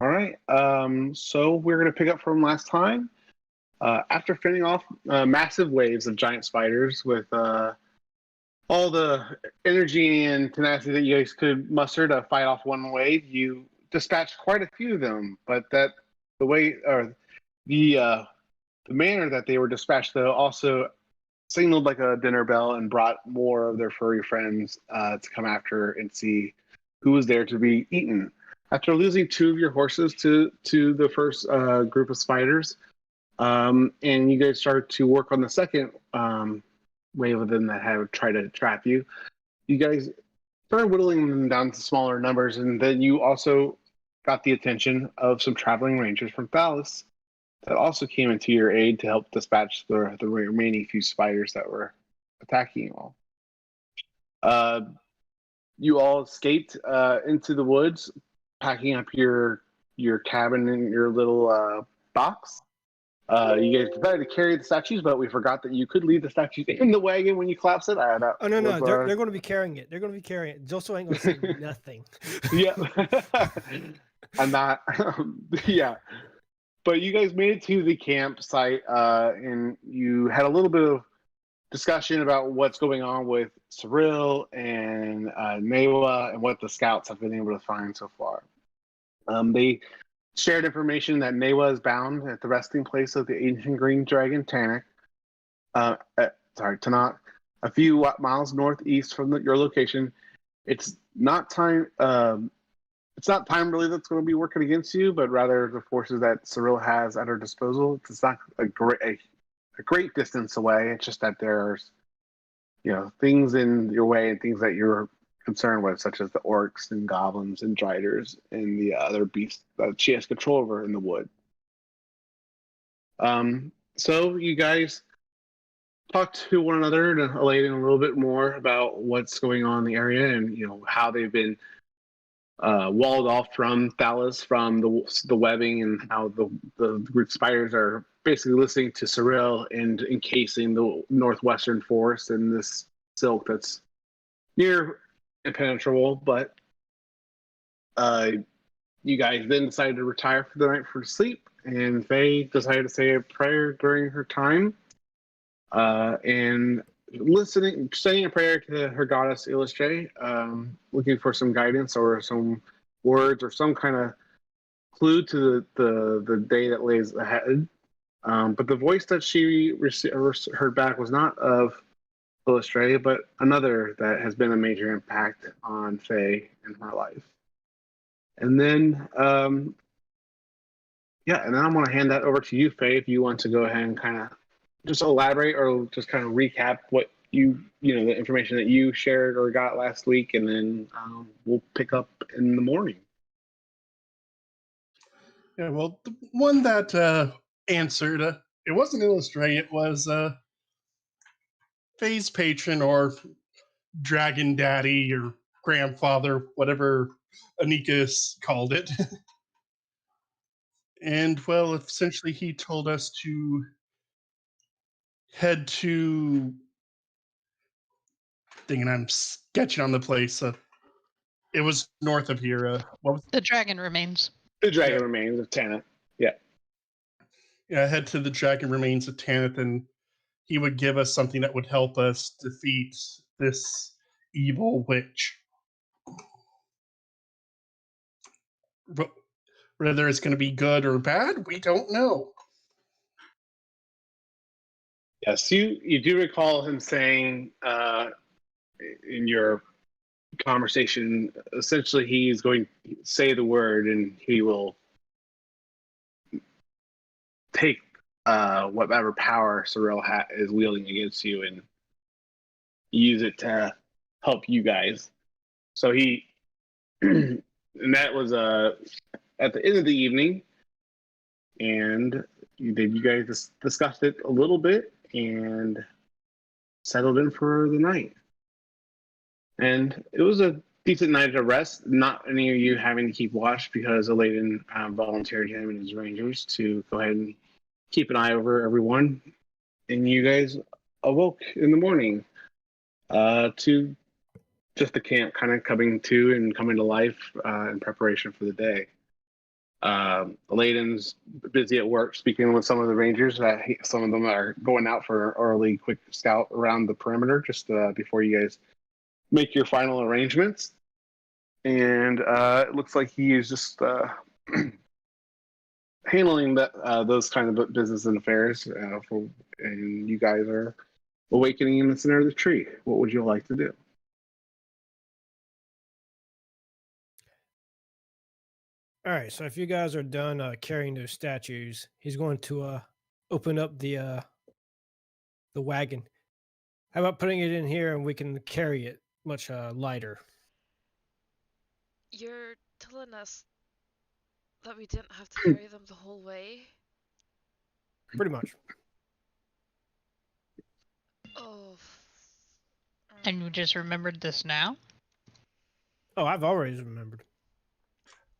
All right. So we're going to pick up from last time. After fending off massive waves of giant spiders with all the energy and tenacity that you guys could muster to fight off one wave, you dispatched quite a few of them. But the way or the manner that they were dispatched, though, also signaled like a dinner bell and brought more of their furry friends to come after and see who was there to be eaten. After losing two of your horses to the first group of spiders, and you guys started to work on the second wave of them that have tried to trap you, you guys started whittling them down to smaller numbers, and then you also got the attention of some traveling rangers from Phallus that also came into your aid to help dispatch the remaining few spiders that were attacking you all. You all escaped into the woods, packing up your cabin in your little box. You guys decided to carry the statues, but we forgot that you could leave the statues in the wagon when you collapse it. Oh no, they're going to be carrying it. They're going to be carrying it. Joso ain't going to say nothing. Yeah, I'm not. Yeah, but you guys made it to the campsite, and you had a little bit of discussion about what's going on with Cyril and Newa and what the scouts have been able to find so far. They shared information that Newa is bound at the resting place of the ancient green dragon Tanakh. Tanakh, a few miles northeast from your location. It's not time. It's not time really that's going to be working against you, but rather the forces that Cyril has at her disposal. It's not a great distance away. It's just that there's, things in your way and things that you're concerned with, such as the orcs and goblins and driders and the other beasts that she has control over in the wood. So you guys talked to one another to allay a little bit more about what's going on in the area and how they've been walled off from Phallus from the webbing, and how the group spiders are basically listening to Cyril and encasing the northwestern forest in this silk that's near impenetrable. But you guys then decided to retire for the night for sleep, and Faye decided to say a prayer during her time, and saying a prayer to her goddess Illustre, looking for some guidance or some words or some kind of clue to the day that lays ahead. But the voice that she heard back was not of Illustre, but another that has been a major impact on Faye in her life. And then, and then I'm going to hand that over to you, Faye, if you want to go ahead and kind of just elaborate or just kind of recap what the information that you shared or got last week, and then we'll pick up in the morning. Yeah, well, the one that answered, it wasn't Illustre, it was Faye's patron or Dragon Daddy or grandfather, whatever Anikas called it. And, well, essentially he told us to head to... Thinking I'm sketching on the place. It was north of here. What was the Dragon Remains? The Dragon Remains of Tanith. Yeah. Yeah, head to the Dragon Remains of Tanith, and he would give us something that would help us defeat this evil witch. But whether it's going to be good or bad, we don't know. Yes, you do recall him saying in your conversation, essentially he's going to say the word and he will take whatever power Cyril is wielding against you and use it to help you guys. So he, and that was at the end of the evening, and you guys discussed it a little bit and settled in for the night. And it was a decent night of rest. Not any of you having to keep watch because Alayden volunteered him and his rangers to go ahead and keep an eye over everyone. And you guys awoke in the morning to just the camp kind of coming to life in preparation for the day. Layden's busy at work speaking with some of the Rangers. Some of them are going out for an early quick scout around the perimeter just before you guys make your final arrangements. And it looks like he is just handling those kind of business and affairs. And you guys are awakening in the center of the tree. What would you like to do? All right, so if you guys are done carrying those statues, he's going to open up the wagon. How about putting it in here and we can carry it much lighter? You're telling us that we didn't have to carry them the whole way? Pretty much. Oh. And you just remembered this now? Oh, I've always remembered.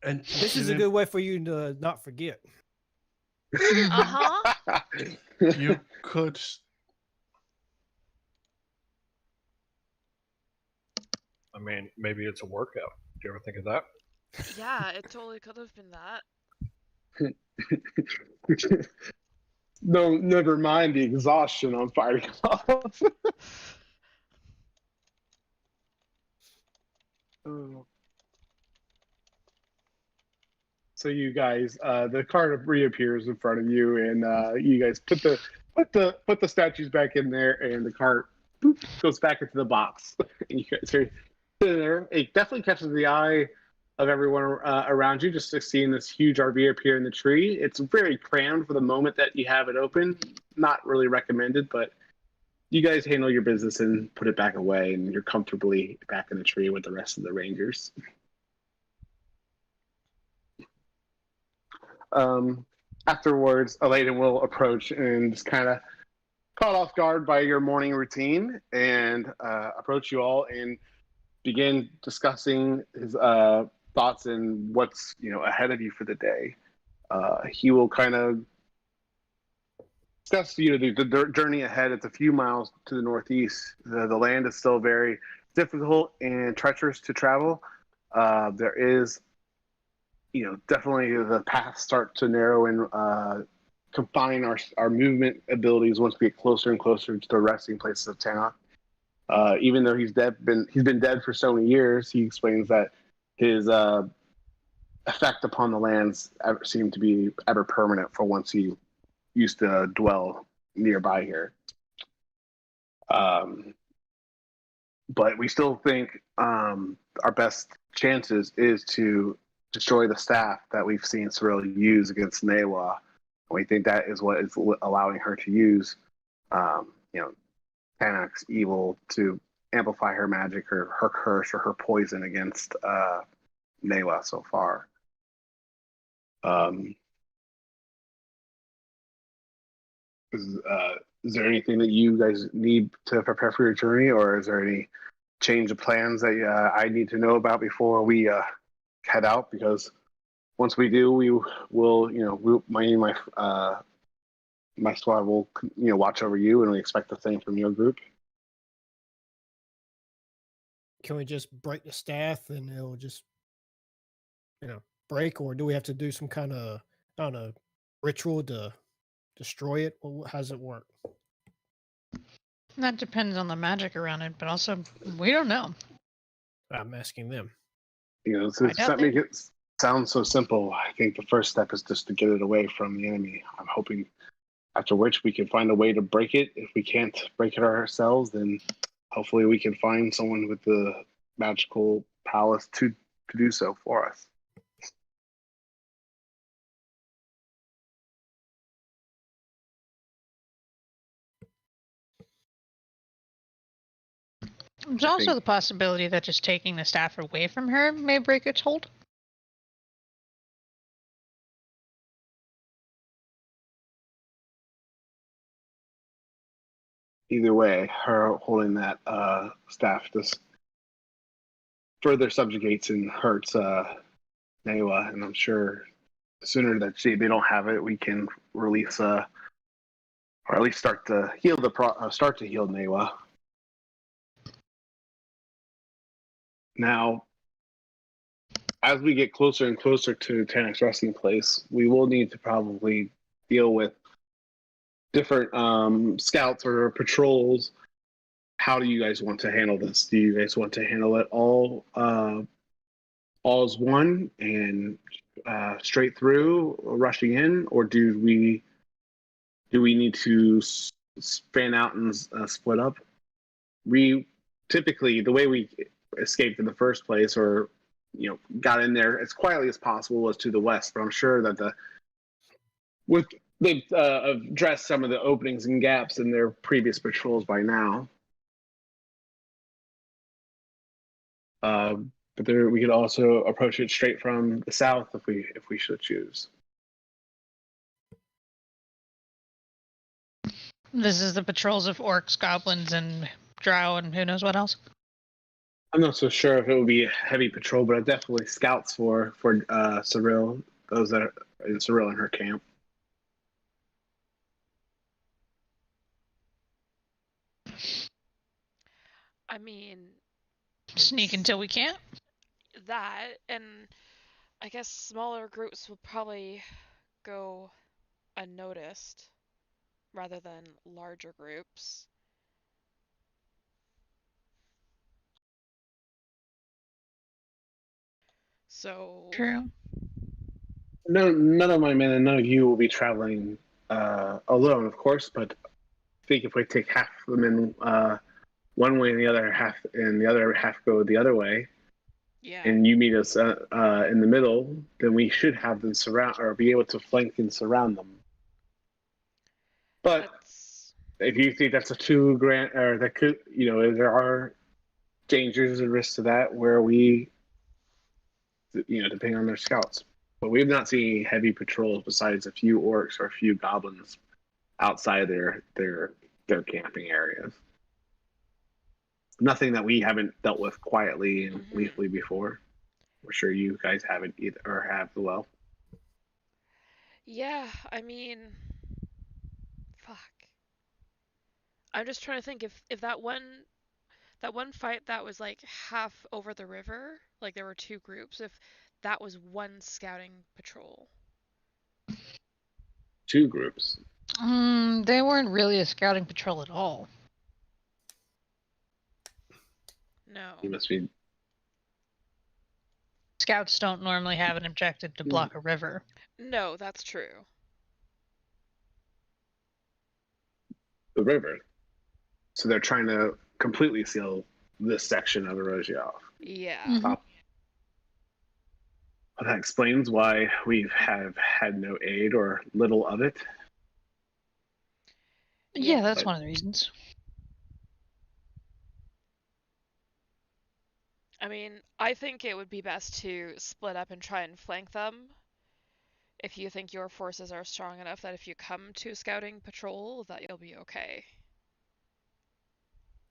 And This is a good way for you to not forget. Uh-huh. You could. I mean, maybe it's a workout. Do you ever think of that? Yeah, it totally could have been that. No, never mind the exhaustion on fighting off. Oh. So you guys, the card reappears in front of you, and you guys put the statues back in there, and the cart goes back into the box. And you guys are sitting there. It definitely catches the eye of everyone around you, just seeing this huge RV appear in the tree. It's very crammed for the moment that you have it open. Not really recommended, but you guys handle your business and put it back away, and you're comfortably back in the tree with the rest of the Rangers. Afterwards, Eladen will approach and just kind of caught off guard by your morning routine and approach you all and begin discussing his thoughts and what's ahead of you for the day. He will kind of discuss the journey ahead. It's a few miles to the northeast. The land is still very difficult and treacherous to travel. There is definitely the paths start to narrow and confine our movement abilities once we get closer and closer to the resting places of Tanakh. Even though he's been dead for so many years, he explains that his effect upon the lands seemed to be ever permanent for once he used to dwell nearby here. But we still think our best chances is to destroy the staff that we've seen Cyril use against Newa. We think that is what is allowing her to use, Tanakh's evil to amplify her magic or her curse or her poison against Newa so far. Is there anything that you guys need to prepare for your journey, or is there any change of plans that I need to know about before we head out? Because once we do, we will, my squad will, watch over you, and we expect the same from your group. Can we just break the staff and it'll just, break, or do we have to do some kind of, I don't know, ritual to destroy it? Well, how does it work? That depends on the magic around it, but also we don't know. I'm asking them. So it's not make it sound so simple. I think the first step is just to get it away from the enemy. I'm hoping after which we can find a way to break it. If we can't break it ourselves, then hopefully we can find someone with the magical prowess to do so for us. There's also the possibility that just taking the staff away from her may break its hold. Either way, her holding that staff just further subjugates and hurts Newa, and I'm sure the sooner that they don't have it, we can release or at least start to heal Newa. Now, as we get closer and closer to Tanak's resting place, we will need to probably deal with different scouts or patrols. How do you guys want to handle this? Do you guys want to handle it all as one and straight through rushing in, or do we need to span out and split up? We typically, the way we escaped in the first place, or got in there as quietly as possible, was to the west. But I'm sure that they've addressed some of the openings and gaps in their previous patrols by now. But we could also approach it straight from the south if we should choose. This is the patrols of orcs, goblins, and drow, and who knows what else. I'm not so sure if it would be a heavy patrol, but definitely scouts for Cyril, those that are in Cyril and her camp. I mean, Sneak until we can't. that, and I guess smaller groups will probably go unnoticed rather than larger groups. So True. None of my men and none of you will be traveling alone, of course. But I think if we take half of them in one way and the other half go the other way, yeah, and you meet us in the middle, then we should have them surround or be able to flank and surround them. But if you think that's a too grand, or that could, there are dangers and risks to that where we, depending on their scouts. But we've not seen any heavy patrols besides a few orcs or a few goblins outside their camping areas. Nothing that we haven't dealt with quietly and lethally before. We're sure you guys haven't either, or have as well. yeah, I mean, fuck. I'm just trying to think if that one fight that was like half over the river, like there were two groups, if that was one scouting patrol. Two groups. They weren't really a scouting patrol at all. No. You must be. Scouts don't normally have an objective to block a river. No, that's true. The river. So they're trying to completely seal this section of the Erosia off. Yeah. Mhm. Well, that explains why we have had no aid or little of it. Yeah, that's one of the reasons. I mean, I think it would be best to split up and try and flank them. If you think your forces are strong enough that if you come to scouting patrol, that you'll be okay.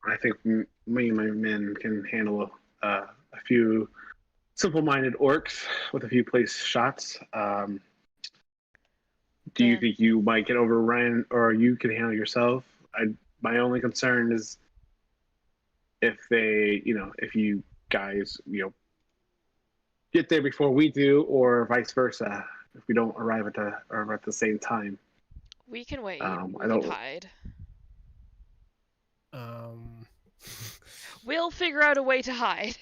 I think me and my men can handle a few simple-minded orcs with a few place shots. Do you think you might get overrun, or you can handle yourself? My only concern is if if you guys, get there before we do, or vice versa, if we don't arrive at the same time. We can wait. We I don't. can hide. We'll figure out a way to hide.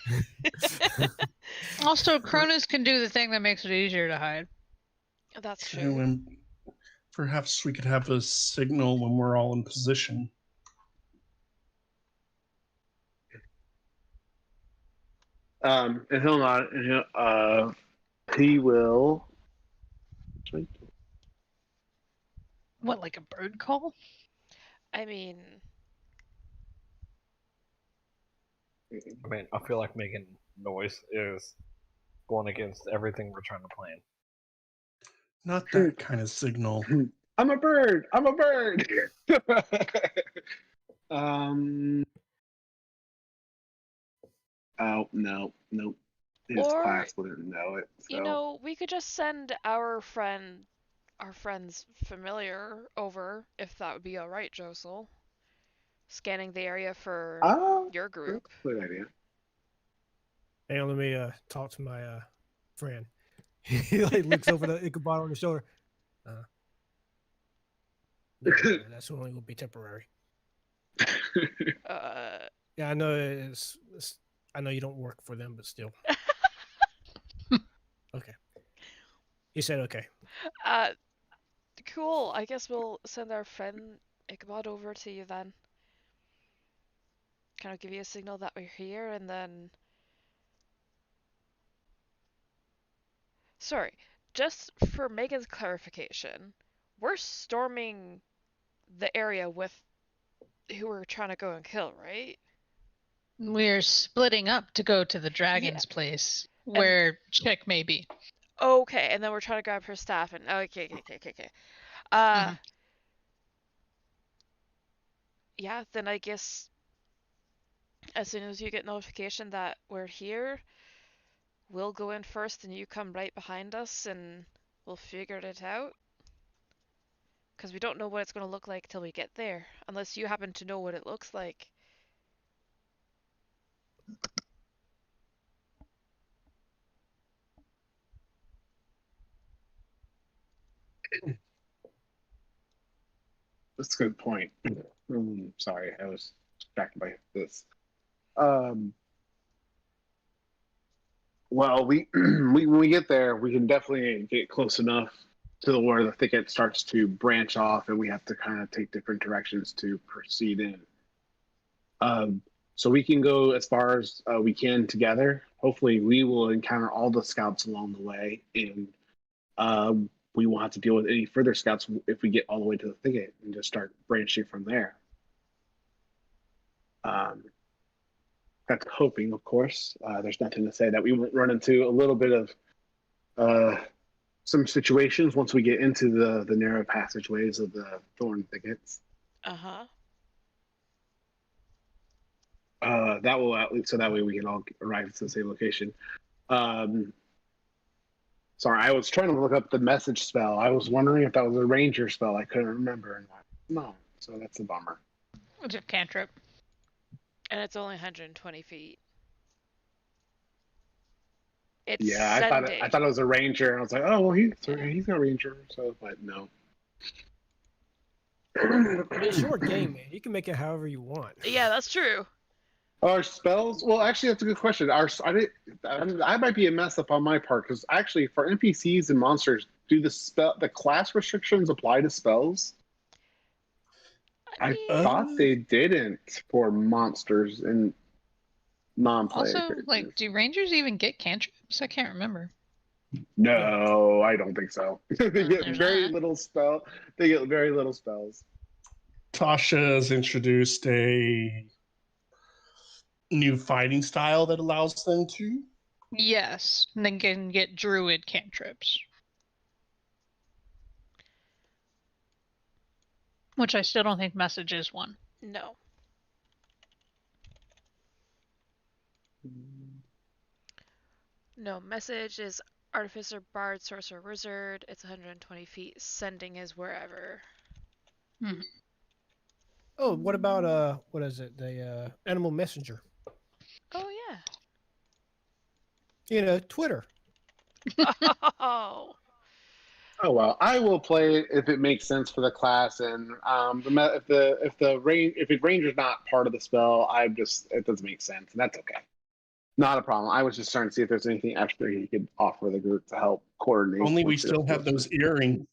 Also, Cronus can do the thing that makes it easier to hide. That's true. And perhaps we could have a signal when we're all in position. And he'll not. He will. What, like a bird call? I mean, I feel like making noise is going against everything we're trying to plan. Not that kind of signal. I'm a bird. I'm a bird. Oh no, nope. His Or, class wouldn't know it. So. we could just send our friend's familiar over, if that would be all right, Josel. Scanning the area for your group. Good idea. Hang on, let me talk to my Fran. He like looks over the Ichabod on the shoulder. No, that's only will be temporary. Yeah, I know I know you don't work for them, but still. Okay. He said okay. Cool. I guess we'll send our friend Ichabod over to you then. Kind of give you a signal that we're here, and then. Sorry, just for Megan's clarification, we're storming the area with who we're trying to go and kill, right? We're splitting up to go to the dragon's place, where Chick may be. Okay, and then we're trying to grab her staff and okay. Yeah, then I guess as soon as you get notification that we're here, we'll go in first and you come right behind us and we'll figure it out. Because we don't know what it's going to look like till we get there, unless you happen to know what it looks like. That's a good point. Sorry, I was distracted by this. Well, when we get there, we can definitely get close enough to where the thicket starts to branch off, and we have to kind of take different directions to proceed in. So we can go as far as we can together. Hopefully, we will encounter all the scouts along the way, and we won't have to deal with any further scouts if we get all the way to the thicket and just start branching from there. That's hoping, of course. There's nothing to say that we won't run into a little bit of some situations once we get into the narrow passageways of the thorn thickets. That will at least, so that way we can all arrive to the same location. Sorry, I was trying to look up the message spell. I was wondering if that was a ranger spell. I couldn't remember. No, so that's a bummer. It's a cantrip. And it's only 120 feet. It's I thought it was a ranger. I was like, oh well, he's a ranger. So, but no. It's your game, man. You can make it however you want. Yeah, that's true. Our spells? Well, actually, that's a good question. I might be a mess up on my part because actually, for NPCs and monsters, do the class restrictions apply to spells? I thought they didn't for monsters and non-player Also, characters. like, do rangers even get cantrips? I can't remember. No, I don't think so. They get very not. little spell. They get very little spells. Tasha has introduced a new fighting style that allows them to. Yes, and they can get druid cantrips. Which I still don't think message is one. No. No, message is artificer, bard, sorcerer, wizard. It's 120 feet. Sending is wherever. Oh, what about what is it? The animal messenger. Oh yeah. You know, Twitter. Oh. Oh well, I will play it if it makes sense for the class, and if the ranger's not part of the spell, it doesn't make sense, and that's okay. Not a problem. I was just trying to see if there's anything extra he could offer the group to help coordinate. Only we still have those earrings.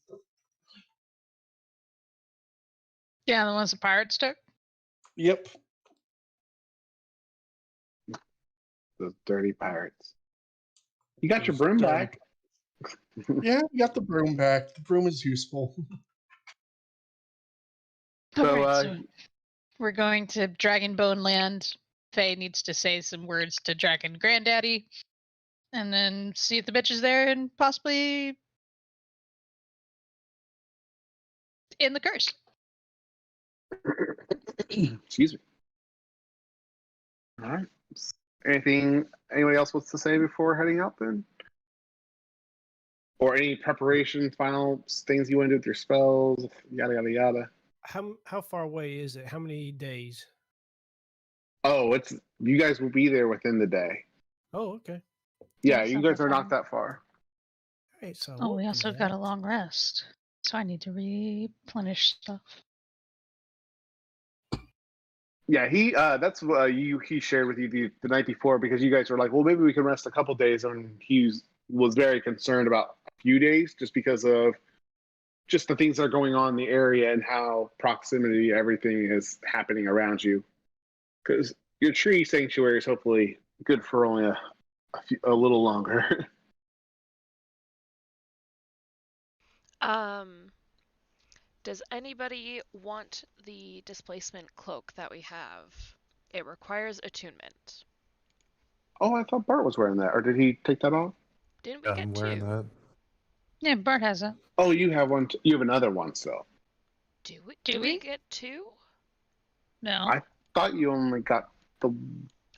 Yeah, the ones the pirates took? Yep. Those dirty pirates. You got your broom back. Yeah, you got the broom back. The broom is useful. So we're going to Dragonbone Land. Faye needs to say some words to Dragon Granddaddy, and then see if the bitch is there and possibly end the curse. Excuse me. All right. Anybody else wants to say before heading out then? Or any preparation, final things you want to do with your spells, yada yada yada. How far away is it? How many days? Oh, you guys will be there within the day. Oh, okay. Yeah, That's you not guys that are not far. that far. All right, so Oh, we'll we do also got a long rest. So I need to replenish stuff. Yeah, that's what he shared with you the night before, because you guys were like, well, maybe we can rest a couple days, and was very concerned about a few days just because of just the things that are going on in the area and how proximity everything is happening around you. Because your tree sanctuary is hopefully good for only a little longer. Does anybody want the displacement cloak that we have? It requires attunement. Oh, I thought Bart was wearing that, or did he take that off? Didn't we Yeah, get I'm wearing two? that. Yeah, Bart has it. Oh, you have one. You have another one, so Do we? Do Did we we? get two? No. I thought you only got the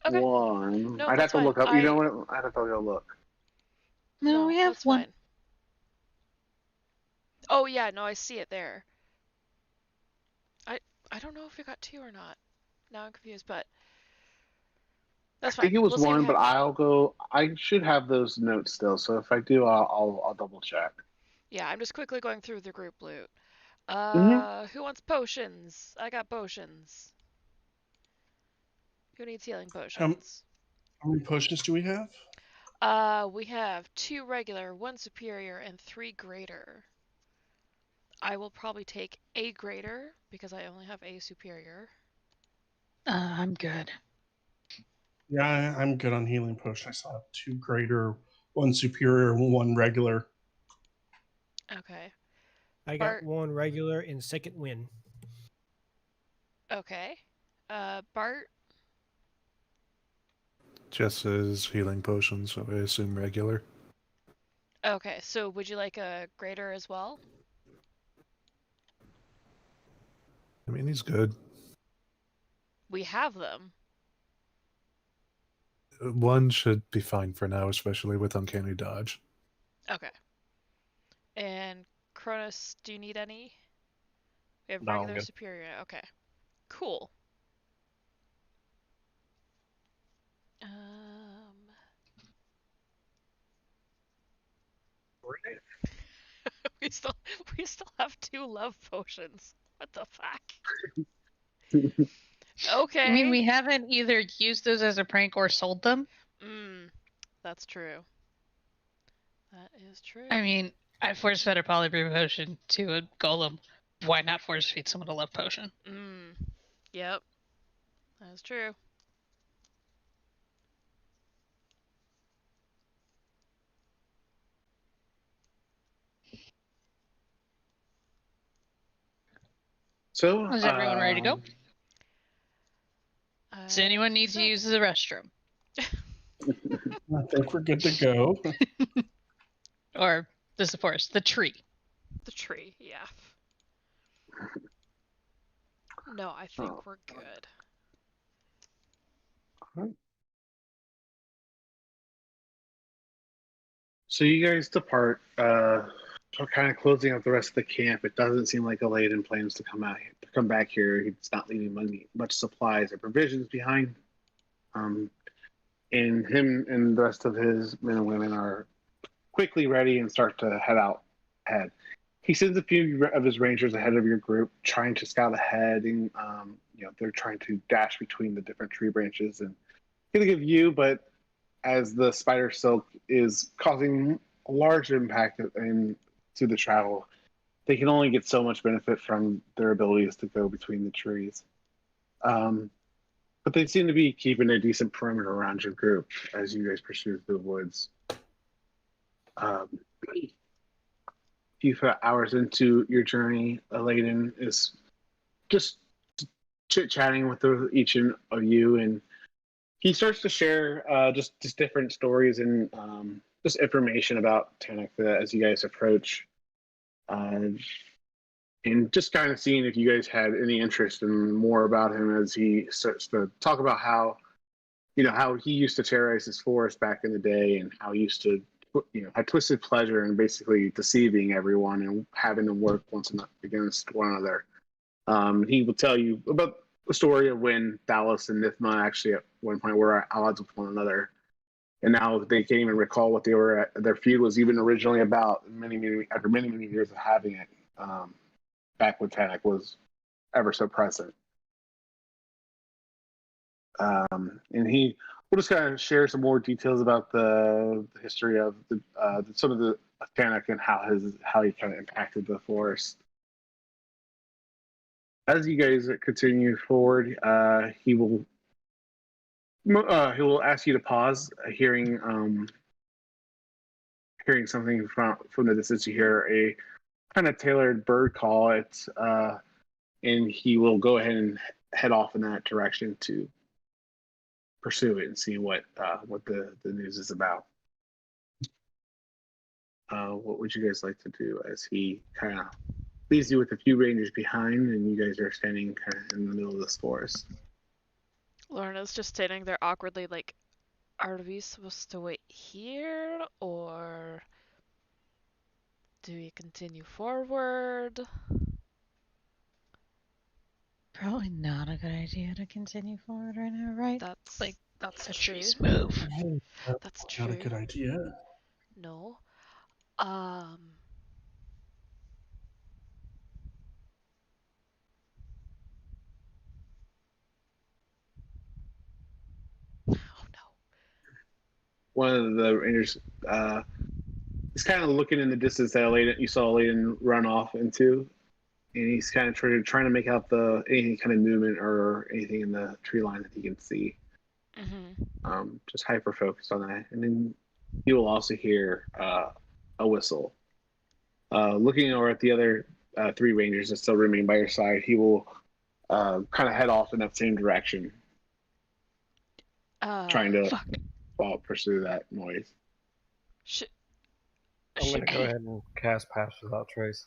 Okay. one. No, I'd have that's to fine. look up. You know what? I'd have to go look. No, we have that's one. fine. Oh yeah, no, I see it there. I don't know if we got two or not. Now I'm confused, but that's I think fine. it was We'll say we one, have but one. I'll go. I should have those notes still, so if I do, I'll double check. Yeah, I'm just quickly going through the group loot. Mm-hmm. Who wants potions? I got potions. Who needs healing potions? How many potions do we have? We have 2 regular, 1 superior, and 3 greater. I will probably take a greater because I only have a superior. I'm good. Yeah, I'm good on healing potion. I saw 2 greater, 1 superior, and 1 regular. Okay. I got Bart. one regular in second win. Okay. Bart. Jess is healing potions, so I assume regular. Okay, so would you like a greater as well? I mean, he's good. We have them. One should be fine for now, especially with Uncanny Dodge. Okay. And Cronus, do you need any? We have No, I'm regular, good. superior. Okay. Cool. we still have 2 love potions. What the fuck? Okay. I mean, we haven't either used those as a prank or sold them. That's true. That is true. I mean, I force fed a polybrew potion to a golem. Why not force feed someone a love potion? Yep. That is true. So, Is everyone ready to go? Does anyone need to use the restroom? I think we're good to go. Or this, of course, the tree. The tree, yeah. No, I think we're good. So you guys depart. So kind of closing out the rest of the camp. It doesn't seem like Aladdin plans to come back here. He's not leaving much supplies or provisions behind. And him and the rest of his men and women are quickly ready and start to head out ahead. He sends a few of his rangers ahead of your group, trying to scout ahead, and they're trying to dash between the different tree branches and get a good view. But as the spider silk is causing a large impact to the travel, they can only get so much benefit from their abilities to go between the trees. But they seem to be keeping a decent perimeter around your group as you guys pursue through the woods. A few hours into your journey, Aladdin is just chit-chatting with each of you, and he starts to share just different stories and just information about Tanaka as you guys approach. And just kind of seeing if you guys had any interest in more about him as he starts to talk about how he used to terrorize his forest back in the day, and how he used to had twisted pleasure in basically deceiving everyone and having them work against one another. He will tell you about the story of when Thalos and Nithma actually at one point were at odds with one another, and now they can't even recall what their feud was even originally about. After many years of having it, back when Tanak was ever so present. And he will just kind of share some more details about the history of some of the Tanak and how he kind of impacted the forest. As you guys continue forward, he will ask you to pause, hearing something from the distance. You hear a kind of tailored bird call. And he will go ahead and head off in that direction to pursue it and see what the news is about. What would you guys like to do as he kind of leaves you with a few rangers behind, and you guys are standing kind of in the middle of this forest? Lorna's just standing there awkwardly, like, are we supposed to wait here, or do we continue forward? Probably not a good idea to continue forward right now, right? That's a true. choice move. That's true. Not a good idea. No. Oh no. One of the rangers is kind of looking in the distance that you saw Layden run off into, and he's kind of trying to make out any kind of movement or anything in the tree line that he can see. Mm-hmm. Just hyper focused on that, and then you will also hear a whistle. Looking over at the other 3 rangers that still remain by your side, he will kind of head off in that same direction, trying to pursue that noise. I'm gonna go ahead and cast Pass Without Trace.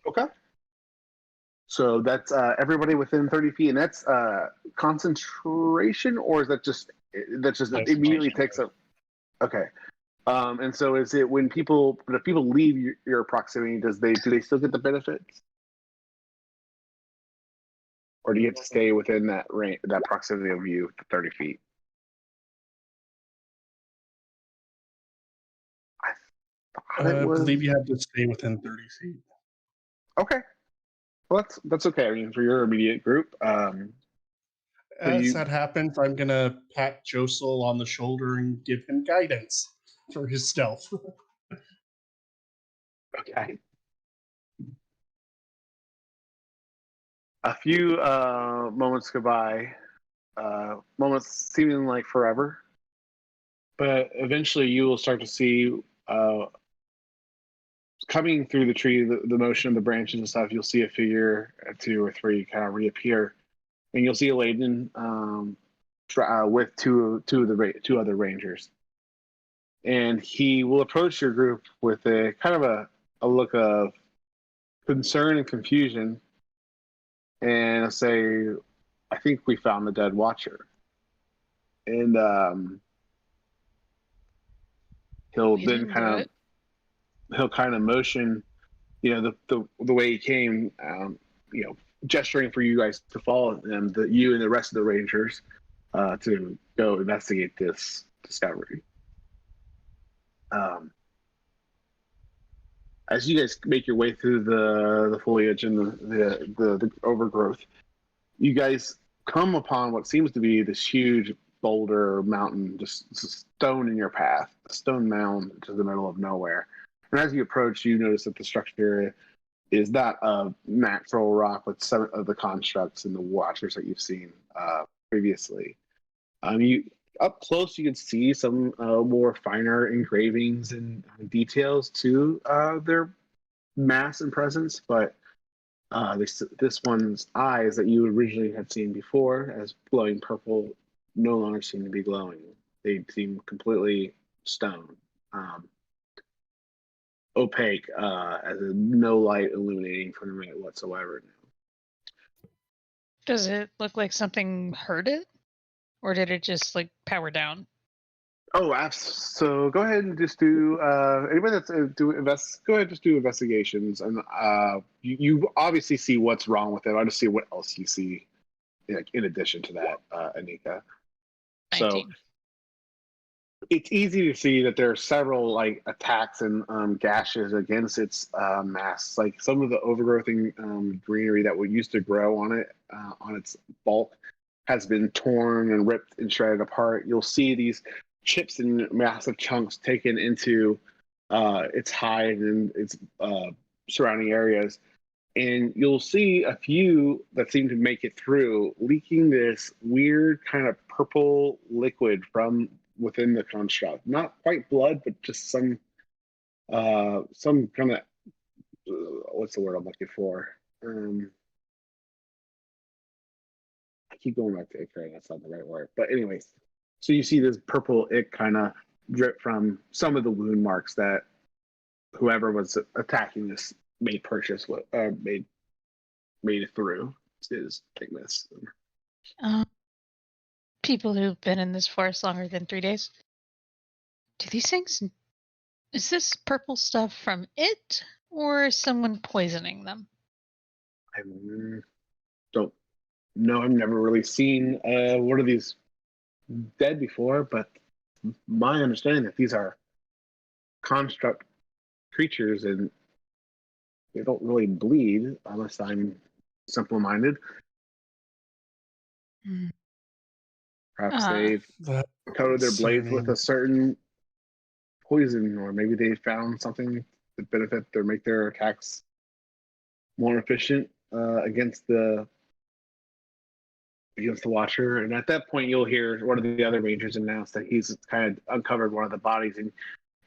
Okay. So that's everybody within 30 feet, and that's concentration, or is that just immediately takes up? Okay. And so is it if people leave your proximity, do they still get the benefits, or do you have to stay within that range, that proximity of you, 30 feet? I believe you have to stay within 30 feet. Okay. Well, that's okay. I mean, for your immediate group. As that happens, I'm gonna pat Josel on the shoulder and give him guidance for his stealth. Okay. A few moments go by, moments seeming like forever, but eventually you will start to see coming through the tree, the motion of the branches and stuff. You'll see a figure, 2 or 3, kind of reappear, and you'll see a Layden with two other rangers, and he will approach your group with a kind of a look of concern and confusion, and say, "I think we found the dead watcher." And he'll kind of motion, the way he came, gesturing for you guys to follow him, you and the rest of the rangers, to go investigate this discovery. As you guys make your way through the foliage and the overgrowth, you guys come upon what seems to be this huge boulder mountain, just stone in your path, a stone mound to the middle of nowhere. And as you approach, you notice that the structure is not a natural rock, but some of the constructs and the watchers that you've seen previously. Up close, you can see some more finer engravings and details to their mass and presence, but this one's eyes that you originally had seen before as glowing purple no longer seem to be glowing. They seem completely stone, opaque, as no light illuminating from the right whatsoever now. Does it look like something hurt it? Or did it just power down? Oh, so go ahead and just do anybody that's go ahead, just do investigations, and you obviously see what's wrong with it. I'll just see what else you see, in addition to that, Anika. 19. it's easy to see that there are several like attacks and gashes against its mass. Like some of the overgrowthing greenery that would used to grow on it, on its bulk, has been torn and ripped and shredded apart. You'll see these chips and massive chunks taken into its hide and its surrounding areas. And you'll see a few that seem to make it through, leaking this weird kind of purple liquid from within the construct. Not quite blood, but just some kind of what's the word I'm looking for? I keep going back to ichor, that's not the right word. But anyways, so you see this purple ick kind of drip from some of the wound marks that whoever was attacking this made purchase with, made it through his thickness. People who've been in this forest longer than 3 days. Do these things? Is this purple stuff from it, or someone poisoning them? I don't know. I've never really seen one of these dead before, but my understanding that these are construct creatures and they don't really bleed unless I'm simple-minded. Perhaps they've That coated their blades with concerning. a certain poison, or maybe they found something to benefit or make their attacks more efficient against the Watcher. And at that point, you'll hear one of the other rangers announce that he's kind of uncovered one of the bodies, and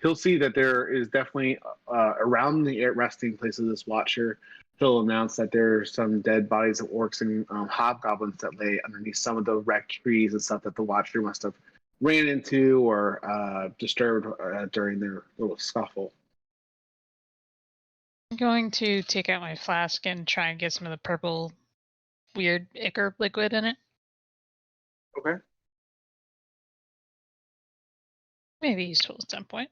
he'll see that there is definitely around the resting place of this Watcher. He'll announce that there are some dead bodies of orcs and hobgoblins that lay underneath some of the wrecked trees and stuff that the Watcher must have ran into or disturbed during their little scuffle. I'm going to take out my flask and try and get some of the purple, weird ichor liquid in it. Okay. Maybe useful at some point.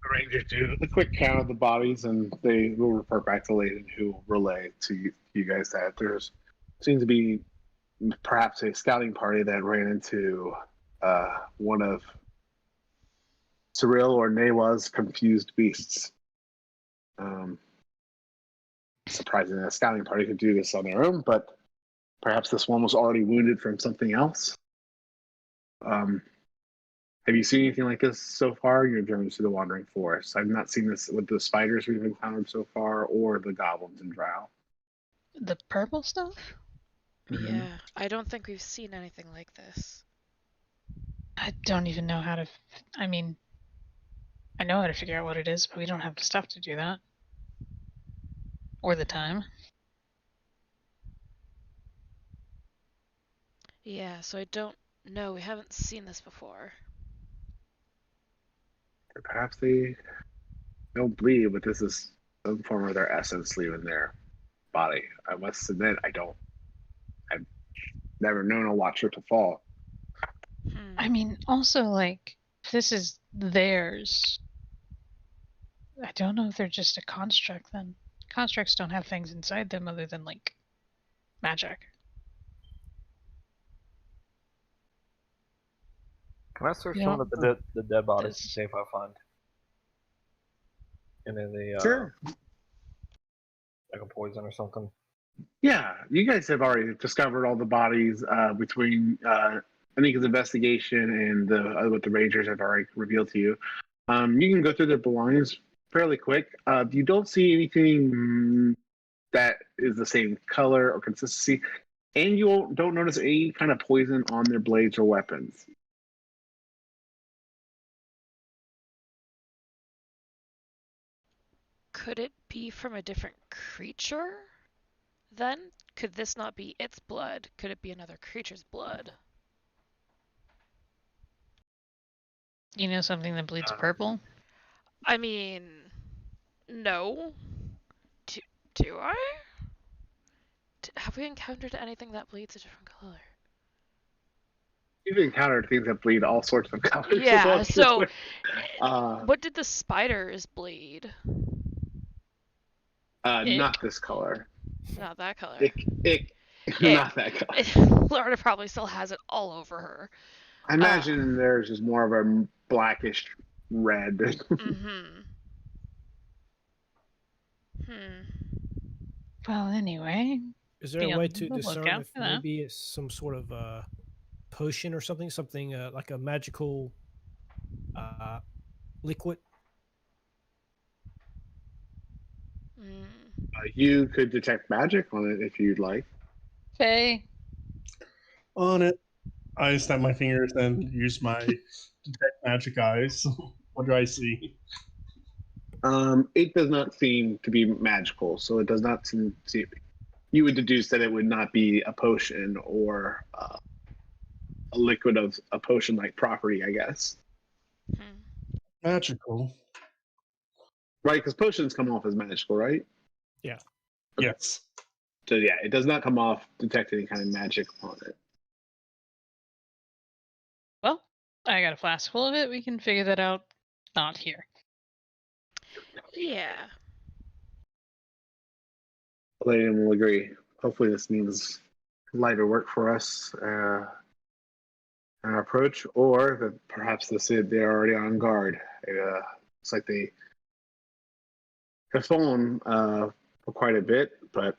The Rangers do a quick count of the bodies, and they will report back to Layden, who will relay to you guys that there's seems to be perhaps a scouting party that ran into one of Cyril or Newa's confused beasts. Surprising that a scouting party could do this on their own, but perhaps this one was already wounded from something else. Have you seen anything like this so far? Your journeys to the Wandering Forest. I've not seen this with the spiders we've encountered so far, or the goblins and drow. The purple stuff? Yeah, I don't think we've seen anything like this. I don't even know how to. I mean, I know how to figure out what it is, but we don't have the stuff to do that. Or the time. Yeah, so I don't know. We haven't seen this before. Or perhaps they don't bleed, but this is some form of their essence leaving their body. I must admit, I've never known a Watcher to fall. I mean, also, like, if this is theirs, I don't know if they're just a construct then. Constructs don't have things inside them other than, like, magic. Can I search You some know, of the dead bodies to this- see if I find any of the Sure. like a poison or something? Yeah, you guys have already discovered all the bodies between Anika's investigation and what the Rangers have already revealed to you. You can go through their belongings fairly quick. You don't see anything that is the same color or consistency, and you don't notice any kind of poison on their blades or weapons. Could it be from a different creature? Then? Could this not be its blood? Could it be another creature's blood? You know something that bleeds purple? I mean, no. Do I? Have we encountered anything that bleeds a different color? You've encountered things that bleed all sorts of colors. Yeah, so uh, what did the spiders bleed? not this color. Not that color. It not that color. Lorna probably still has it all over her. I imagine there's just more of a blackish red. Mm-hmm. Well, anyway, Is there be a way on to the discern lookout if for that. maybe it's some sort of potion or something, like a magical liquid? You could detect magic on it if you'd like. Faye, On it, I snap my fingers and use my detect magic eyes. What do I see? It does not seem to be magical, so it does not seem to. You would deduce that it would not be a potion or a liquid of a potion-like property, I guess. Magical. Right, because potions come off as magical, right? Yeah. Yes. So yeah, it does not come off detect any kind of magic on it. well, I got a flask full of it. We can figure that out. Not here. Yeah. Layden will agree. Hopefully, this means lighter work for us. Our approach, or that perhaps they're already on guard. It's like they have fallen for quite a bit, but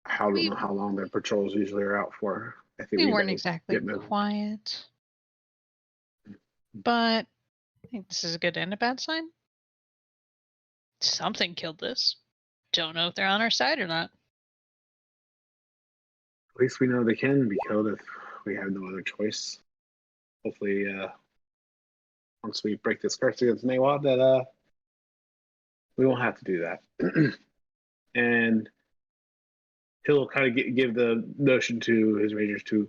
I don't know how long their patrols usually are out for. I think We weren't better exactly get moving. quiet. But I think this is a good and a bad sign. Something killed this. Don't know if they're on our side or not. At least we know they can be killed if we have no other choice. Hopefully, once we break this curse against Nawa, that we won't have to do that. And he'll kind of give the notion to his rangers to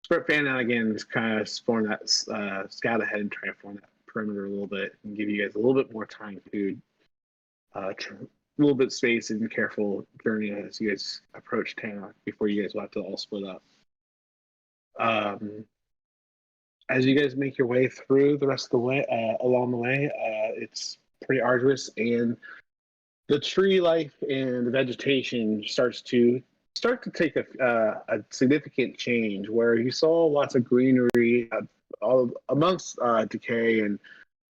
spread fan out again, just kind of form that scout ahead and try to form that perimeter a little bit and give you guys a little bit more time to a little bit space and careful journey as you guys approach Tana before you guys will have to all split up. As you guys make your way through the rest of the way, along the way, it's pretty arduous, and the tree life and the vegetation starts to take a significant change. Where you saw lots of greenery all amongst decay and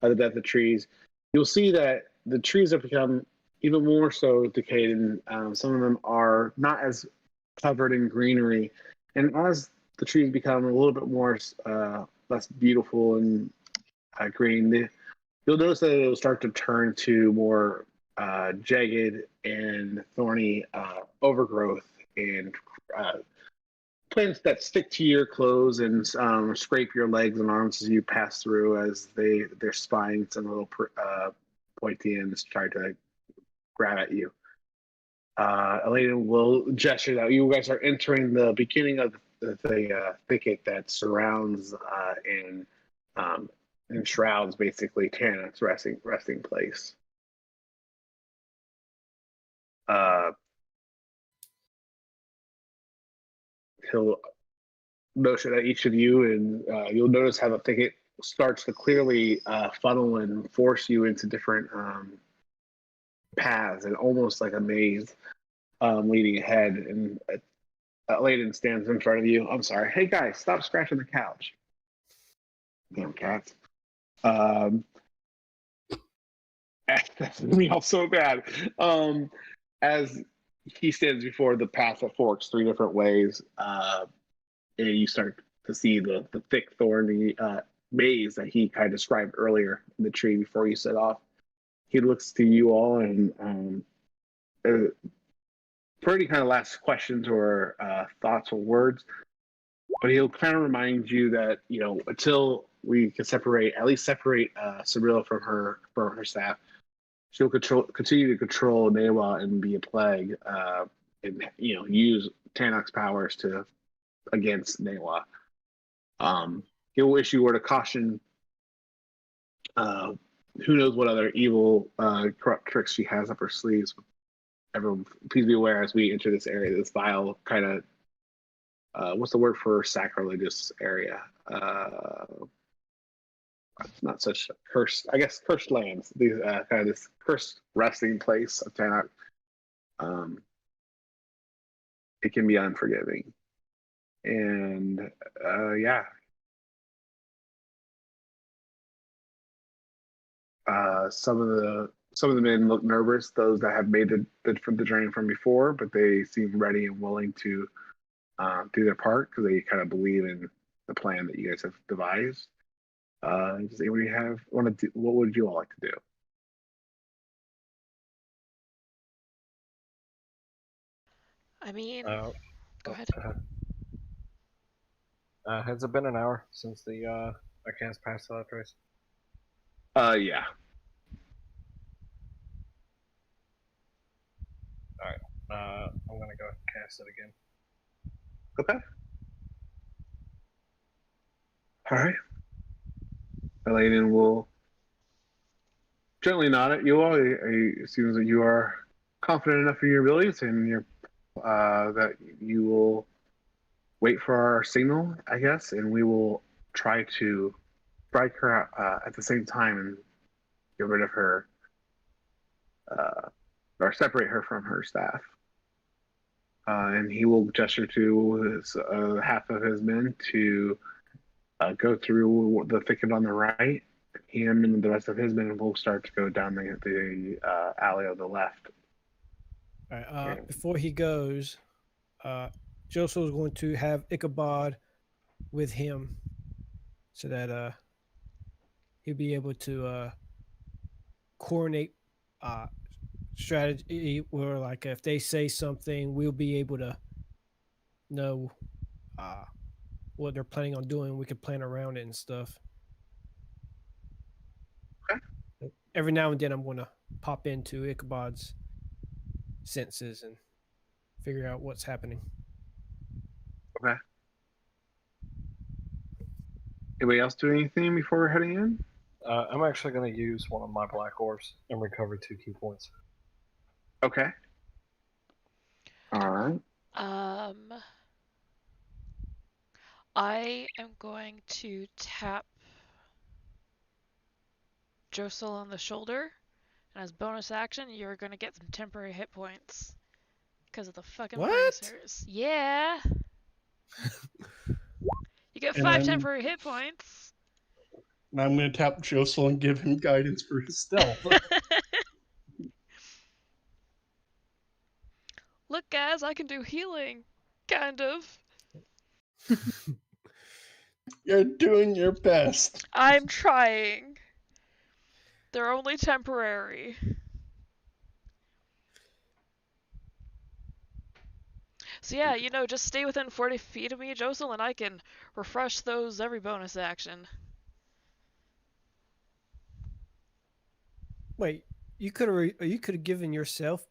the death of trees, you'll see that the trees have become even more so decayed, and some of them are not as covered in greenery. And as the trees become a little bit more less beautiful and green, you'll notice that it'll start to turn to more jagged and thorny overgrowth and plants that stick to your clothes and scrape your legs and arms as you pass through, as their spines and little pointy ends try to grab at you. Elena will gesture that you guys are entering the beginning of the thicket that surrounds and enshrouds basically Tana's resting place. He'll motion at each of you, and you'll notice how the thicket starts to clearly funnel and force you into different paths, and almost like a maze leading ahead. And Layden stands in front of you. I'm sorry. Hey guys, stop scratching the couch. Damn cats. That's me all so bad. As he stands before the path that forks three different ways, and you start to see the thick, thorny maze that he kind of described earlier in the tree before you set off. He looks to you all and pretty kind of last questions or thoughts or words, but he'll kind of remind you that, you know, until we can at least separate Sabrilla from her staff, she'll continue to control Newa and be a plague, and, you know, use Tannock's powers against Newa. He'll issue a word of caution. Who knows what other evil, corrupt tricks she has up her sleeves. Everyone, please be aware as we enter this area, this vile kind of what's the word for sacrilegious area? Not such cursed, I guess, cursed lands. These kind of this cursed resting place of Tanakh. It can be unforgiving, and yeah. Some of the men look nervous. Those that have made the journey from before, but they seem ready and willing to do their part because they kind of believe in the plan that you guys have devised. Does anybody want to do? What would you all like to do? I mean, go ahead. Has it been an hour since the I cast past that trace? Yeah. Alright. I'm gonna go cast it again. Okay. All right. Elaine will gently nod at you all. It seems that you are confident enough in your abilities and your that you will wait for our signal, I guess, and we will try to strike her at the same time and get rid of her or separate her from her staff. And he will gesture to his, half of his men to go through the thicket on the right. Him and the rest of his men will start to go down the alley on the left. All right. Before he goes, Joseph is going to have Ichabod with him so that he'll be able to coordinate strategy where, like, if they say something, we'll be able to know what they're planning on doing. We can plan around it and stuff. Okay. Every now and then, I'm going to pop into Ichabod's senses and figure out what's happening. Okay. Anybody else do anything before we're heading in? I'm actually going to use one of my black orbs and recover 2 key points. Okay. All right. I am going to tap Josel on the shoulder, and as bonus action, you're gonna get some temporary hit points because of the fucking What? bracers. Yeah. You get 5 temporary hit points. And I'm going to tap Josel and give him guidance for his stealth. Look, guys, I can do healing. Kind of. You're doing your best. I'm trying. They're only temporary. So yeah, just stay within 40 feet of me, Josel, and I can refresh those every bonus action. Wait, you could have given yourself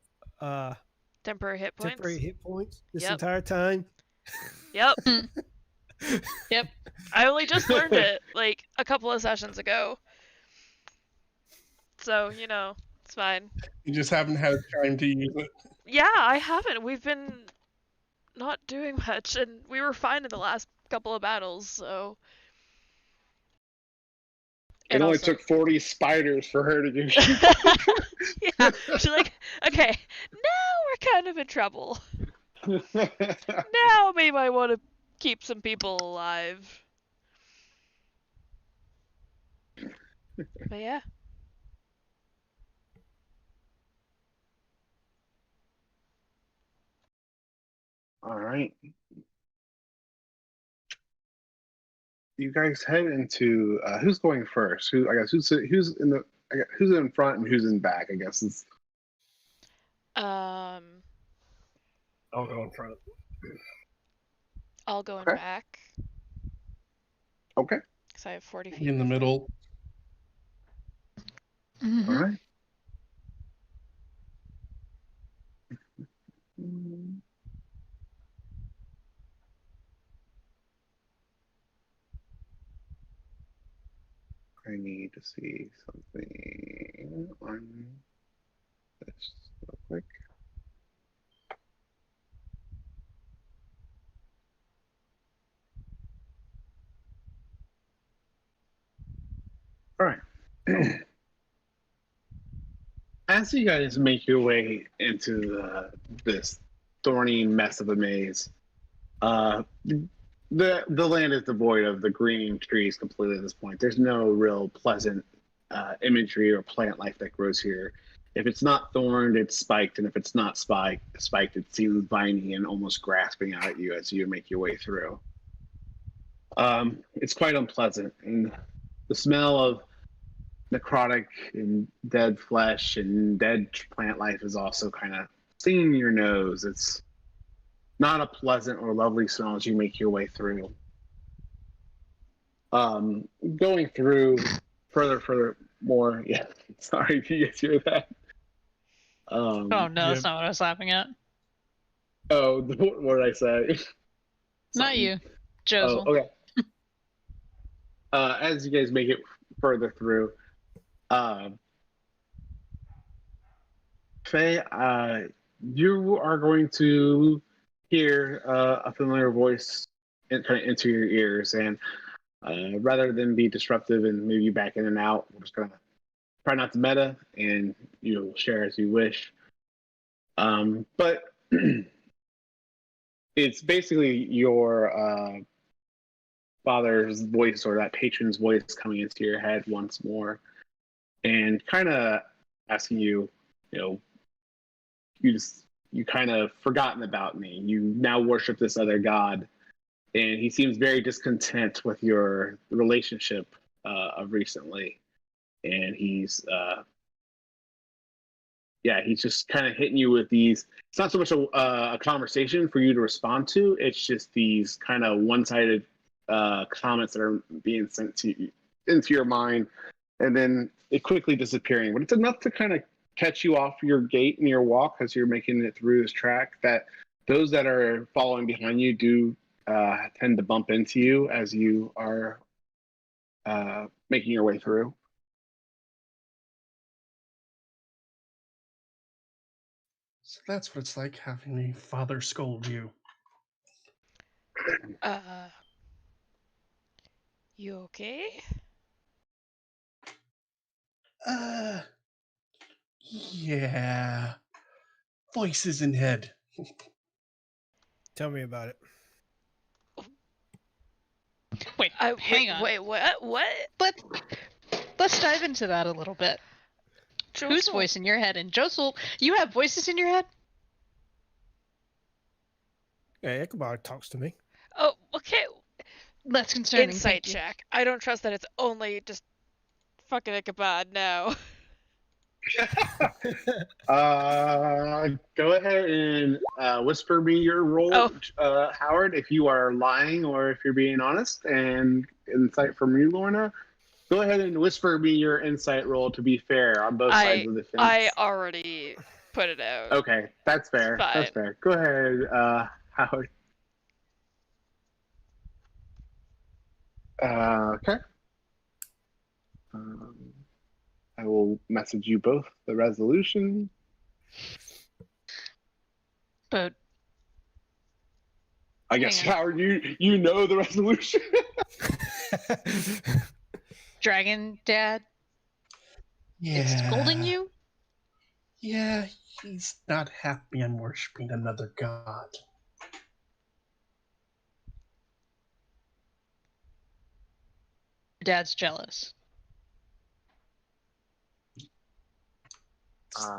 temporary hit points this entire time? Yep. Yep. I only just learned it like a couple of sessions ago. So, it's fine. You just haven't had time to use it. Yeah, I haven't. We've been not doing much, and we were fine in the last couple of battles, so... It only took 40 spiders for her to do Yeah, she's like, okay, now we're kind of in trouble. Now maybe I want to keep some people alive. But yeah. All right. You guys head into who's going first? Who's in front and who's in back? I guess is. I'll go in front. I'll go in back. Okay. Because I have 40 feet. In the middle. Mm-hmm. All right. I need to see something on this real quick. As you guys make your way into this thorny mess of a maze, uh, the land is devoid of the green trees completely at this point. There's no real pleasant imagery or plant life that grows here. If it's not thorned, it's spiked, and if it's not spiked, it seems viney and almost grasping out at you as you make your way through. It's quite unpleasant, and the smell of necrotic and dead flesh and dead plant life is also kind of stinging your nose. It's not a pleasant or lovely smell as you make your way through. Going through further more. Yeah, sorry if you guys hear that. Oh no, yeah. that's not what I was laughing at. Oh, what did I say? Not you, Oh, Josel. okay. As you guys make it further through, Faye, you are going to hear a familiar voice kind of enter your ears, and rather than be disruptive and move you back in and out, we're just gonna try not to meta, and you'll share as you wish. But it's basically your father's voice or that patron's voice coming into your head once more, and kind of asking you, you know, you kind of forgotten about me. You now worship this other god, and he seems very discontent with your relationship of recently, and he's just kind of hitting you with these. It's not so much a conversation for you to respond to. It's just these kind of one-sided comments that are being sent to you, into your mind, and then it quickly disappearing. But it's enough to kind of catch you off your gait and your walk as you're making it through this track. That those that are following behind you do tend to bump into you as you are making your way through. So that's what it's like having a father scold you. You okay? Yeah. Voices in head. Tell me about it. Wait, hang on. Wait, what? What? Let's dive into that a little bit. Whose Josel. voice in your head? And Josel, you have voices in your head? Yeah, Ichabod talks to me. Oh, okay. That's concerning. Insight thank you. check. I don't trust that it's only just fucking Ichabod. No. Go ahead and whisper me your role, Howard, if you are lying or if you're being honest, and insight from you, Lorna. Go ahead and whisper me your insight roll to be fair on both sides of the fence. I already put it out. Okay, that's fair. Fine. That's fair. Go ahead, Howard. Okay. I will message you both the resolution. But I guess, hang on. Howard, you know the resolution. Dragon Dad Yeah. is scolding you? Yeah, he's not happy I'm worshiping another god. Dad's jealous.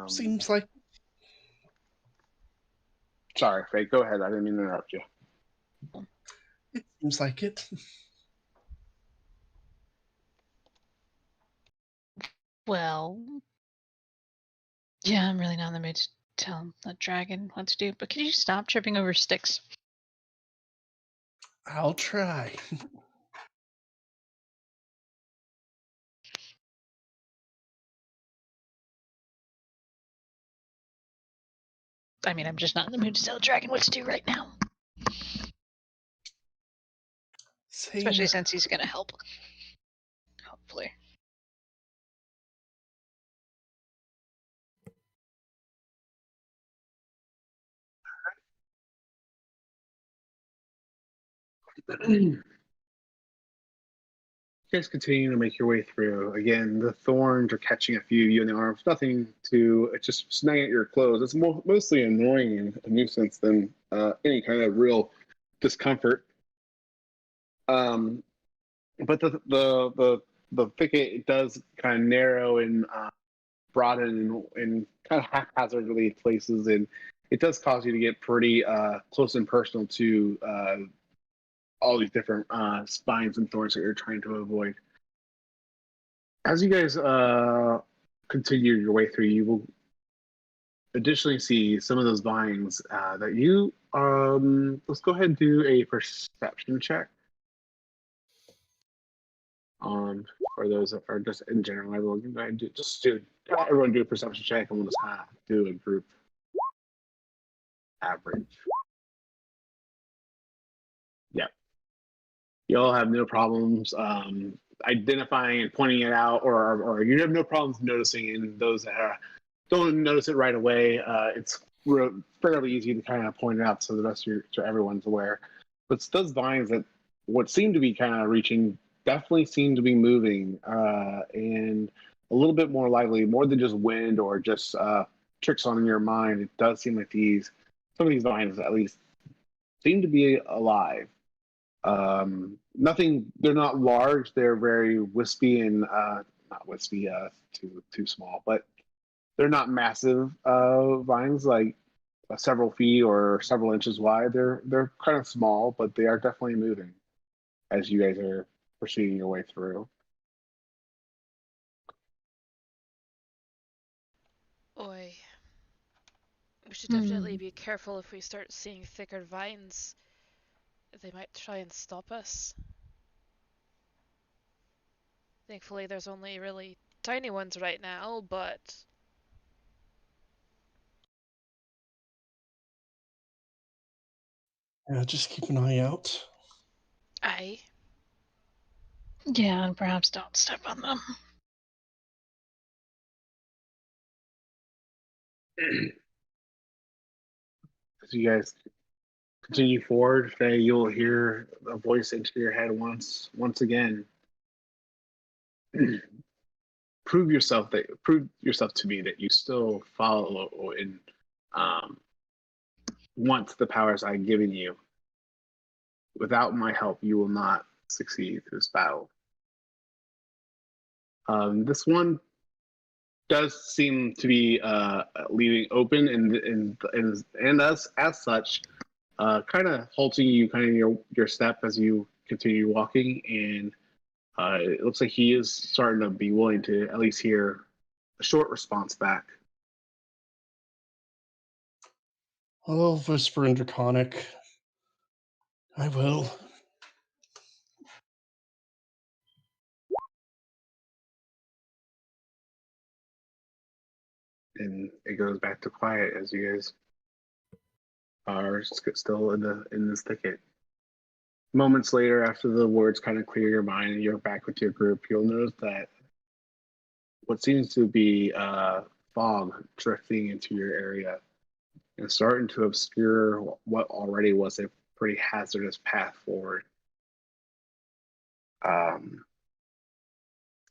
Seems like Sorry, Faye. Go ahead. I didn't mean to interrupt you. it seems like it. Well, yeah, I'm really not in the mood to tell the dragon what to do, but can you stop tripping over sticks? I'll try. I mean, I'm just not in the mood to tell the dragon what to do right now. Especially since he's gonna help. Hopefully. You guys continue to make your way through. Again, the thorns are catching a few of you in the arms. Nothing to, it's just snagging at your clothes. It's mostly annoying and a nuisance than any kind of real discomfort. But the thicket, it does kind of narrow and broaden in kind of haphazardly places, and it does cause you to get pretty close and personal to all these different spines and thorns that you're trying to avoid. As you guys continue your way through, you will additionally see some of those vines that you let's go ahead and do a perception check. For those that are just in general, everyone can go ahead and everyone do a perception check, and we'll just kind of do a group average. Yeah. You all have no problems identifying and pointing it out, or you have no problems noticing it. And those that don't notice it right away, it's fairly easy to kind of point it out so the rest of so everyone's aware. But it's those vines that what seem to be kind of reaching definitely seem to be moving and a little bit more lively, more than just wind or just tricks on your mind. It does seem like some of these vines at least seem to be alive. They're not large, they're very wispy and not wispy, too small, but they're not massive vines like several feet or several inches wide. They're kind of small, but they are definitely moving as you guys are proceeding your way through. Oi. We should definitely be careful if we start seeing thicker vines. They might try and stop us. Thankfully, there's only really tiny ones right now, but... Yeah, just keep an eye out. Aye. Yeah, and perhaps don't step on them. As you guys continue forward, Faye, you'll hear a voice into your head once again. Prove yourself to me that you still follow and want the powers I've given you. Without my help, you will not succeed through this battle. This one does seem to be leaving open, and as such, kind of halting you, kind of your step as you continue walking, and it looks like he is starting to be willing to at least hear a short response back. I'll whisper in Draconic. I will. And it goes back to quiet as you guys are still in this thicket. Moments later, after the words kind of clear your mind and you're back with your group, you'll notice that what seems to be fog drifting into your area and starting to obscure what already was a pretty hazardous path forward.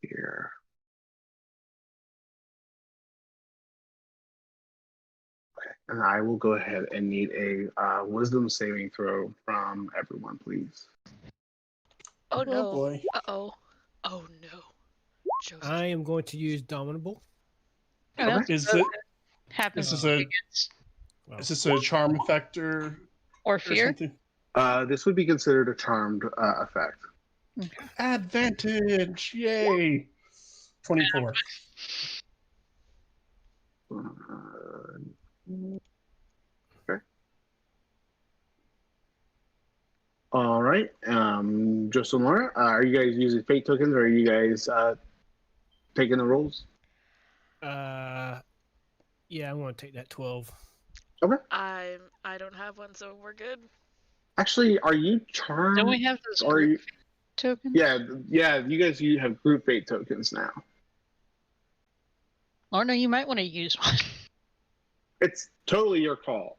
Here. Okay, and I will go ahead and need a wisdom saving throw from everyone, please. Oh no. Boy. Uh-oh. Oh no. Joseph. I am going to use Dominable. Okay. Is it? Happens. Is this a charm effect or fear? something? This would be considered a charmed effect. Okay. Advantage! Yay! 24. Okay. All right. Joseph and Laura, are you guys using fate tokens, or are you guys taking the rolls? Yeah, I want to take that 12. Okay. I don't have one, so we're good. Actually, are you charmed? Don't we have those Or group tokens? Yeah. You have group fate tokens now. Or no, you might want to use one. It's totally your call.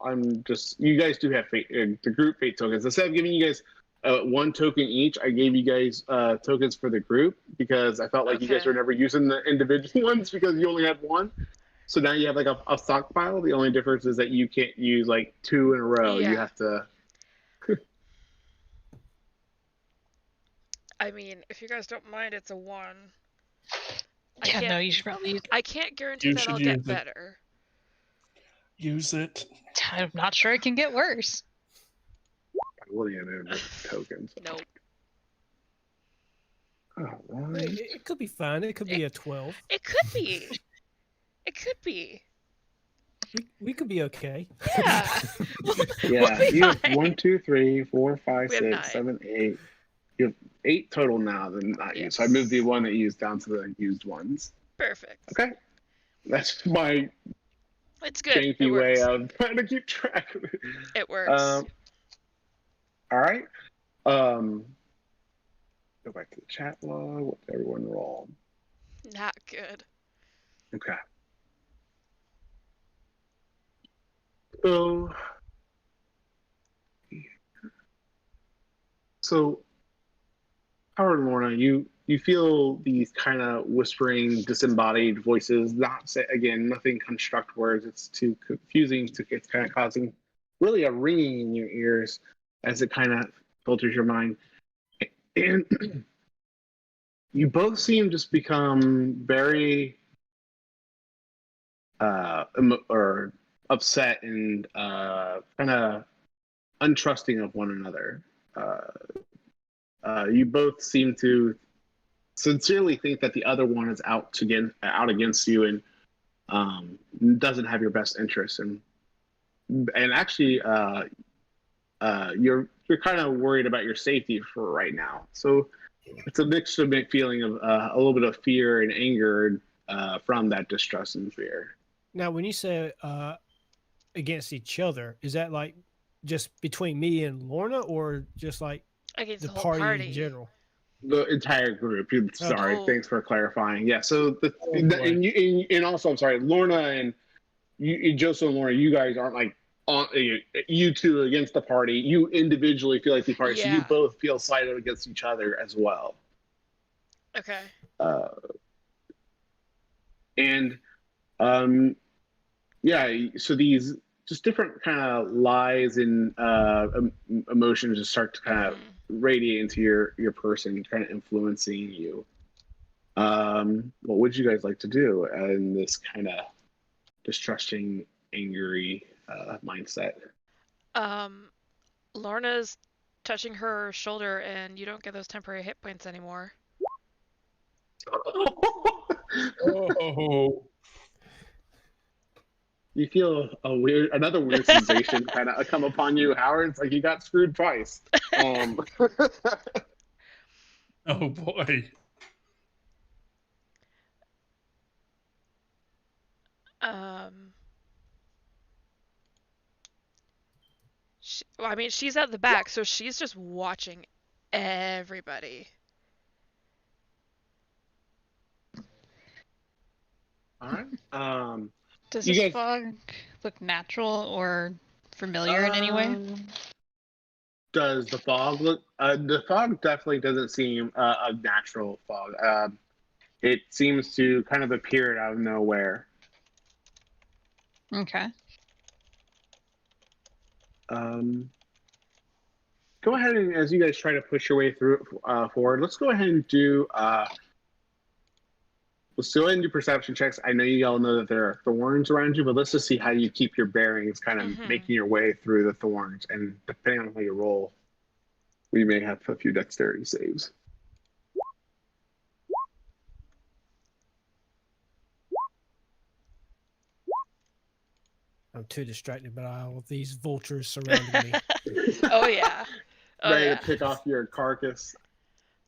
You guys do have fate, the group fate tokens. Instead of giving you guys 1 token each. I gave you guys tokens for the group because I felt like you guys Okay. were never using the individual ones because you only had 1. So now you have like a stockpile. The only difference is that you can't use like 2 in a row. You Yeah. have to. I mean, if you guys don't mind, it's a 1. I Yeah, no, can't- you should probably use I can't guarantee You that should I'll get use it. better. Use it. I'm not sure it can get worse. William tokens. Nope. All Hey, right. it could be fine. It could be a 12. It could be. It could be. We could be okay. Yeah. Yeah, We'll be you have fine. 1, 2, 3, 4, 5, We have 6, 9. 7, 8. You have 8 total now than not used. So I moved the Yes. one that used down to the used ones. Perfect. Okay. That's my It's good. It janky way works. of trying to keep track of it. It works. All right. Go back to the chat log. What did everyone roll? Not good. Okay. So, Howard and Lorna, you feel these kind of whispering, disembodied voices. Not say, again, nothing construct words. It's too confusing. It's kind of causing really a ringing in your ears as it kind of filters your mind. And you both seem just become very or upset and kind of untrusting of one another. You both seem to sincerely think that the other one is out against you and doesn't have your best interest. And actually, you're kind of worried about your safety for right now. So it's a mixed feeling of a little bit of fear and anger from that distrust and fear. Now, when you say against each other, is that like just between me and Lorna, or just like Against the the whole party, party. in general? The entire group. Sorry, Oh. thanks for clarifying. Yeah, so boy. and also, I'm sorry, Lorna and Joseph and Lorna, you guys aren't like on you two against the party. You individually feel like the party, so you Yeah. both feel sided against each other as well. Okay. And yeah, so these just different kind of lies and emotions just start to kind of radiate into your person, kind of influencing you. What would you guys like to do in this kind of distrusting, angry mindset? Lorna's touching her shoulder, and you don't get those temporary hit points anymore. Oh. You feel another weird sensation kind of come upon you, Howard. It's like you got screwed twice. Oh boy. I mean, she's at the back, so she's just watching everybody. All right. Does You this guys- fog look natural or familiar in any way? Does the fog look? The fog definitely doesn't seem a natural fog. It seems to kind of appear out of nowhere. Okay. Go ahead and, as you guys try to push your way through forward, let's go ahead and do. Let's go ahead and do perception checks. I know you all know that there are thorns around you, but let's just see how you keep your bearings, kind of making your way through the thorns. And depending on how you roll, we may have a few dexterity saves. I'm too distracted by all of these vultures surrounding me. Oh yeah. Oh Ready yeah. to pick off your carcass.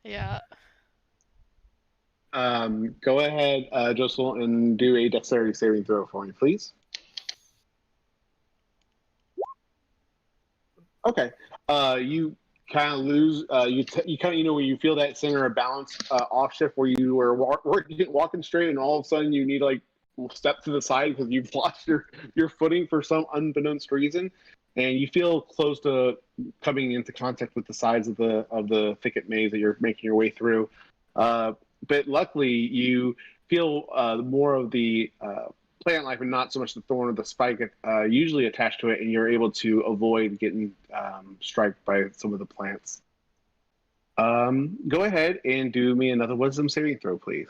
Yeah. Go ahead, Josel, and do a dexterity saving throw for me, please. Okay. You kind of lose. You kind of when you feel that center of balance off shift where you were walking straight, and all of a sudden you need to like step to the side because you've lost your footing for some unbeknownst reason. and you feel close to coming into contact with the sides of the thicket maze that you're making your way through. But luckily, you feel more of the plant life and not so much the thorn or the spike usually attached to it, and you're able to avoid getting struck by some of the plants. Go ahead and do me another wisdom saving throw, please.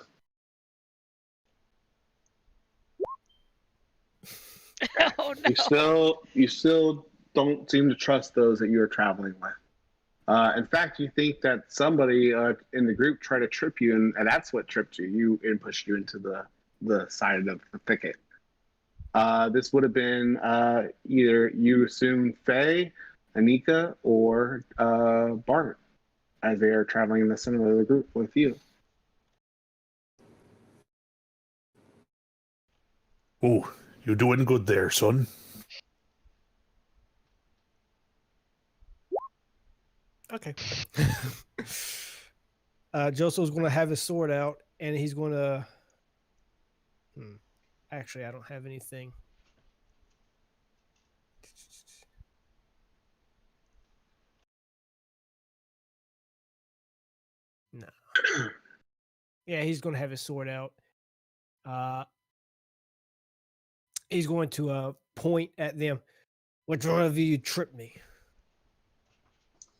Oh no. You still don't seem to trust those that you are traveling with. In fact, you think that somebody in the group tried to trip you, and that's what tripped you and pushed you into the side of the thicket. This would have been either you assume Faye, Anika, or Bart, as they are traveling in the center of the group with you. Oh, you're doing good there, son. Okay. Joseph's going to have his sword out, and he's going to. Actually, I don't have anything. No. Yeah, he's going to have his sword out. He's going to point at them. Which one of you tripped me?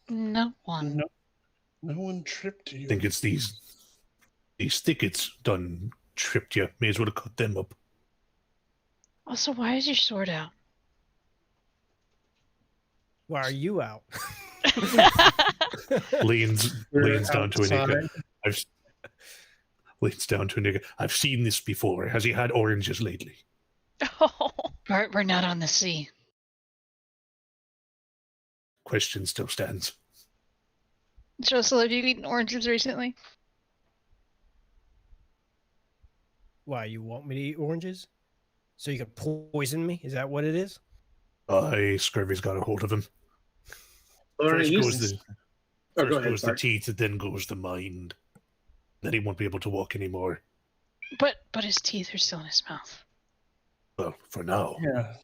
No one. No one tripped you. I think it's these thickets done tripped you. May as well have cut them up. Also, why is your sword out? Why are you out? Leans down to Anika. outside. Leans down to Anika. I've seen this before. Has he had oranges lately? Oh. Bart, we're not on the sea. Question still stands. Josel, have you eaten oranges recently? Why, you want me to eat oranges? So you can poison me? Is that what it is? Scurvy's got a hold of him. Lauren, First go ahead, goes the sorry. teeth, and then goes the mind. Then he won't be able to walk anymore. But his teeth are still in his mouth. Well, for now. Yeah.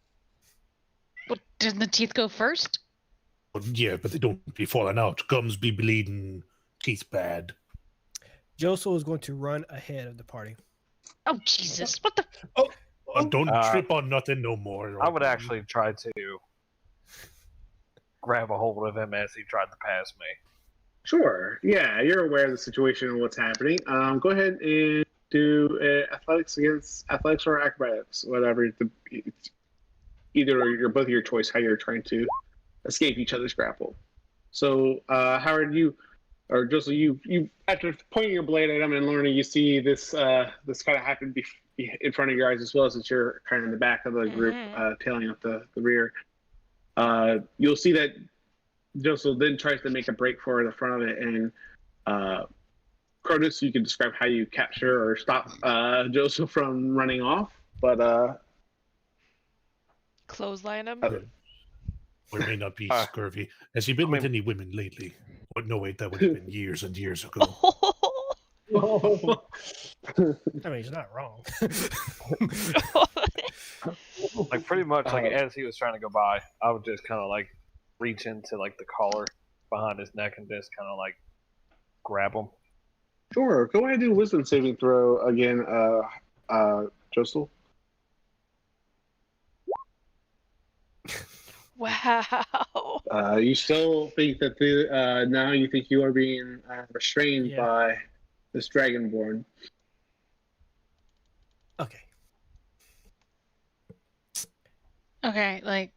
But didn't the teeth go first? But yeah, but they don't be falling out. Gums be bleeding, teeth bad. Josel is going to run ahead of the party. Oh, Jesus. What the? Don't trip on nothing no more. I would actually try to grab a hold of him as he tried to pass me. Sure. Yeah, you're aware of the situation and what's happening. Go ahead and do athletics or acrobatics, whatever. Either you're both your choice how you're trying to escape each other's grapple. So, Howard, Joseph, you after pointing your blade at him and learning, you see this kind of happen in front of your eyes as well, since you're kind of in the back of the group, tailing up the rear. You'll see that Joseph then tries to make a break for the front of it, and Crotus, you can describe how you capture or stop Joseph from running off, but Clothesline him. Or it may not be scurvy. Has he been with any women lately? Oh, no, wait, that would have been years and years ago. I mean, he's not wrong. Like pretty much, like as he was trying to go by, I would just kind of like reach into like the collar behind his neck and just kind of like grab him. Sure. Go ahead and do wisdom saving throw again, Josel. Wow. You still think that now you think you are being restrained by this dragonborn. Okay. Okay, like,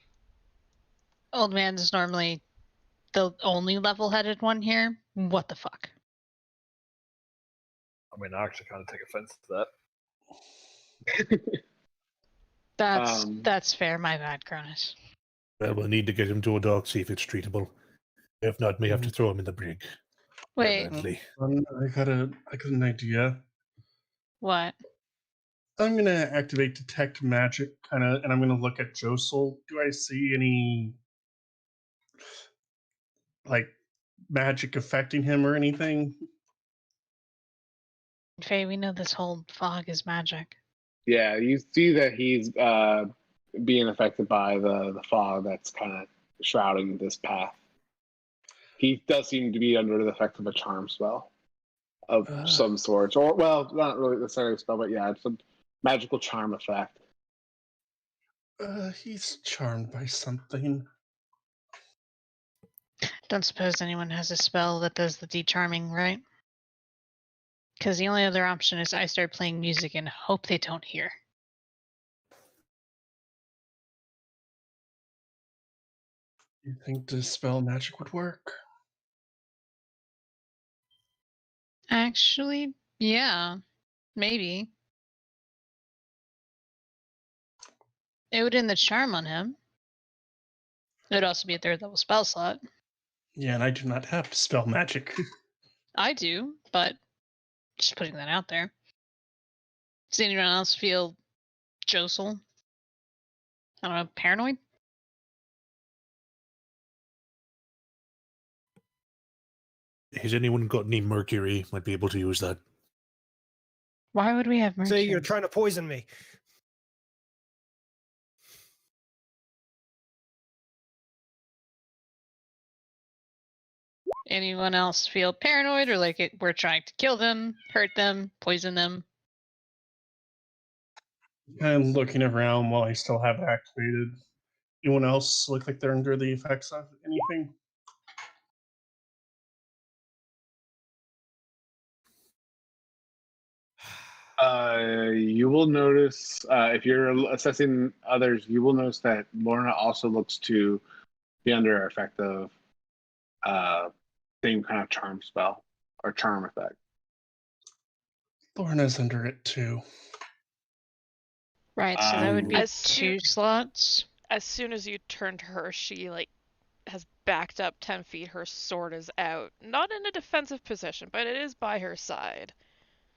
old man is normally the only level-headed one here. What the fuck? I mean, I actually kind of take offense to that. That's fair. My bad, Cronus. Well, we'll need to get him to a dock, see if it's treatable. If not, may have to throw him in the brig. Wait, Permanently. I got an idea. what? I'm gonna activate detect magic, and I'm gonna look at Josel. Do I see any like magic affecting him or anything? Faye, we know this whole fog is magic. Yeah, you see that he's being affected by the fog that's kind of shrouding this path. He does seem to be under the effect of a charm spell of some sort, or well, not really necessarily a spell, but yeah, it's a magical charm effect. He's charmed by something. Don't suppose anyone has a spell that does the decharming, right? Because the only other option is I start playing music and hope they don't hear. You think dispel magic would work? Actually, yeah, maybe. It would end the charm on him. It would also be a 3rd level spell slot. Yeah, and I do not have dispel magic. I do, but just putting that out there. Does anyone else feel jostle? I don't know, paranoid? Has anyone got any mercury? Might be able to use that. Why would we have mercury? Say you're trying to poison me. Anyone else feel paranoid or like we're trying to kill them, hurt them, poison them? I'm looking around while I still have it activated. Anyone else look like they're under the effects of anything? You will notice if you're assessing others, you will notice that Lorna also looks to be under effect of same kind of charm spell or charm effect. Lorna's under it too. Right, so that would be As 2 slots. As soon as you turn to her, she has backed up 10 feet. Her sword is out, not in a defensive position, but it is by her side.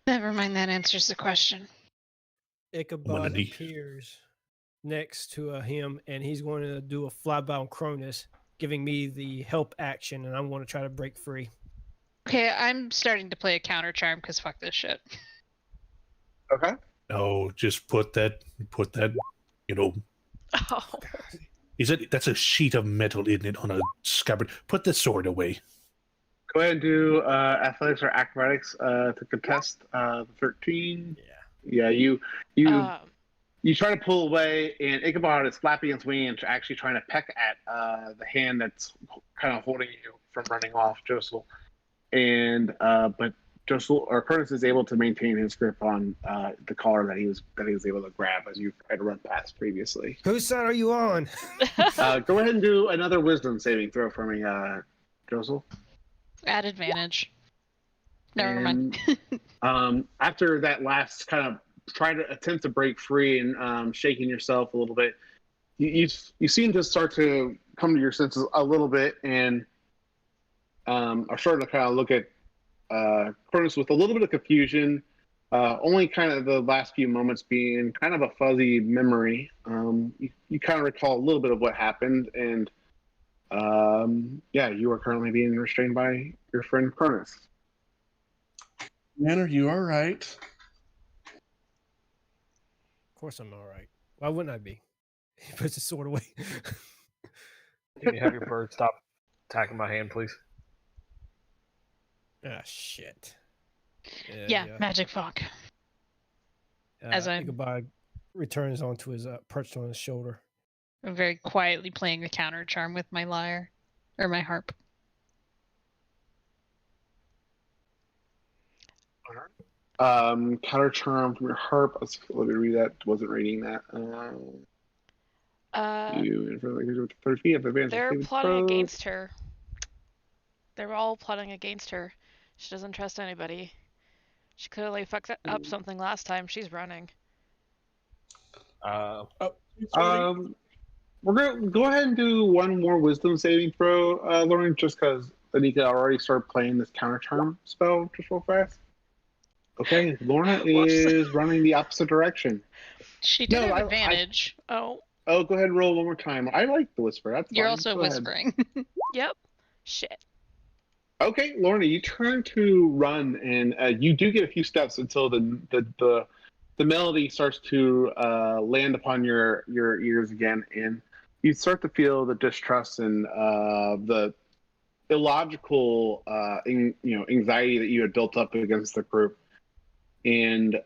Never mind, that answers the question. Ichabod appears next to him, and he's going to do a flybound Cronus, giving me the help action, and I'm going to try to break free. Okay, I'm starting to play a counter charm because fuck this shit. Okay. No, just put that, you know. Oh. That's a sheet of metal, isn't it, on a scabbard? Put the sword away. Go ahead and do athletics or acrobatics to contest the 13. Yeah, you try to pull away, and Ichabod is flapping its wings, actually trying to peck at the hand that's kind of holding you from running off, Josel. And but Josel or Curtis is able to maintain his grip on the collar that he was able to grab as you tried to run past previously. Whose side are you on? Go ahead and do another wisdom saving throw for me, Josel. At advantage. Never mind. After that last kind of try to attempt to break free and shaking yourself a little bit, you seem to start to come to your senses a little bit and are starting to kind of look at Cronus with a little bit of confusion. Only kind of the last few moments being kind of a fuzzy memory. You kind of recall a little bit of what happened, and you are currently being restrained by your friend Cronus. Man, are you all right? Of course I'm all right. Why wouldn't I be? He puts his sword away. Can you have your bird stop attacking my hand, please? Ah, shit. Yeah, magic fog. As Ichabod returns onto his perched on his shoulder. I'm very quietly playing the counter charm with my lyre or my harp. Counter charm from your harp. Let me read that. Wasn't reading that. They're plotting against her. They're all plotting against her. She doesn't trust anybody. She clearly fucked up something last time. She's running. We're gonna go ahead and do one more wisdom saving throw, Lauren, just because Anika already started playing this counter charm spell just real fast. Okay, Lorna is running the opposite direction. She did have advantage. Oh, go ahead and roll one more time. I like the whisper. That's You're fine. also Go whispering. Yep. Shit. Okay, Lorna, you turn to run, and you do get a few steps until the melody starts to land upon your ears again, and you start to feel the distrust and the illogical anxiety that you had built up against the group, and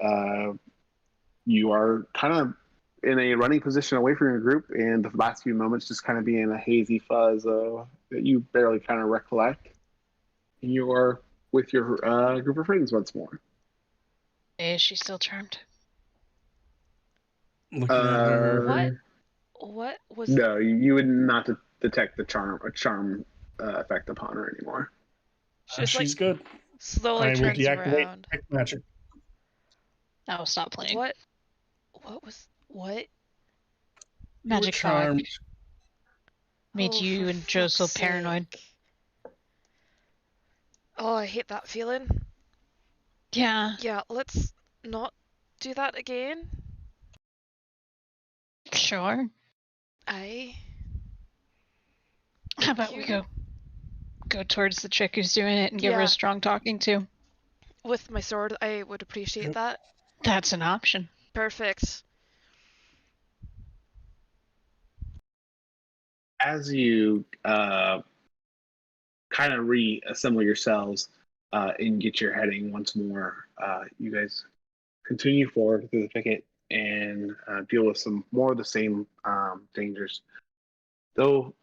you are kind of in a running position away from your group, and the last few moments just kind of being a hazy fuzz that you barely kind of recollect, and you are with your group of friends once more. Is she still charmed? Looking at her. What was? No, you would not detect the charm effect upon her anymore. She's good. Slowly I will turns deactivate around. magic. Oh, stop playing. What was what? Magic charm. fog made you and Joe so paranoid. Oh, I hate that feeling. Yeah. Yeah, let's not do that again. Sure. Aye. How about we go towards the chick who's doing it and give her a strong talking to? With my sword, I would appreciate that. That's an option. Perfect. As you kind of reassemble yourselves and get your heading once more, you guys continue forward through the thicket and deal with some more of the same dangers. Though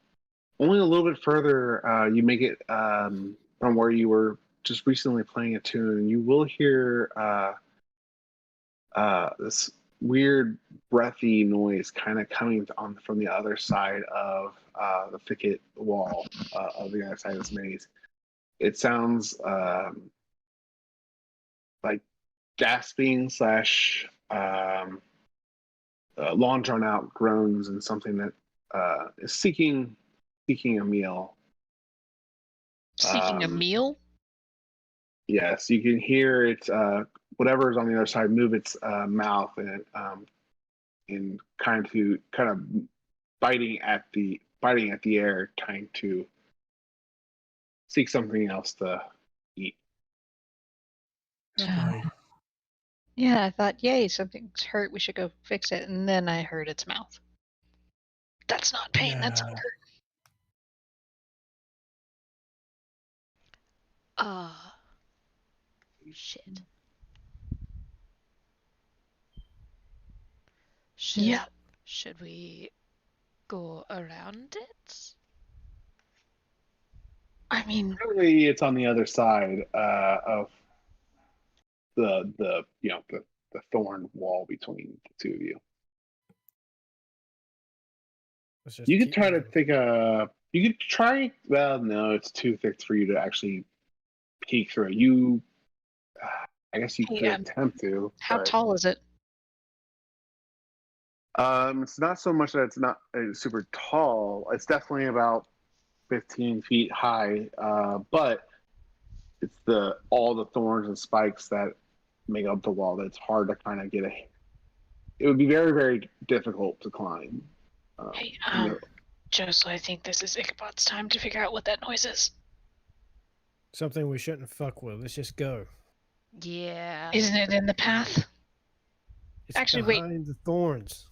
only a little bit further, you make it from where you were just recently playing a tune. You will hear this weird breathy noise kind of coming from the other side of the thicket wall of the other side of this maze. It sounds like gasping slash long drawn out groans and something that is seeking a meal. Seeking a meal? Yes, you can hear it. Whatever is on the other side move its mouth and kind of biting at the air, trying to seek something else to eat. Yeah, I thought, yay, something's hurt. We should go fix it. And then I heard its mouth. That's not pain. That's hunger. Shit. Should we go around it? I mean, really, it's on the other side of the thorn wall between the two of you. You could try to take you could try. Well, no, it's too thick for you to actually peek through it. I guess you could attempt to. How tall is it? It's not so much that it's not super tall. It's definitely about 15 feet high, but it's all the thorns and spikes that make up the wall that's hard to kind of get it would be very, very difficult to climb. Joe, so I think this is Ichabod's time to figure out what that noise is. Something we shouldn't fuck with. Let's just go. Yeah. Isn't it in the path? It's actually behind the thorns.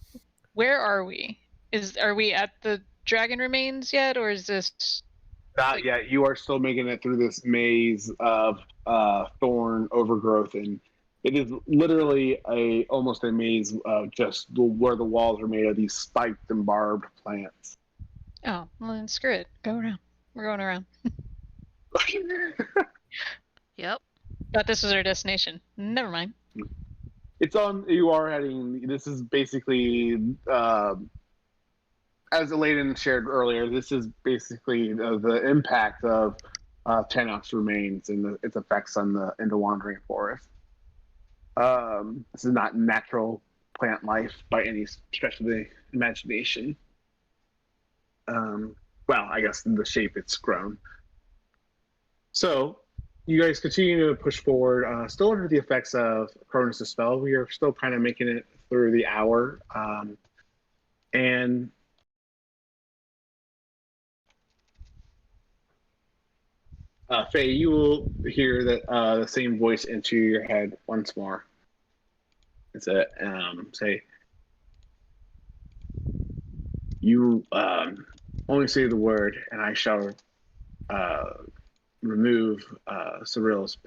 Where are we? Are we at the dragon remains yet, or is this? Not yet. You are still making it through this maze of thorn overgrowth, and it is literally almost a maze of just where the walls are made of these spiked and barbed plants. Oh, well then screw it. Go around. We're going around. Yep. Thought this was our destination. Never mind. It's on. You are heading. This is basically, as Elaine shared earlier, this is basically the impact of Tanox's remains and its effects on the wandering forest. This is not natural plant life by any stretch of the imagination. Well, I guess in the shape it's grown. So, you guys continue to push forward, still under the effects of Cronus' spell. We are still kind of making it through the hour. And Faye, you will hear that the same voice enter your head once more. It's say, You only say the word, and I shall remove Cyril's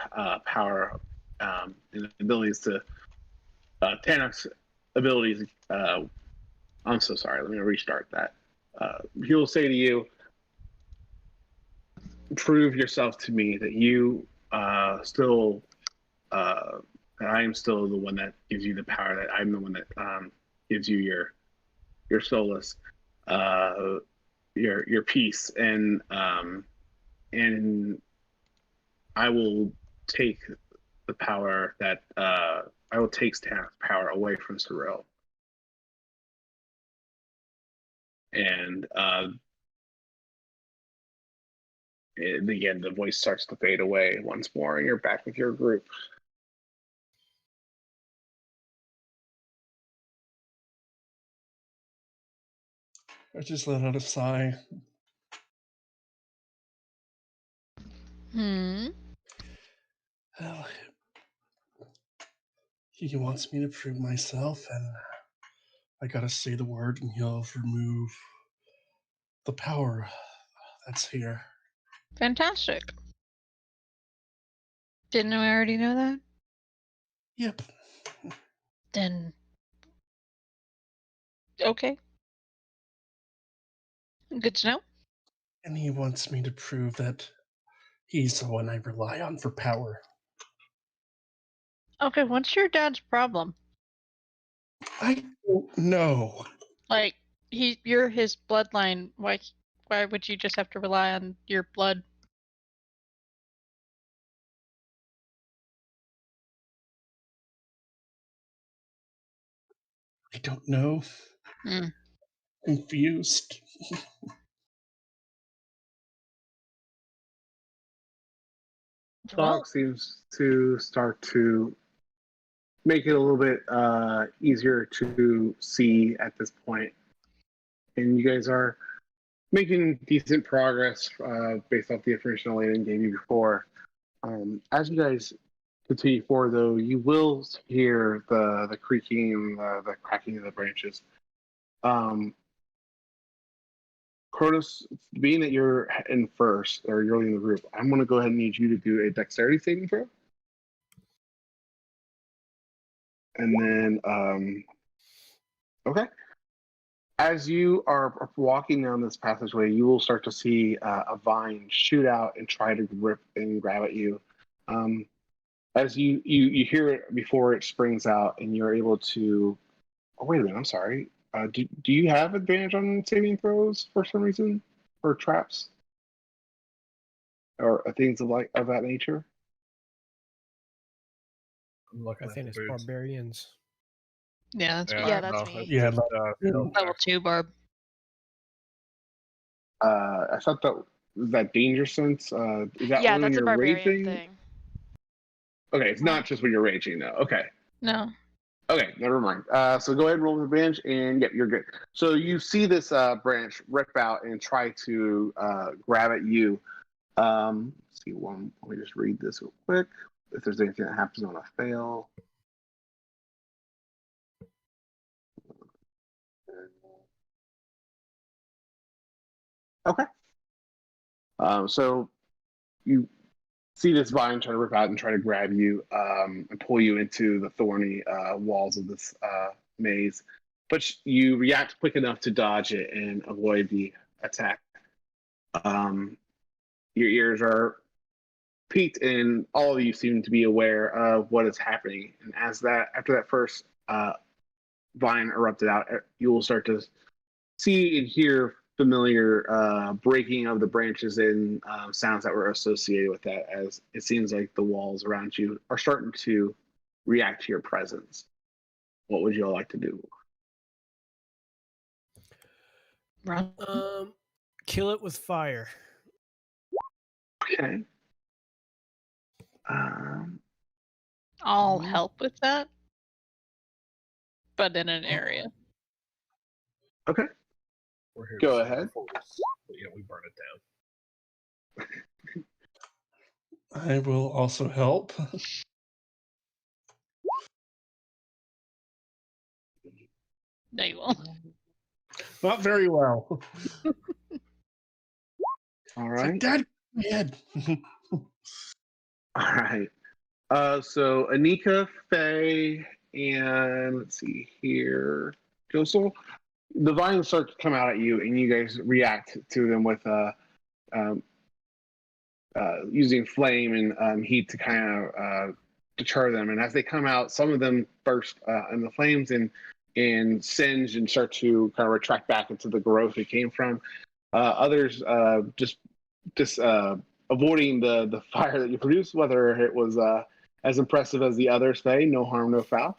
power and abilities to Tanak's abilities. I'm so sorry. Let me restart that. He will say to you, "Prove yourself to me that you still that I am still the one that gives you the power. That I'm the one that gives you your solace, your peace, and I will take the power that I will take Stan's power away from Cyril." And again, the voice starts to fade away once more, and you're back with your group. I just let out a sigh. Hmm. Well, he wants me to prove myself, and I gotta say the word, and he'll remove the power that's here. Fantastic. Didn't I already know that? Yep. Then. Okay. Good to know. And he wants me to prove that he's the one I rely on for power. Okay, what's your dad's problem? I don't know. Like, you're his bloodline. Why would you just have to rely on your blood? I don't know. Hmm. Confused. Well, Talk seems to start to make it a little bit easier to see at this point, and you guys are making decent progress based off the information Elaine gave you before. As you guys continue forward, though, you will hear the creaking and the cracking of the branches. Crotus, being that you're in first, or you're leading the group, I'm going to go ahead and need you to do a dexterity saving throw. And then, okay. As you are walking down this passageway, you will start to see a vine shoot out and try to rip and grab at you. As you hear it before it springs out, and you're able to. Oh, wait a minute. I'm sorry. Do you have advantage on saving throws for some reason, or traps, or things of that nature? I'm looking I at think the it's boots. barbarians. yeah, that's Yeah, Yeah, Barb. that's no, me. it's Yeah, just, Level 2 Barb. I thought that was that danger sense. Is that Yeah, only when that's a you're barbarian raging? thing. Okay, it's not just when you're raging, though. Okay. No. Okay, never mind. So go ahead and roll with advantage, and yep, you're good. So you see this branch rip out and try to grab at you. Let's see, let me just read this real quick. If there's anything that happens on a fail. Okay. So you see this vine try to rip out and try to grab you and pull you into the thorny walls of this maze. But you react quick enough to dodge it and avoid the attack. Your ears are peaked, and all of you seem to be aware of what is happening. And after that first vine erupted out, you will start to see and hear familiar breaking of the branches and sounds that were associated with that, as it seems like the walls around you are starting to react to your presence. What would you all like to do? Run. Kill it with fire. Okay. I'll help with that, but in an area. Okay. We're here Go to ahead. but yeah, we burn it down. I will also help. No, you won't. Not very well. All It's like, right. Dad, head. All right. So Anika, Faye, and let's see here, Josel. The vines start to come out at you, and you guys react to them with um, using flame and heat to kind of deter them. And as they come out, some of them burst in the flames and singe and start to kind of retract back into the growth it came from. Others just avoiding the fire that you produced, whether it was as impressive as the others, Faye, no harm, no foul.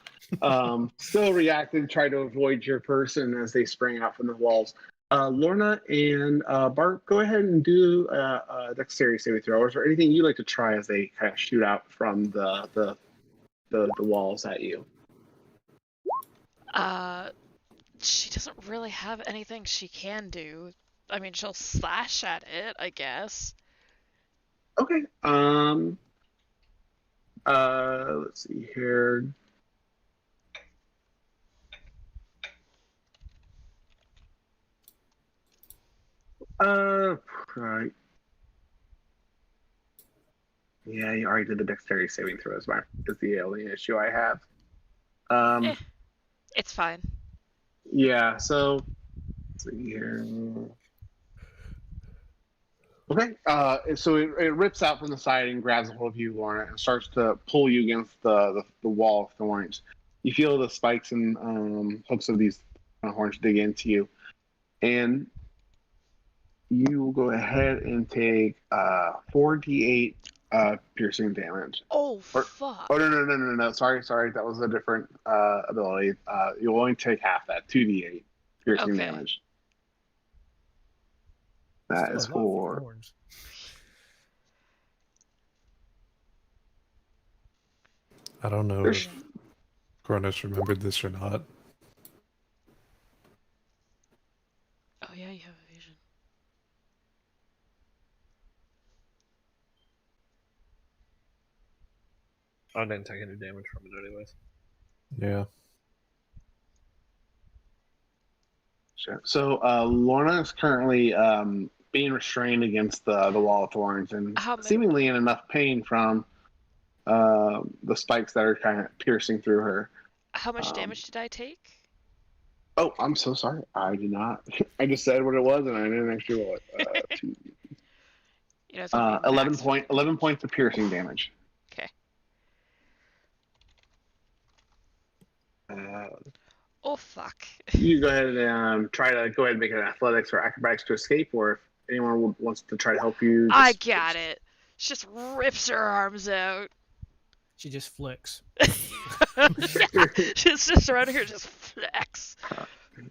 Still reacted, tried to avoid your person as they sprang out from the walls. Lorna and Bart, go ahead and do a dexterity saving throw. Is there anything you'd like to try as they kind of shoot out from the walls at you? She doesn't really have anything she can do. I mean, she'll slash at it, I guess. Okay. Let's see here. Right. Yeah, you already did the dexterity saving throw is the only issue I have. It's fine. Yeah, so let's see here. Okay, so it rips out from the side and grabs a hold of you, Lorna, and starts to pull you against the wall of thorns. You feel the spikes and hooks of these horns dig into you, and you will go ahead and take 4d8 piercing damage. Oh, fuck. Oh, no. Sorry. That was a different ability. You'll only take half that, 2d8 piercing damage. That Still is a lot for... thorns. I don't know if Kronos remembered this or not. Oh, yeah, you have evasion. I didn't take any damage from it anyways. Yeah. Sure. So Lorna is currently being restrained against the wall of thorns and seemingly in enough pain from the spikes that are kind of piercing through her. How much damage did I take? Oh, I'm so sorry. I did not. I just said what it was, and I didn't actually roll it. 11 points of piercing damage. Okay. Oh, fuck. You go ahead and try to make an athletics or acrobatics to escape, or if anyone wants to try to help you. I got it. She just rips her arms out. She just flicks. Yeah, she's just around here, just flex.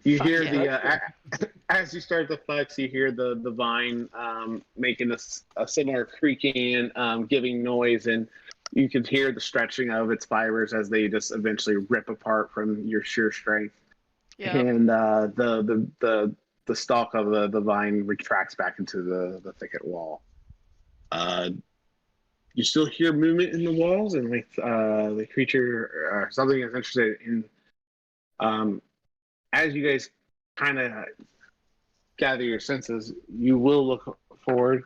You hear as you start to flex, you hear the vine making a similar creaking and giving noise, and you can hear the stretching of its fibers as they just eventually rip apart from your sheer strength. Yeah. And the stalk of the vine retracts back into the thicket wall. You still hear movement in the walls, and the creature or something is interested in. As you guys kind of gather your senses, you will look forward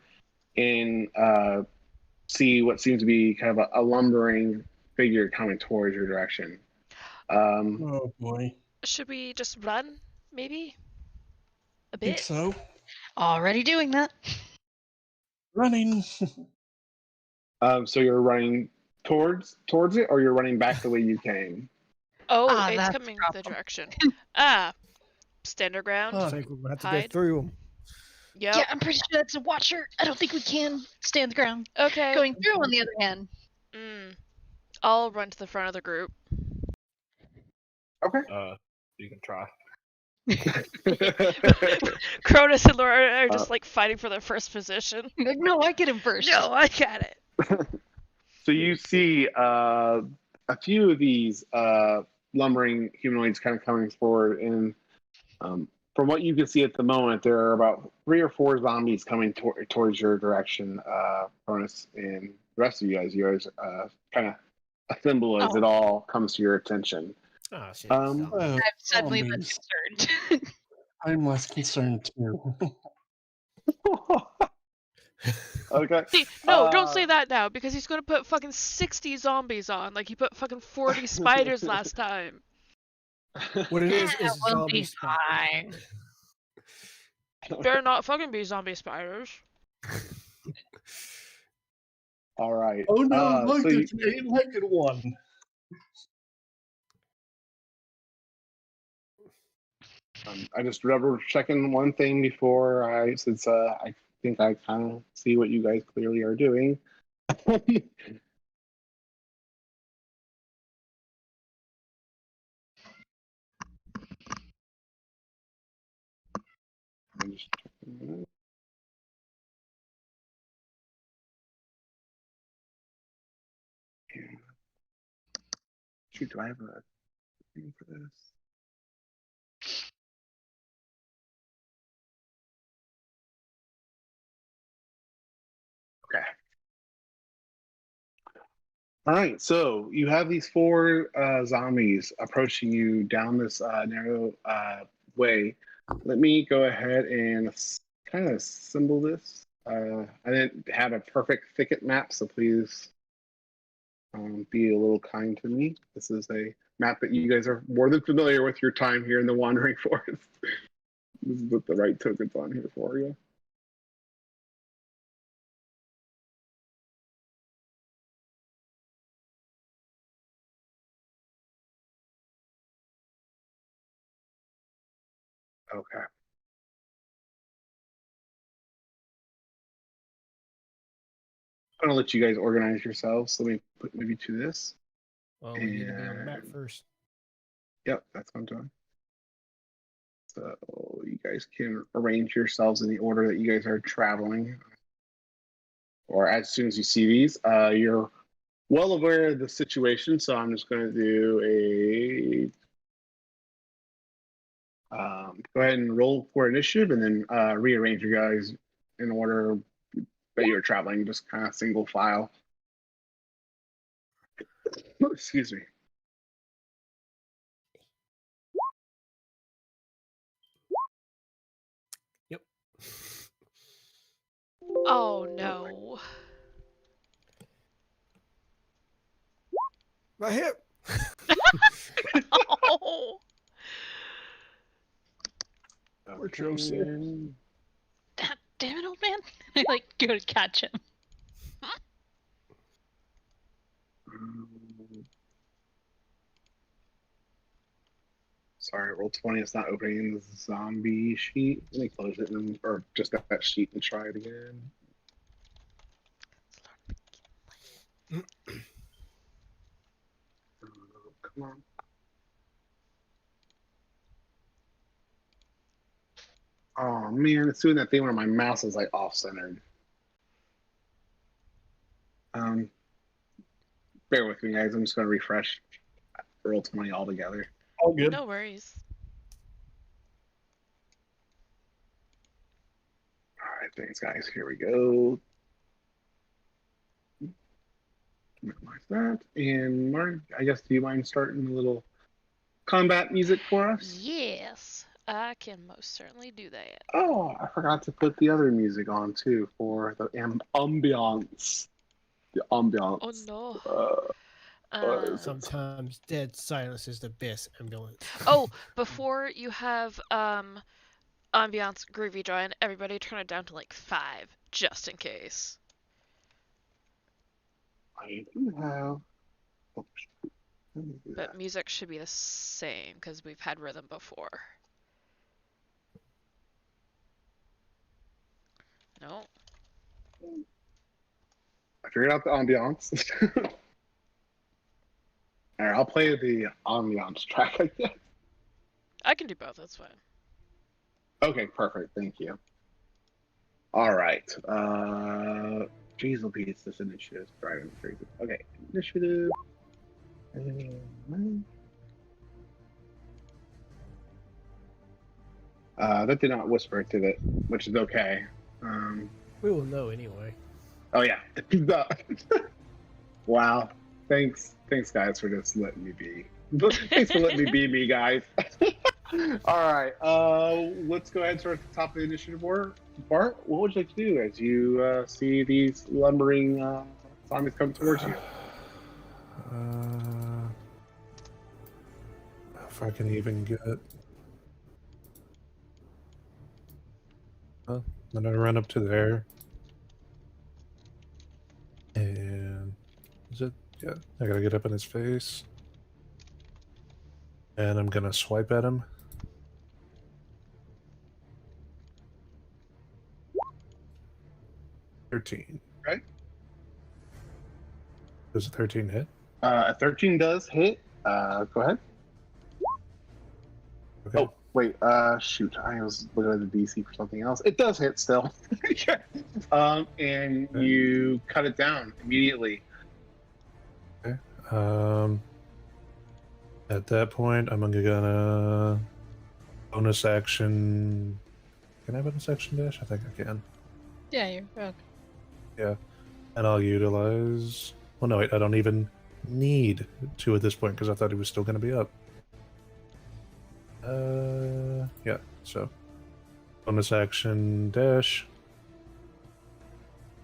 and see what seems to be kind of a lumbering figure coming towards your direction. Oh boy. Should we just run, maybe? A I think bit? so. Already doing that. Running. So you're running towards it, or you're running back the way you came? Oh, it's that's coming the the problem. direction. Stand our ground. I think we're gonna have to Hide. go through them. Yep. Yeah, I'm pretty sure that's a watcher. I don't think we can stand the ground. Okay. Going through, on the other hand. I'll run to the front of the group. Okay. You can try. Cronus and Laura are just like fighting for their first position. Like, no, I get him first. No, I got it. So you see a few of these lumbering humanoids kind of coming forward, and from what you can see at the moment, there are about 3 or 4 zombies coming towards your direction, Cronus, and the rest of you guys kind of assemble as it all comes to your attention. Oh, shit. I've suddenly been Zombies. concerned. I'm less concerned too. Okay. See, no, don't say that now, because he's gonna put fucking 60 zombies on, like he put fucking 40 spiders last time. What it is We'll zombie be spiders. fine. Better not fucking be zombie spiders. All right. Oh no, look, so it's an 8-legged one. I just double checking one thing before since I think I kind of see what you guys clearly are doing. I'm just checking it. Shoot, do I have a thing for this? Okay. All right, so you have these 4 zombies approaching you down this narrow way. Let me go ahead and kind of symbol this. I didn't have a perfect thicket map, so please be a little kind to me. This is a map that you guys are more than familiar with your time here in the Wandering Forest. This is what the right token's on here for you. Okay. I'm gonna let you guys organize yourselves. Let me put maybe to this. Well, we need to be on the map And- first. Yep, that's what I'm doing. So you guys can arrange yourselves in the order that you guys are traveling. Or as soon as you see these, you're well aware of the situation. So I'm just going to do a go ahead and roll for initiative, and then rearrange you guys in order that you're traveling, just kind of single file. Excuse me. Yep. Oh no. My hip. Oh. Poor Joseph. Damn it, old man. I like go to catch him. Sorry, roll 20. It's not opening the zombie sheet. Let me close it or just that sheet and try it again. Come on. Oh man, it's doing that thing where my mouse is like off centered. Bear with me, guys. I'm just gonna refresh roll 20 altogether. All good. No worries. All right, thanks, guys. Here we go. Minimize that. And Mark, I guess, do you mind starting a little combat music for us? Yes, I can most certainly do that. Oh, I forgot to put the other music on too for the ambiance. The ambiance. Oh no. Sometimes dead silence is the best ambulance. Oh, before you have ambiance groovy join, everybody turn it down to like 5, just in case. I do have. Oh, But music should be the same because we've had rhythm before. No. I figured out the ambiance. All right, I'll play the ambiance track, I guess. I can do both, that's fine. Okay, perfect. Thank you. All right. Jeez Louise, this initiative is driving me crazy. Okay, initiative. That did not whisper to it, which is okay. We will know anyway. Oh yeah. Wow. Thanks guys for just letting me be. Thanks for letting me be me, guys. All right. Let's go ahead and start at the top of the initiative order. Bart, what would you like to do as you see these lumbering zombies come towards you? If I can even get. Then I run up to there. And. Is it? Yeah. I gotta get up in his face. And I'm gonna swipe at him. $13. Okay. Does a 13 hit? A 13 does hit. Go ahead. Okay. Oh, wait. Shoot. I was looking at the DC for something else. It does hit still. And you cut it down immediately. Okay. At that point, I'm gonna bonus action. Can I bonus action dash? I think I can. Yeah, you're okay. Yeah. And I'll utilize. Well, no, wait, I don't even need to at this point because I thought he was still going to be up. Yeah, so bonus action dash.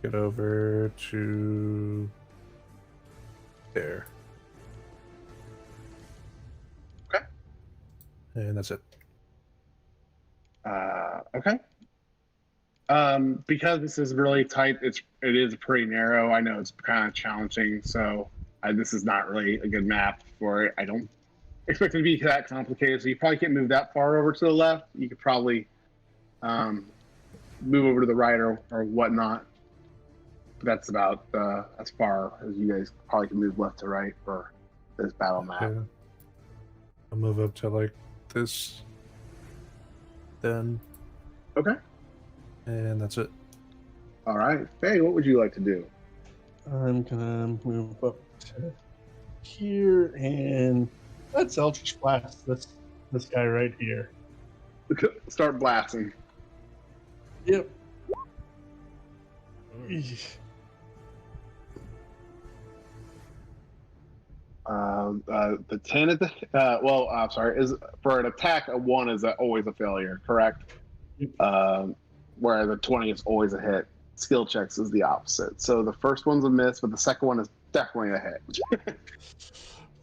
Get over to there. Okay. And that's it. Okay. Because this is really tight, it is pretty narrow. I know it's kind of challenging, so this is not really a good map for it. I don't expect it to be that complicated, so you probably can't move that far over to the left. You could probably move over to the right or whatnot. But that's about as far as you guys probably can move left to right for this battle map. Okay. I'll move up to like this. Then. Okay. And that's it. All right. Hey, what would you like to do? I'm gonna move up to here, and let's Eldritch Blast this guy right here. Start blasting. Yep. The 10 at the well, I'm sorry, is for an attack. A 1 is always a failure, correct? Where the 20 is always a hit. Skill checks is the opposite. So the first one's a miss, but the second one is definitely a hit.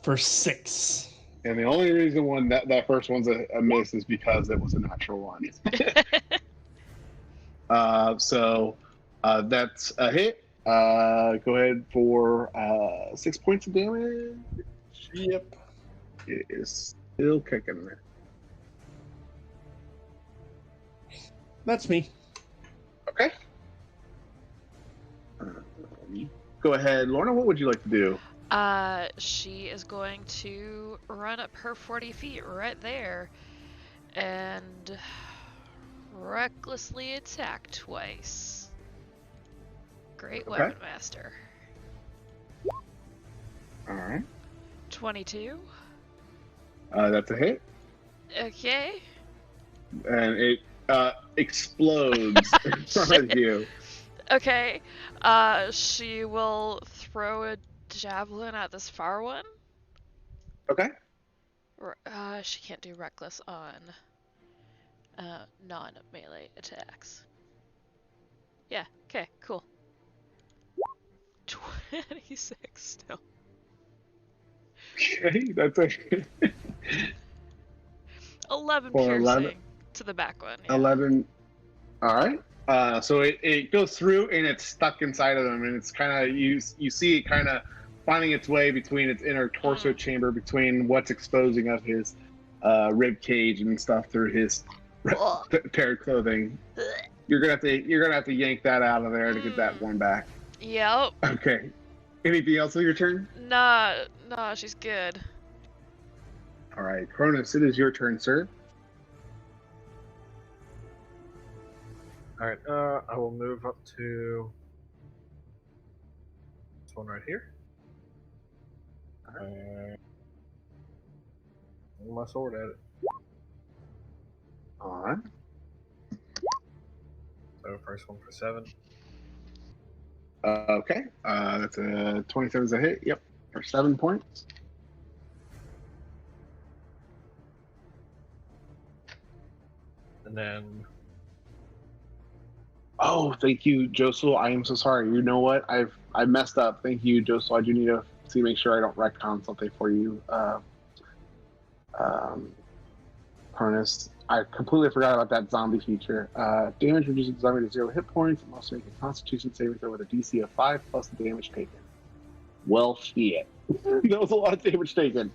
For 6. And the only reason that first one's a miss is because it was a natural one. So that's a hit. Go ahead for 6 points of damage. Yep. It is still kicking there. That's me. Okay. Go ahead, Lorna. What would you like to do? She is going to run up her 40 feet right there and recklessly attack twice. Great Okay. weapon master. All right. 22. That's a hit, Okay. and it explodes in front of you. Okay. She will throw a javelin at this far one. Okay. She can't do reckless on non-melee attacks. Yeah, okay, cool. 26 still. Okay, that's a 11 For piercing 11? to the back one. Yeah. 11. All right. So it goes through and it's stuck inside of them, and it's kind of you see it kind of finding its way between its inner torso chamber, between what's exposing of his rib cage and stuff through his paired clothing. You're gonna have to yank that out of there to get that one back. Yep. Okay. Anything else on your turn? Nah, she's good. All right, Cronus, it is your turn, sir. Alright, I will move up to this one right here. And swing my sword at it. All right. So first one for 7. Okay. That's a 27 is a hit. Yep. For 7 points. and then Oh, thank you, Josel. I am so sorry. You know what? I messed up. Thank you, Josel. I do need to see make sure I don't retcon something for you. Harness. I completely forgot about that zombie feature. Damage reduces the zombie to 0 hit points and must make a Constitution saving throw with a DC of 5 plus the damage taken. Well, shit. That was a lot of damage taken.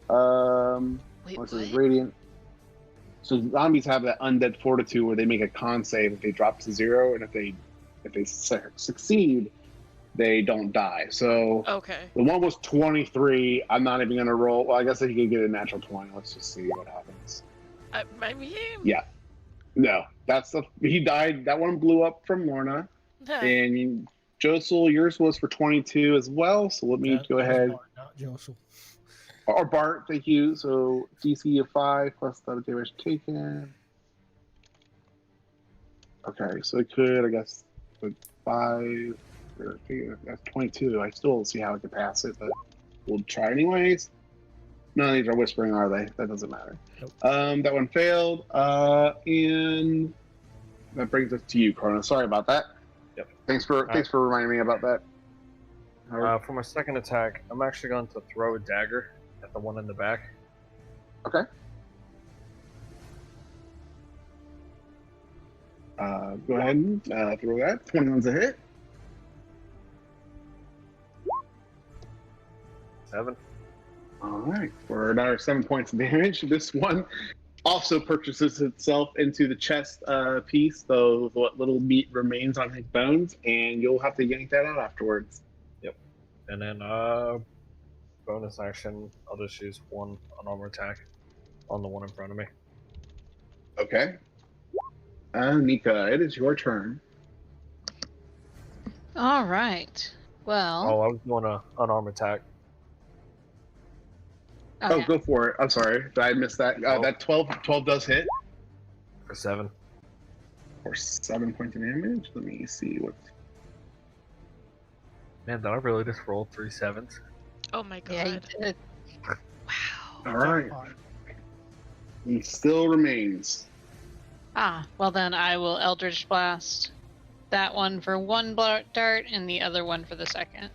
Wait, What's what? his radiant? So zombies have that undead fortitude where they make a con save if they drop to 0, and if they succeed, they don't die. So Okay. the one was 23. I'm not even gonna roll. Well, I guess if you can get a natural 20, let's just see what happens. I mean, Yeah. No, he died. That one blew up from Lorna, and Josel, yours was for 22 as well. So let me go ahead. Bart, not Josel. Or Bart, thank you. So DC of 5 plus the damage taken. Okay, so it could, I guess, with 5. That's 22. I still don't see how I could pass it, but we'll try anyways. None of these are whispering, are they? That doesn't matter. Nope. That one failed. And that brings us to you, Corona. Sorry about that. Yep. Thanks for reminding me about that. for my second attack, I'm actually going to throw a dagger at the one in the back. Okay. Go ahead and throw that. 21's a hit. 7. All right, for another 7 points of damage. This one also purchases itself into the chest piece, so what little meat remains on his bones, and you'll have to yank that out afterwards. Yep. And then bonus action, I'll just use one unarmed attack on the one in front of me. Okay. Nika, it is your turn. All right. Well. Oh, I was doing an unarmed attack. Oh, go for it. I'm sorry. I missed that. That 12 does hit. For 7. For 7 points of damage. Let me see what. Man, did I really just roll 3 7s? Oh my god. Yeah, you did. Wow. All right. He still remains. Well then I will Eldritch Blast that one for one dart and the other one for the second.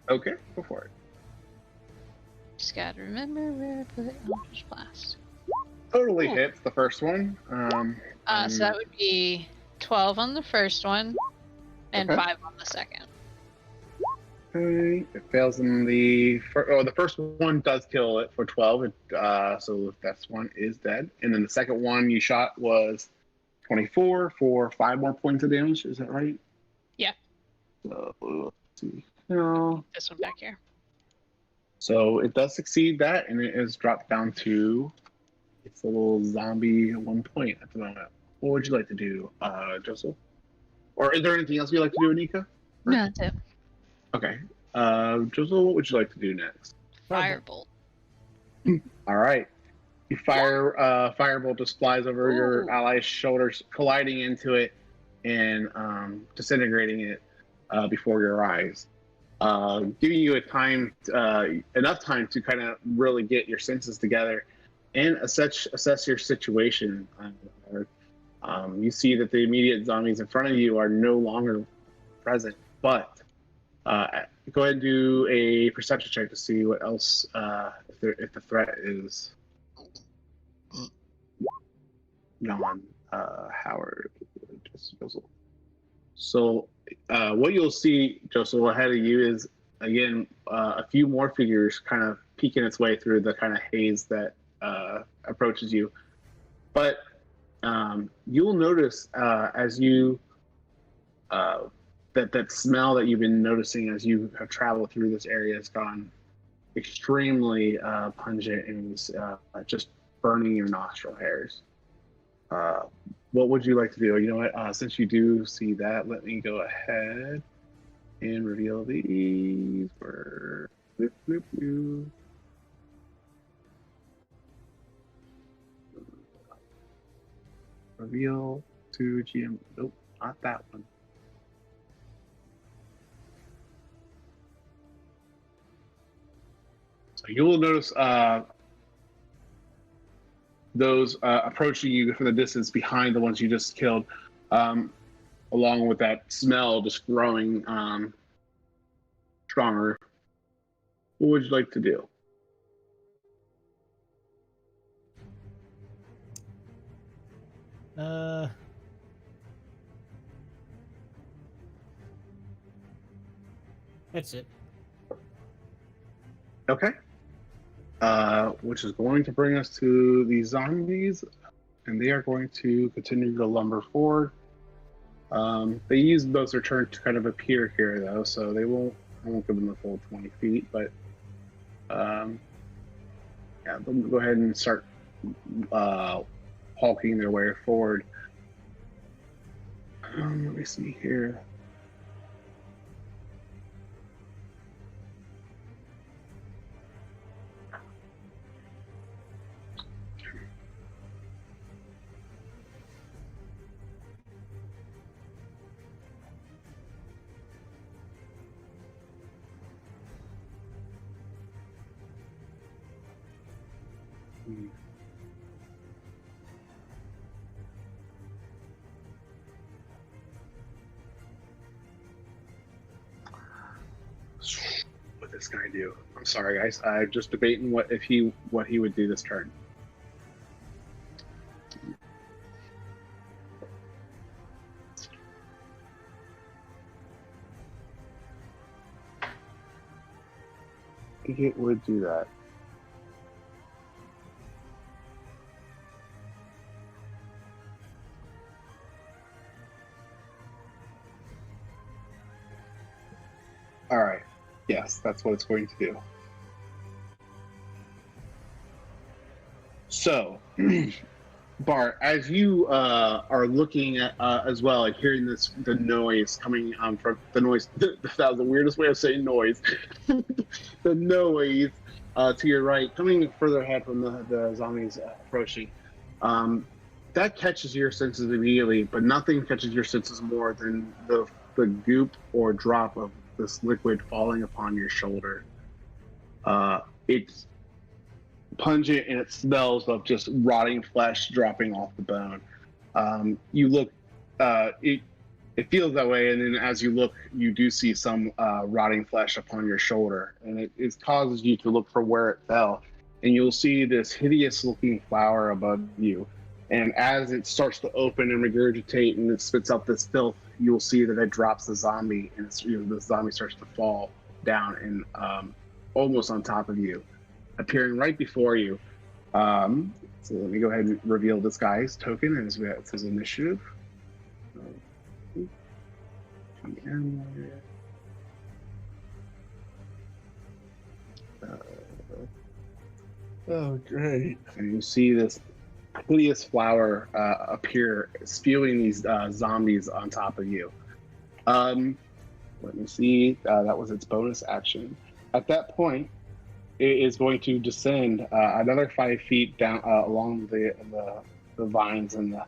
Okay, go for it. Just gotta remember where to put Eldritch Blast. Totally hits the first one. So that would be 12 on the first one and Okay. 5 on the second. Okay, it fails in the the first one does kill it for 12. So that one is dead. And then the second one you shot was 24 for 5 more points of damage. Is that right? Yeah. So let's see. No. This one back here. So it does succeed that, and it is dropped down to its little zombie 1 point at the moment. What would you like to do, Joseph? Or is there anything else you'd like to do, Anika? No, that's it. Okay. Joseph, what would you like to do next? Firebolt. All right. You fire, firebolt just flies over your ally's shoulders, colliding into it and disintegrating it before your eyes. Giving you enough time to kind of really get your senses together and assess your situation. You see that the immediate zombies in front of you are no longer present, but go ahead and do a perception check to see what else, if the threat is gone. Howard. So what you'll see, Joseph, ahead of you is, again, a few more figures kind of peeking its way through the kind of haze that approaches you. But you'll notice as you that smell that you've been noticing as you have traveled through this area has gone extremely pungent and is just burning your nostril hairs. What would you like to do? You know what? Since you do see that, let me go ahead and reveal these. For reveal to GM. Nope, not that one. So you will notice those approaching you from the distance behind the ones you just killed, along with that smell just growing stronger. What would you like to do? That's it. Okay. Which is going to bring us to the zombies, and they are going to continue to lumber forward. They use most of their turn to kind of appear here, though, so I won't give them the full 20 feet, but yeah, they'll go ahead and start hulking their way forward. Let me see here. What this guy do? I'm sorry, guys. I'm just debating what he would do this turn. I think it would do that. All right. Yes, that's what it's going to do. So, Bart, as you are looking at as well, like hearing the noise coming from the noise. That was the weirdest way of saying noise. The noise to your right, coming further ahead from the zombies approaching. That catches your senses immediately, but nothing catches your senses more than the goop or drop of this liquid falling upon your shoulder. It's pungent and it smells of just rotting flesh dropping off the bone. You look, it feels that way, and then as you look, you do see some rotting flesh upon your shoulder, and it causes you to look for where it fell, and you'll see this hideous-looking flower above you. And as it starts to open and regurgitate and it spits out this filth, you'll see that it drops the zombie, and the zombie starts to fall down and almost on top of you, appearing right before you. So let me go ahead and reveal this guy's token as it's his initiative. Oh, great. And you see this hideous flower appear, spewing these zombies on top of you. Let me see. That was its bonus action. At that point, it is going to descend another 5 feet down along the vines and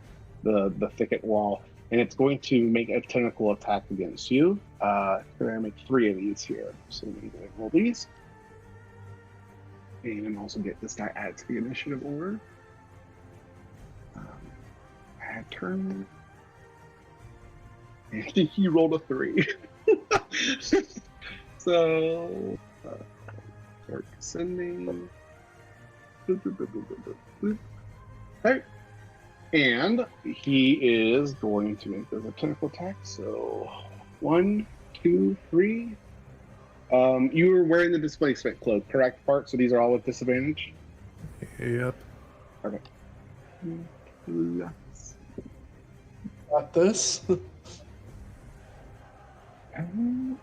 the thicket wall, and it's going to make a tentacle attack against you. We're going to make 3 of these here. So let me roll these, and also get this guy added to the initiative order. Add turn. And he rolled a 3. So start descending. Okay. And he is going to make this a tentacle attack. So 1, 2, 3. You were wearing the displacement cloak, correct, Bart? So these are all with disadvantage? Yep. Okay. Got this.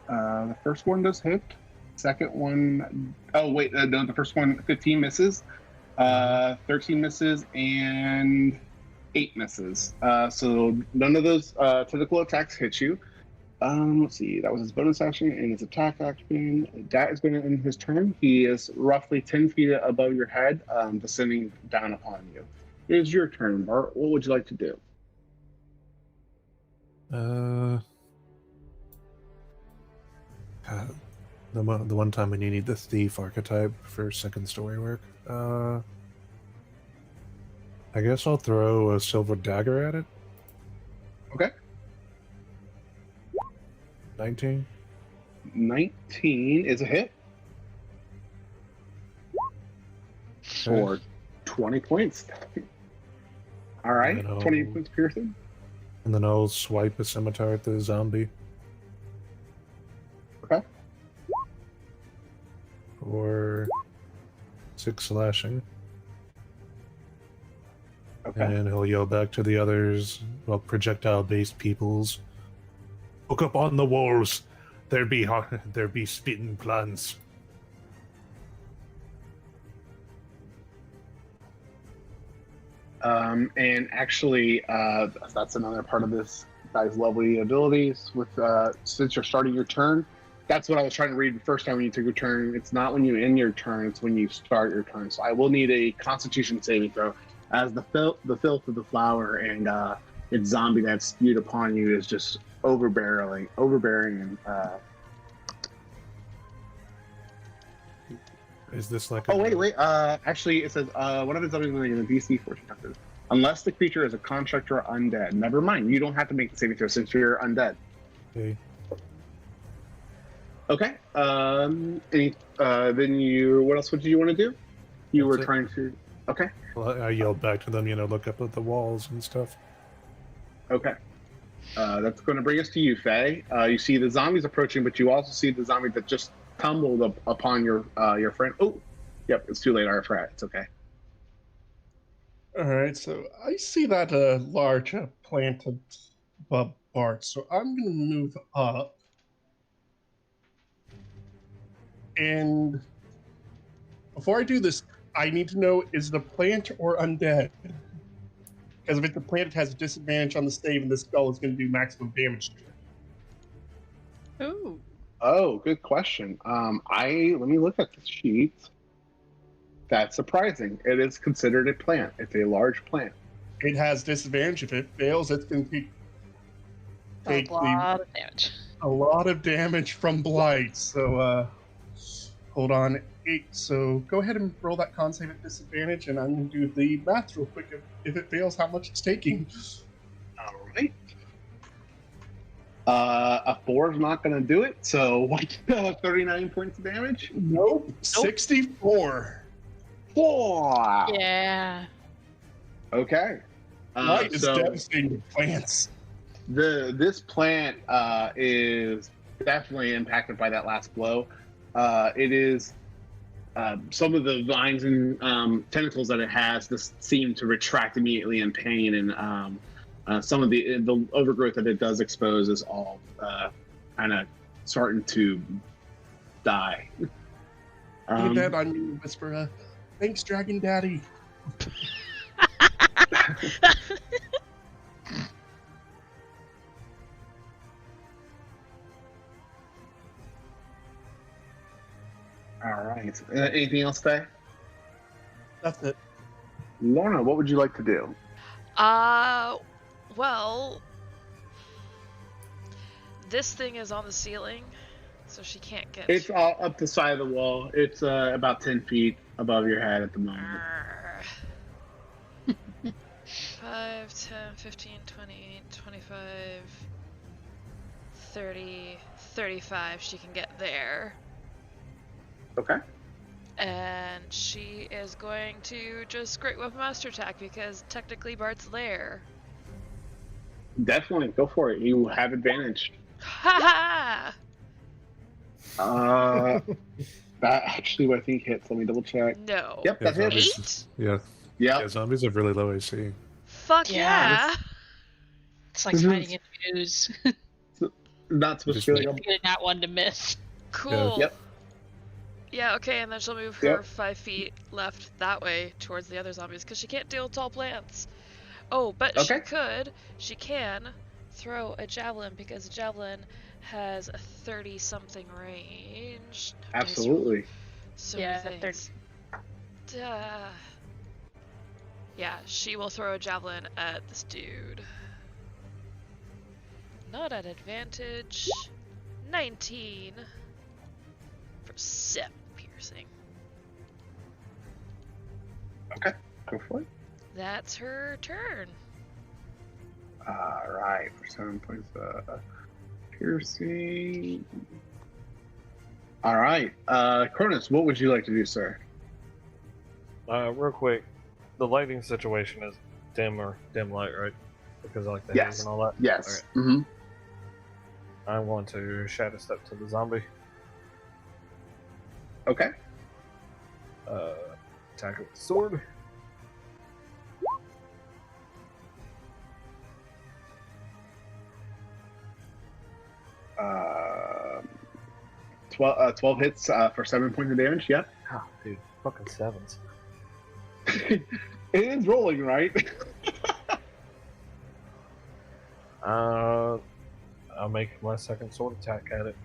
The first one does hit. Second one, oh wait, no, the first one 15 misses, 13 misses, and 8 misses. So none of those tentacle attacks hit you. Let's see, that was his bonus action and his attack action. That is going to end his turn. He is roughly 10 feet above your head, descending down upon you. It is your turn, Bart. What would you like to do? The one time when you need the thief archetype for second story work. I guess I'll throw a silver dagger at it. Okay. 19. 19 is a hit for 20 points. All right, And then 20 I'll- points piercing. And then I'll swipe a scimitar at the zombie. Okay. For 6 slashing. Okay. And he'll yell back to the others, well, projectile-based peoples. Look up on the walls. There be spitting plans. And actually, that's another part of this guy's lovely abilities. With since you're starting your turn, that's what I was trying to read the first time when you took your turn. It's not when you end your turn; it's when you start your turn. So I will need a Constitution saving throw, as the filth of the flower and its zombie that's spewed upon you is just overbearing, and. Is this like Oh wait. Actually, it says one of its zombies in a DC 14 touches. Unless the creature is a construct or undead. Never mind. You don't have to make the saving throw since you're undead. Okay. Okay. Then you. What else would you want to do? You were That's it. trying to. Okay. Well, I yelled back to them, look up at the walls and stuff. Okay. That's going to bring us to you, Faye. You see the zombies approaching, but you also see the zombie that just tumbled upon your friend. Oh, yep. It's too late. I forgot. It's okay. All right, so I see that large planted Bart, so I'm going to move up. And before I do this, I need to know, is the plant or undead? Because if it's a plant, it has a disadvantage on the save, and this skull is going to do maximum damage to it. Ooh. Oh, good question. Let me look at the sheet. That's surprising. It is considered a plant. It's a large plant. It has disadvantage. If it fails, it's going to take A lot of damage. a lot of damage from blight. So hold on. 8. So go ahead and roll that con save at disadvantage, and I'm going to do the math real quick. If it fails, how much it's taking. All right. A 4 is not going to do it. So 39 points of damage. Nope. 64. 4. Yeah. Okay. Blight is so devastating to plants. this plant is definitely impacted by that last blow. It is some of the vines and tentacles that it has just seem to retract immediately in pain, and some of the overgrowth that it does expose is all kind of starting to die. Look at that on you, whisper. Thanks, Dragon Daddy. All right. Anything else, Faye? That's it. Lorna, what would you like to do? Well, this thing is on the ceiling, so she can't get. It's all up the side of the wall. It's about 10 feet above your head at the moment. 5, 10, 15, 20, 25, 30, 35. She can get there. Okay. And she is going to just Great Weapon Master Attack because technically Bart's there. Definitely, go for it. You have advantage. Ha ha! That actually, I think hits. Let me double check. No. Yep, that Yeah, hits. Yeah. Yep. Yeah, zombies have really low AC. Fuck Yeah. yeah! It's like hiding in the ooze. Not supposed Just to feel like Getting that one to miss. Cool. Yep. Yeah, okay, and then she'll move her Yep. 5 feet left that way towards the other zombies because she can't deal with tall plants. Oh, but Okay. she can throw a javelin because a javelin has a 30-something range. absolutely. So Yeah, many things. Yeah, she will throw a javelin at this dude. Not at advantage. 19 for 7 piercing. Okay, go for it. That's her turn. Alright, for 7 points piercing. Alright, Cronus, what would you like to do, sir? Real quick, the lighting situation is dim light, right? Because of like the haze and all that? Yes. Okay. Mm-hmm. I want to shadow step to the zombie. Okay. Attack with the sword. Uh, 12 hits for 7 points of damage, yep. Oh, dude, fucking sevens. It is rolling, right? I'll make my second sword attack at it.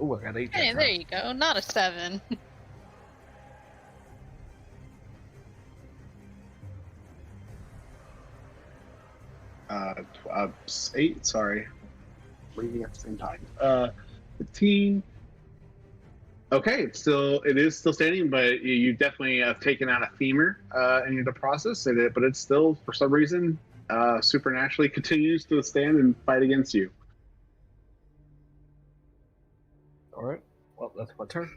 Oh, I got 8. Hey, there you go. Not a 7. 8, sorry. Reading at the same time. 15. Okay, it is still standing, but you definitely have taken out a femur in the process, but it's still, for some reason, supernaturally continues to stand and fight against you. Alright, well, that's my turn.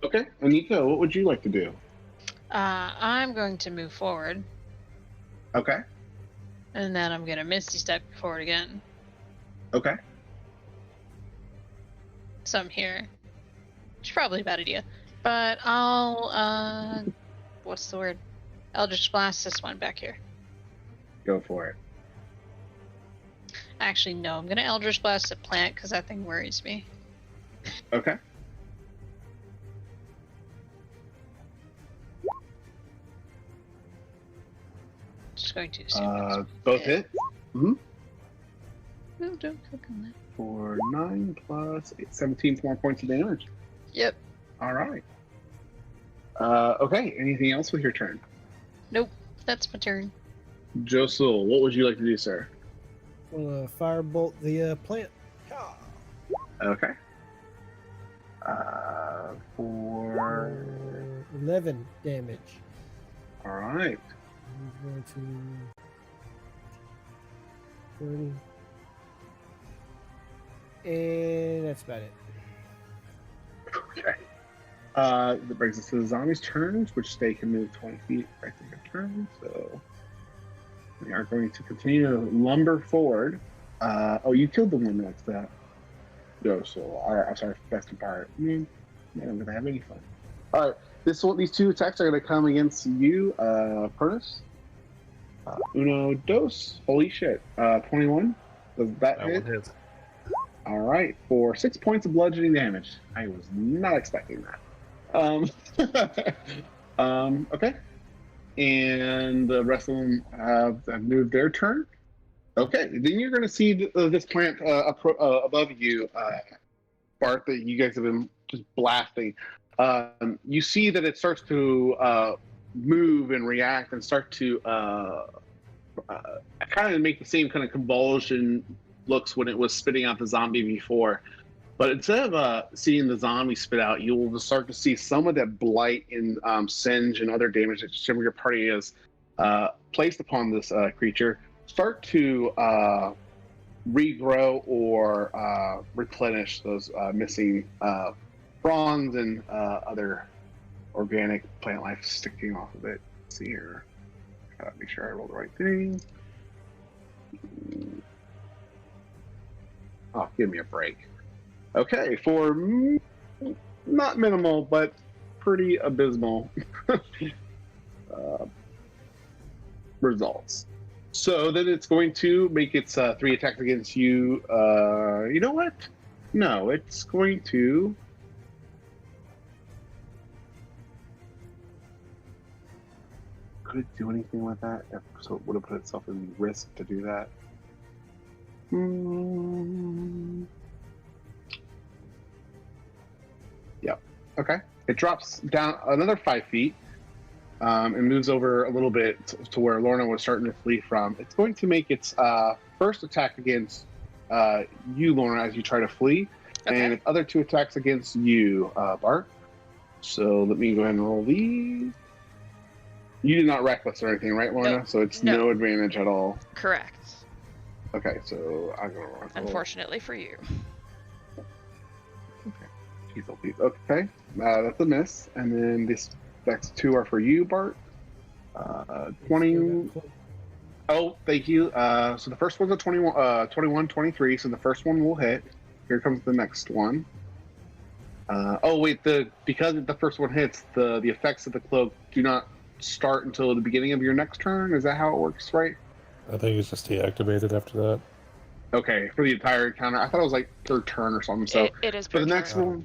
Okay, Anika, what would you like to do? I'm going to move forward, Okay, and then I'm going to Misty Step forward again. okay. So I'm here. Which is probably a bad idea. But I'll, what's the word? Eldritch Blast this one back here. Go for it. Actually, no, I'm going to Eldritch Blast the plant because that thing worries me. Okay. Just going to assume Both hit. Mm-hmm. No, don't click on that. For 9 plus 8, 17 more points of damage. Yep. All right. Okay, anything else with your turn? Nope. That's my turn. Josul, what would you like to do, sir? We'll firebolt the plant. Okay. For 11 damage. all right. I'm going to 30. And that's about it. Okay. That brings us to the zombies' turns, which they can move 20 feet right to their turn. So we are going to continue to lumber forward. Oh, you killed the one next to that. Josul. All right. I'm sorry. That's the part. Man, I'm not gonna have any fun. All right. These two attacks are going to come against you, Pernus. Uno, dos. Holy shit. 21. Does that hit? One hits. All right. For 6 points of bludgeoning damage. I was not expecting that. Okay. And the rest of them have moved their turn. Okay. Then you're going to see this plant above you, Bart, that you guys have been just blasting. You see that it starts to move and react and start to kind of make the same kind of convulsion looks when it was spitting out the zombie before. But instead of seeing the zombie spit out, you will start to see some of that blight and singe and other damage that some of your party has placed upon this creature start to regrow or replenish those missing fronds and other organic plant life sticking off of it. Let's see here. Gotta make sure I roll the right thing. Oh, give me a break. Okay, for not minimal, but pretty abysmal results. So then it's going to make its 3 attacks against you. You know what? No, it's going to... Could it do anything with that? So it would have put itself in risk to do that. Yep. Okay. It drops down another 5 feet and moves over a little bit to where Lorna was starting to flee from. It's going to make its first attack against you, Lorna, as you try to flee. Okay. And other 2 attacks against you, Bart. So let me go ahead and roll these. You did not reckless or anything, right, Lorna? Nope. So it's No. no advantage at all. Correct. Okay, so I'm gonna roll. Unfortunately for you. Okay, that's a miss. And then this next 2 are for you, Bart. 20. Oh, thank you. So the first one's a 21, 23. So the first one will hit. Here comes the next one. Oh wait, because the first one hits, the effects of the cloak do not start until the beginning of your next turn. Is that how it works, right? I think it's just deactivated after that. Okay, for the entire encounter. I thought it was like per turn or something. So It is for per the next turn. one.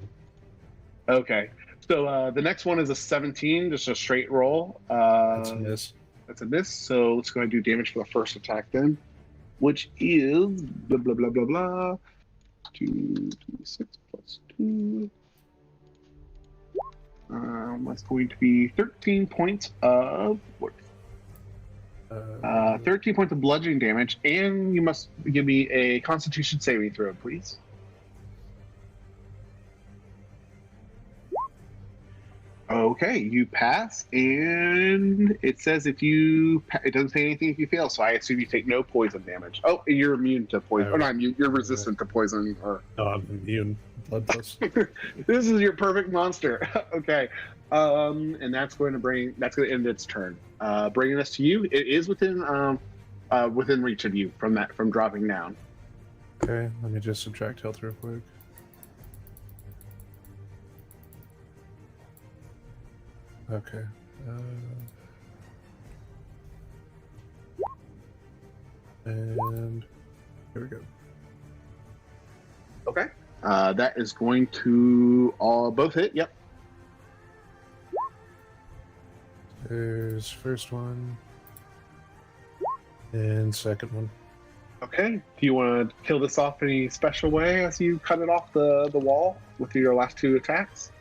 Okay, so the next one is a 17, just a straight roll. That's a miss. That's a miss. So let's go ahead and do damage for the first attack then, which is blah blah blah blah blah. 2d6 plus 2. That's going to be 13 points of 13 points of bludgeoning damage, and you must give me a Constitution saving throw, please. Okay, you pass, and it says it doesn't say anything if you fail, so I assume you take no poison damage. Oh, and you're immune to poison. Oh, not immune, you're resistant to poison. No, I'm immune. Blood plus. This is your perfect monster. Okay, and that's going to end its turn. Bringing us to you. It is within reach of you from dropping down. Okay, let me just subtract health real quick. Okay. And here we go. Okay. That is going to both hit. Yep. There's first one and second one. Okay. Do you want to kill this off any special way as you cut it off the wall with your last 2 attacks?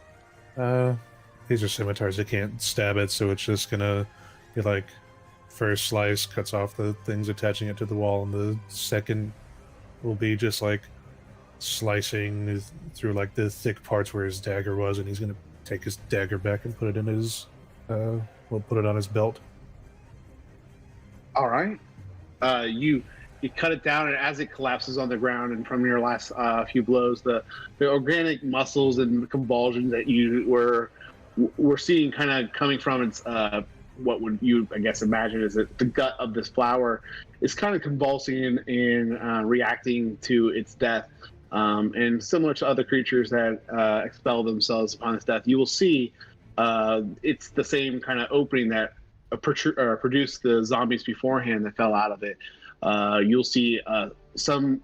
These are scimitars. They can't stab it, so it's just gonna be like first slice cuts off the things attaching it to the wall, and the second will be just like slicing through like the thick parts where his dagger was, and he's gonna take his dagger back and put it in his put it on his belt. All right. You cut it down, and as it collapses on the ground, and from your last few blows, the organic muscles and convulsions that you were seeing kind of coming from its what would you, I guess, imagine is that the gut of this flower is kind of convulsing and reacting to its death. And similar to other creatures that expel themselves upon its death, you will see it's the same kind of opening that produced the zombies beforehand that fell out of it. You'll see some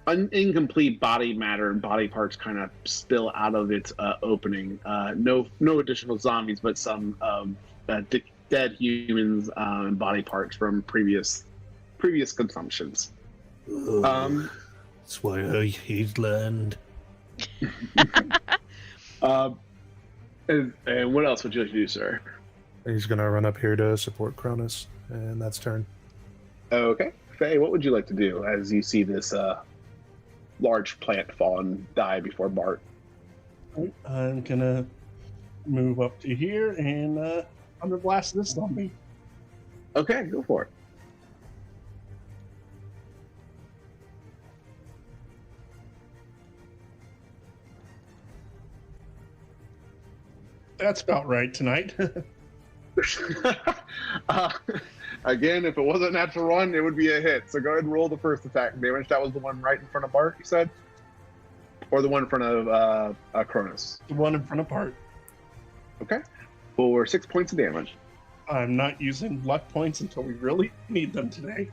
incomplete body matter and body parts kind of spill out of its opening. No additional zombies, but some dead humans and body parts from previous consumptions. That's why I hate land. And what else would you like to do, sir? He's gonna run up here to support Cronus, and that's turn. Okay. Faye, what would you like to do as you see this large plant fall and die before Bart? I'm gonna move up to here and I'm gonna blast this zombie. Okay, go for it. That's about right tonight. Again, if it wasn't natural run, it would be a hit. So go ahead and roll the first attack damage. That was the one right in front of Bart, you said? Or the one in front of Cronus? The one in front of Bart. Okay. For 6 points of damage. I'm not using luck points until we really need them today.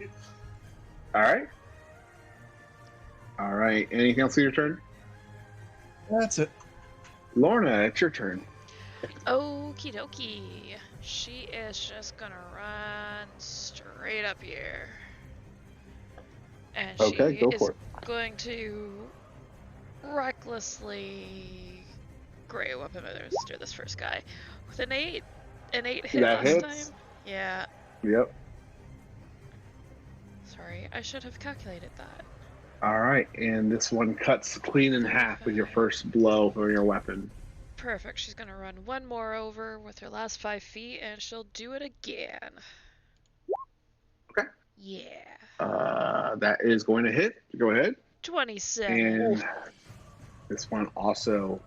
All right. All right. Anything else for your turn? That's it. Lorna, it's your turn. Okie dokie. She is just gonna run straight up here. And Okay, she go is for it. going to recklessly Grey Weapon Minister this first guy. With an 8. An 8 hit That last hits. time? Yeah. Yep. Sorry, I should have calculated that. All right, and this one cuts clean in half with your first blow from your weapon. Perfect. She's gonna run one more over with her last 5 feet, and she'll do it again. Okay. Yeah. That is going to hit. Go ahead. 27. And this one also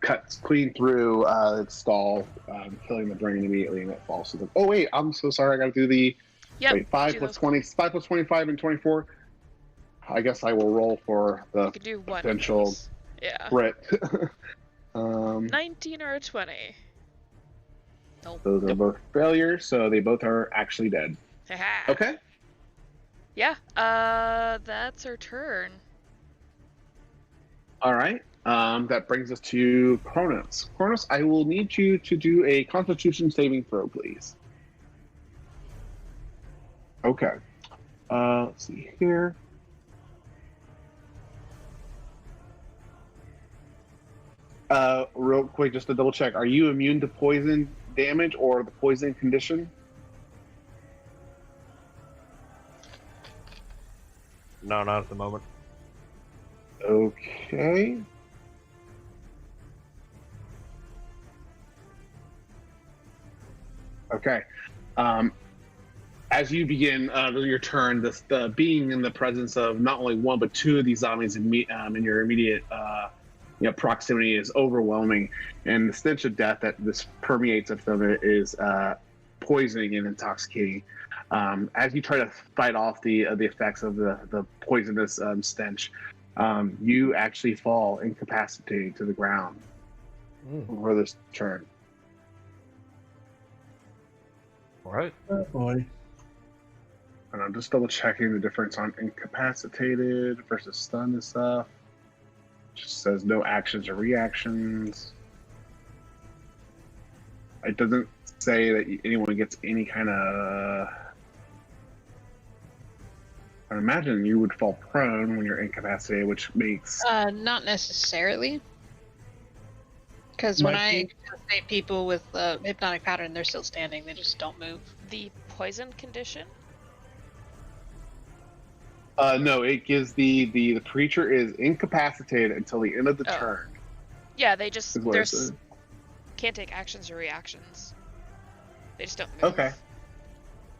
cuts clean through its stall, killing the brain immediately, and it falls to the. Oh wait, I'm so sorry. I got to do the. Yep. Wait, 5 plus 20, 5 plus 25 and 24. I guess I will roll for the You could do one. potential Yeah. crit. 19 or a 20. Nope. Those are both failures, so they both are actually dead. Haha. Okay. Yeah. That's her turn. All right. That brings us to Kronos. Kronos, I will need you to do a Constitution saving throw, please. Okay. Let's see here. Real quick, just to double check, are you immune to poison damage or the poison condition? No, not at the moment. Okay. Okay. As you begin your turn, the being in the presence of not only one but two of these zombies in your immediate proximity is overwhelming, and the stench of death that this permeates of them is poisoning and intoxicating. As you try to fight off the effects of the poisonous stench, you actually fall incapacitated to the ground for this turn. All right. Oh boy. And I'm just double checking the difference on incapacitated versus stunned and stuff. Just says no actions or reactions. It doesn't say that anyone gets any kind of. I imagine you would fall prone when you're incapacitated, which makes. Not necessarily. Because when I incapacitate people with hypnotic pattern, they're still standing. They just don't move. The poison condition? No, it gives the creature is incapacitated until the end of the turn. Yeah, they just is what it says. can't take actions or reactions. They just don't move. Okay.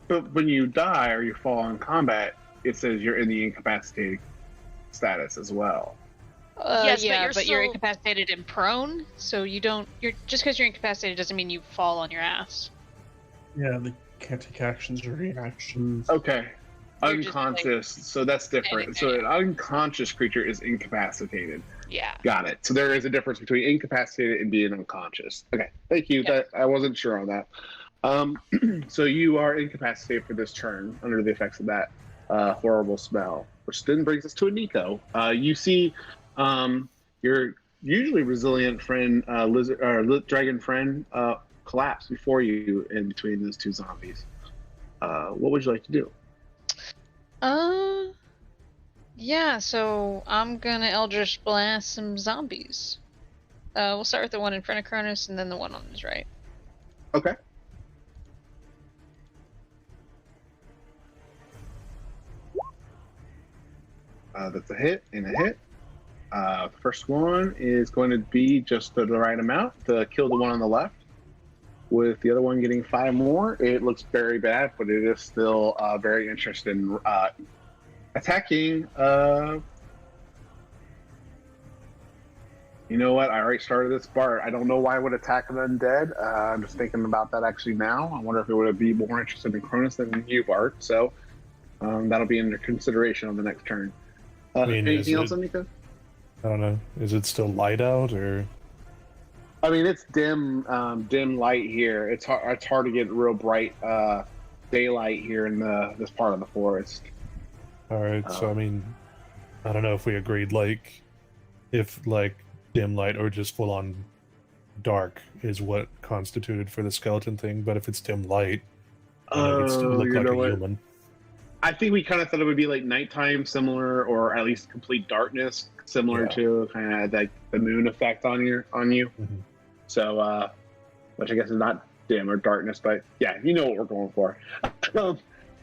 But when you die or you fall in combat, it says you're in the incapacitated status as well. Yes, yeah, but you're still- incapacitated and prone, so you don't. Just because you're incapacitated doesn't mean you fall on your ass. Yeah, they can't take actions or reactions. Okay. You're just, Unconscious, so that's different. So an unconscious creature is incapacitated. Yeah. Got it. So there is a difference between incapacitated and being unconscious. Okay, thank you. Yep. That I wasn't sure on that. So you are incapacitated for this turn under the effects of that horrible spell, which then brings us to Nico. You see your usually resilient friend, dragon friend, collapse before you in between those two zombies. What would you like to do? Yeah, so I'm gonna Eldritch Blast some zombies. We'll start with the one in front of Cronus and then the one on his right. Okay. That's a hit and a hit. First one is going to be just the right amount to kill the one on the left. With the other one getting 5 more, it looks very bad, but it is still very interested in attacking. You know what? I already started this part. I don't know why I would attack an undead. I'm just thinking about that actually now. I wonder if it would be more interested in Cronus than you, Bart. So that'll be under consideration on the next turn. Anything else, Anika? I don't know. Is it still light out or? I mean, it's dim light here. It's hard to get real bright daylight here in this part of the forest. All right. So I mean, I don't know if we agreed if dim light or just full on dark is what constituted for the skeleton thing. But if it's dim light, it would still look like a human. I think we kind of thought it would be like nighttime, similar, or at least complete darkness, similar to kind of like the moon effect on you. Mm-hmm. So, which I guess is not dim or darkness, but yeah, you know what we're going for.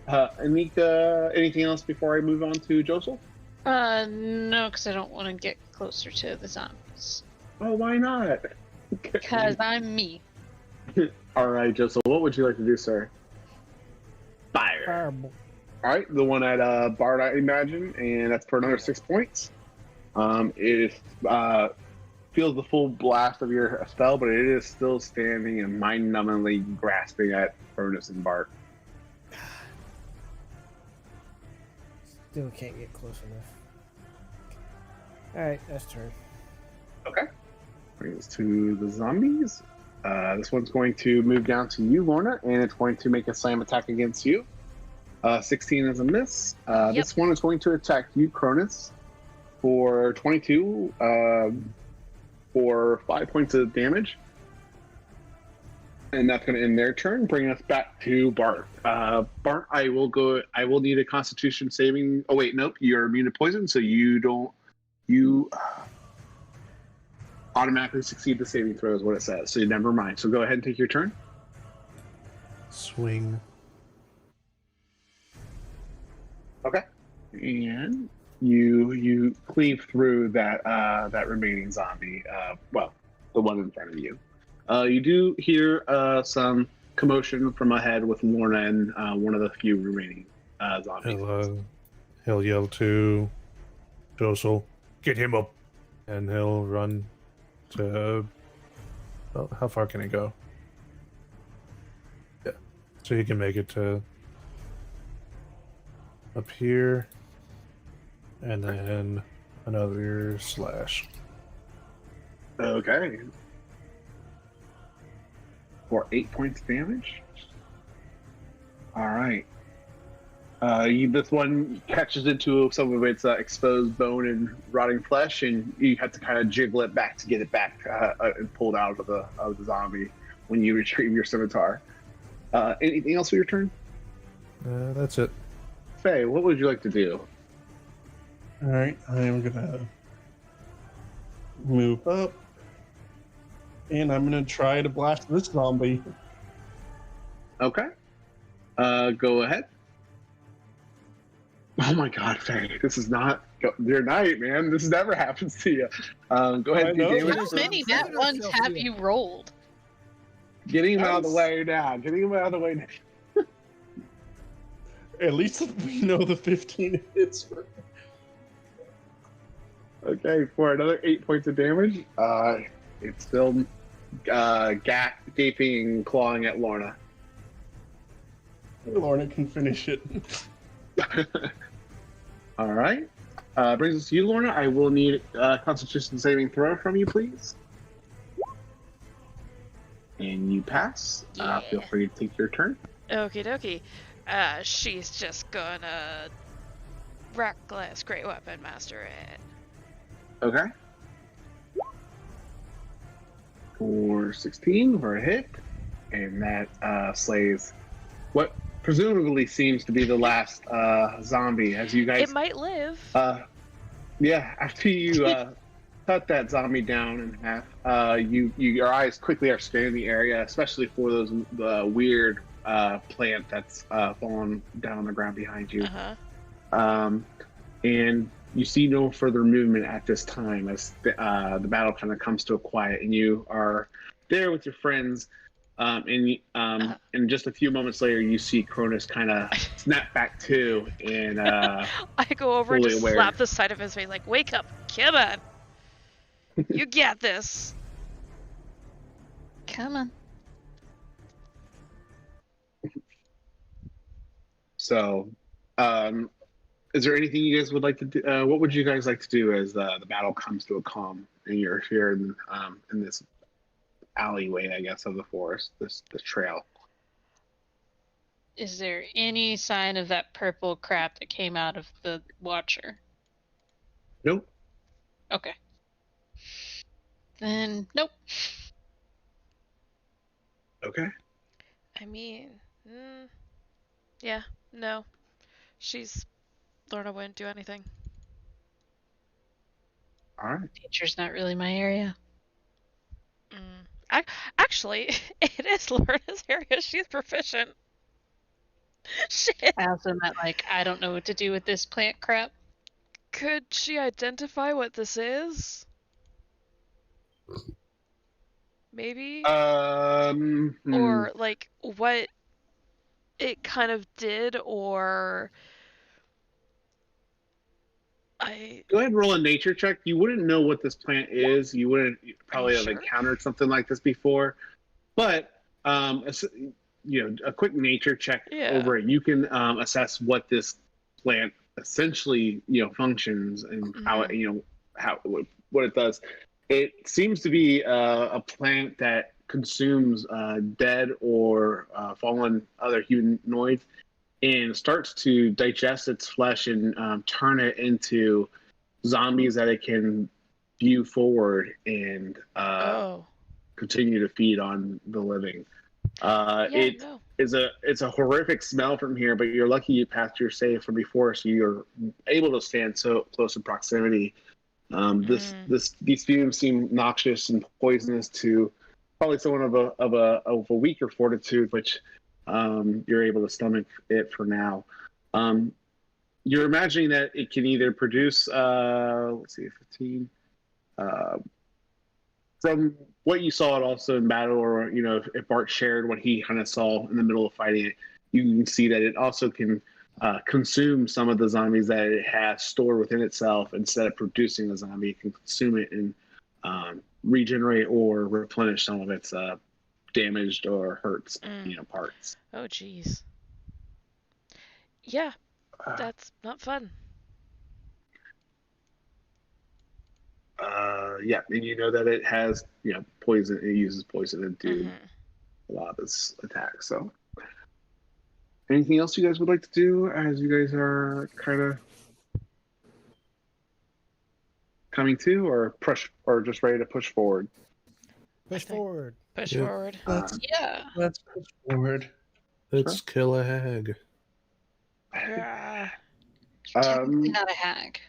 Anika, anything else before I move on to Josel? No, because I don't want to get closer to the zombies. Oh, why not? Because I'm me. All right, Joe. So, what would you like to do, sir? Fire. Fireball. All right, the one at Bard, I imagine, and that's for another 6 points. It feels the full blast of your spell, but it is still standing and mind-numbingly grasping at Cronus and Bart. Still can't get close enough. Alright, that's turn. Okay. Brings us to the zombies. This one's going to move down to you, Lorna, and it's going to make a slam attack against you. 16 is a miss. Yep. This one is going to attack you, Cronus, for 22, for 5 points of damage. And that's going to end their turn, bringing us back to Bart. Bart, I will need a Constitution saving. Oh wait, nope, you're immune to poison, so you automatically succeed the saving throw is what it says. So never mind. So go ahead and take your turn. Swing. Okay. And you cleave through that remaining zombie. Well, the one in front of you. You do hear some commotion from ahead with Lorna and one of the few remaining zombies. He'll yell to Josel, "Get him up!" And he'll run to. Well, how far can he go? Yeah, so he can make it to up here, and then another slash. Okay. For 8 points of damage. All right. This one catches into some of its exposed bone and rotting flesh, and you have to kind of jiggle it back to get it back and pulled out of the zombie when you retrieve your scimitar. Anything else for your turn? That's it. Faye, what would you like to do? All right, I am gonna move up, and I'm gonna try to blast this zombie. Okay. Go ahead. Oh my God, Faye, this is not your night, man. This never happens to you. Go ahead and do I know. damage. How many net ones have you rolled? Getting him out of the way now. Getting him out of the way now. At least we know the 15 hits. Okay, for another 8 points of damage. It's still gaping and clawing at Lorna. Lorna can finish it. All right. Brings us to you, Lorna. I will need a Constitution saving throw from you, please. And you pass. Feel free to take your turn. Okie dokie. She's just gonna reckless great weapon master it. Okay. For 16 for a hit, and that slays what presumably seems to be the last zombie. As you guys, It might live. yeah. After you cut that zombie down in half, your eyes quickly are scanning the area, especially for the weird plant that's fallen down on the ground behind you. And you see no further movement at this time as the battle kind of comes to a quiet, and you are there with your friends. And just a few moments later, you see Cronus kind of snap back to, and I go over and fully just aware. slap the side of his face, like, "Wake up, come on, you get this." Come on. So, is there anything you guys would like to do? What would you guys like to do as the battle comes to a calm and you're here in this alleyway, I guess, of the forest, this trail? Is there any sign of that purple crap that came out of the Watcher? Nope. Okay. Then, nope. Okay. I mean, yeah, no. Lorna wouldn't do anything. All right. Nature's not really my area. Actually, it is Lorna's area. She's proficient. Shit. I also meant, like, I don't know what to do with this plant crap. Could she identify what this is? Maybe? Or like what it kind of did, or Go ahead and roll a nature check. You wouldn't know what this plant is. You wouldn't probably have sure? encountered something like this before. But a quick nature check over it, you can assess what this plant essentially functions and how it what it does. It seems to be a plant that consumes dead or fallen other humanoids and starts to digest its flesh and turn it into zombies that it can view forward and continue to feed on the living. It's a horrific smell from here, but you're lucky you passed your save from before, so you're able to stand so close in proximity. These fumes seem noxious and poisonous to probably someone of a weaker fortitude, which you're able to stomach it for now. You're imagining that it can either produce, 15. From what you saw it also in battle, or if Bart shared what he kind of saw in the middle of fighting it, you can see that it also can consume some of the zombies that it has stored within itself. Instead of producing a zombie, it can consume it and regenerate or replenish some of its damaged or hurt parts. Oh, jeez. Yeah, that's not fun. And you know that it has poison. It uses poison to do a lot of its attacks. So, anything else you guys would like to do as you guys are kind of coming to, or just ready to push forward? Push forward. Push forward. Let's push forward. Let's kill a hag. Yeah. Technically not a hag.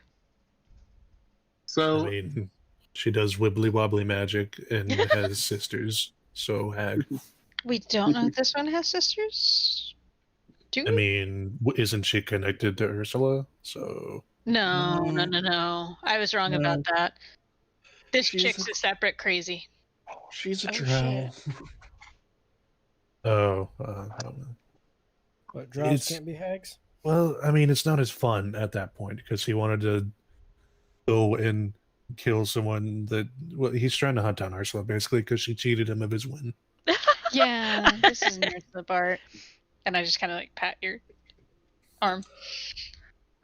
So I mean, she does wibbly wobbly magic and has sisters. So hag. We don't know if this one has sisters. Do we? I mean, isn't she connected to Ursula? So No. I was wrong about that. This chick's a separate crazy. She's a drow. What, drows can't be hags? Well, I mean, it's not as fun at that point because he wanted to go and kill someone that. Well, he's trying to hunt down Ursula basically because she cheated him of his win. Yeah, this is near the part. And I just kind of like pat your arm.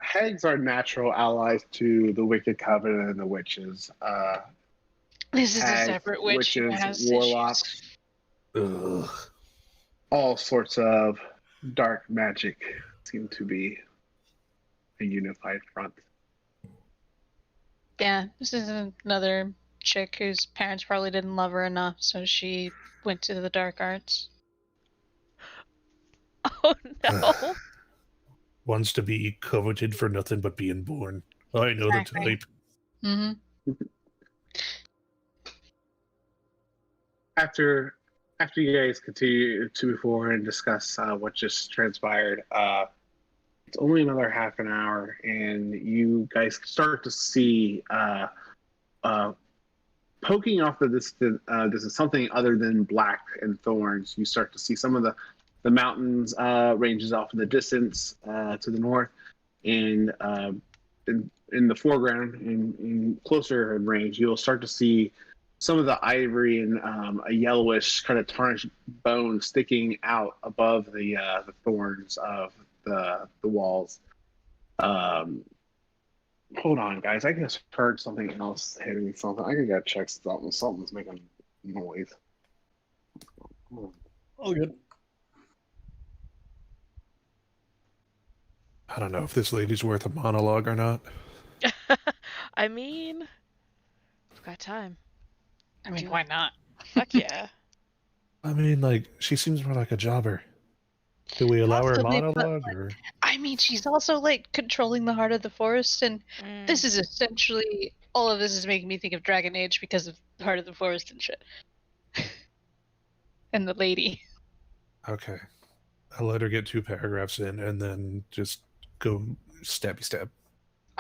hags are natural allies to the Wicked Covenant and the witches. This is a separate witch who witches, has warlocks, all sorts of dark magic seem to be a unified front. Yeah, this is another chick whose parents probably didn't love her enough, so she went to the dark arts. Oh no. Wants to be coveted for nothing but being born. I know the type. Mm-hmm. After you guys continue to move forward and discuss what just transpired, it's only another half an hour, and you guys start to see poking off the distance. This is something other than black and thorns. You start to see some of the mountains ranges off in the distance to the north, and in the foreground, in closer in range, you'll start to see some of the ivory and a yellowish kind of tarnished bone sticking out above the thorns of the walls. Hold on, guys. I just heard something else hitting something. I gotta check something. Something's making noise. All good. I don't know if this lady's worth a monologue or not. I mean, we've got time. I mean, why not? Fuck yeah. I mean, like, she seems more like a jobber. Do we allow her a Possibly, but, monologue? like, Or? I mean, she's also like controlling the heart of the forest, and this is essentially all of this is making me think of Dragon Age because of the heart of the forest and shit. And the lady. Okay. I'll let her get 2 paragraphs in and then just go stabby stab.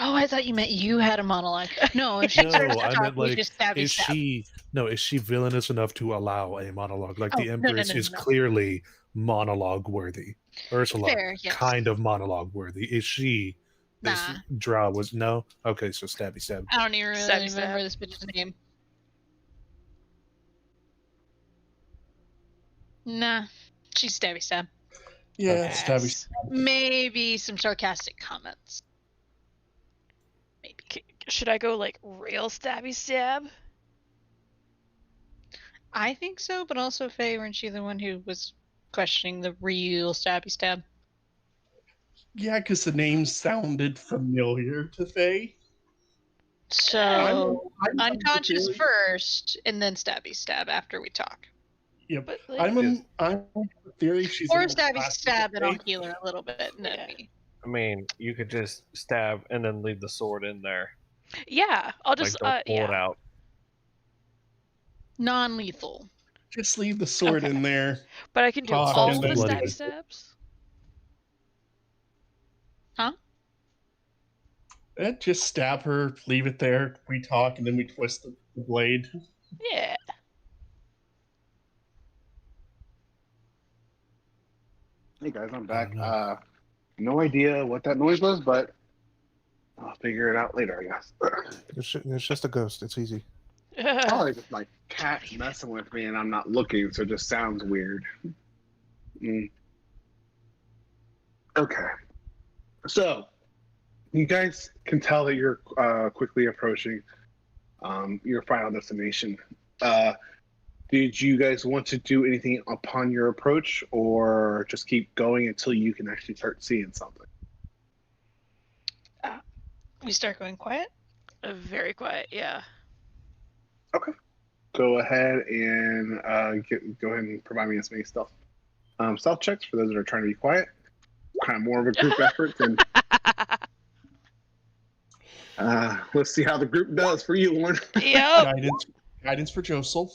Oh, I thought you meant you had a monologue. No, if she starts No, to I talk, meant we like, just stabby is stab. she villainous enough to allow a monologue? Like Oh, the no, Empress no, no, is no. clearly monologue worthy. Ursula, Fair, yes. kind of monologue worthy. Is she? This Nah. draw was no. Okay, so stabby stab. I don't even really Stabby remember stab. this bitch's name. Nah, she's stabby stab. Yeah, Okay. stabby. Yes. Maybe some sarcastic comments. Maybe. Should I go like real stabby stab? I think so, but also Faye, weren't you the one who was questioning the real stabby stab? Yeah, because the name sounded familiar to Faye. So I'm unconscious theory- first, and then stabby stab after we talk. Yep. But like, I'm the theory she's Or in stabby class with stab, and I'll Faye. heal her a little bit, and then Yeah. we. I mean, you could just stab and then leave the sword in there. yeah, I'll Like, just don't pull it yeah. out. Non-lethal. Just leave the sword Okay. in there. But I can do Talk all and the then- stabby stabs. Huh? Just stab her, leave it there. We talk, and then we twist the blade. Yeah. Hey guys, I'm back. no. No idea what that noise was, but I'll figure it out later, I guess. It's just a ghost. It's easy. Probably just my cat messing with me and I'm not looking, so it just sounds weird. Okay. So, you guys can tell that you're quickly approaching your final destination. Did you guys want to do anything upon your approach, or just keep going until you can actually start seeing something? We start going quiet. Very quiet. Yeah. Go ahead and go ahead and provide me as many stealth checks for those that are trying to be quiet. Kind of more of a group effort than. Let's see how the group does for you, Warren. Yep. Guidance for Josel.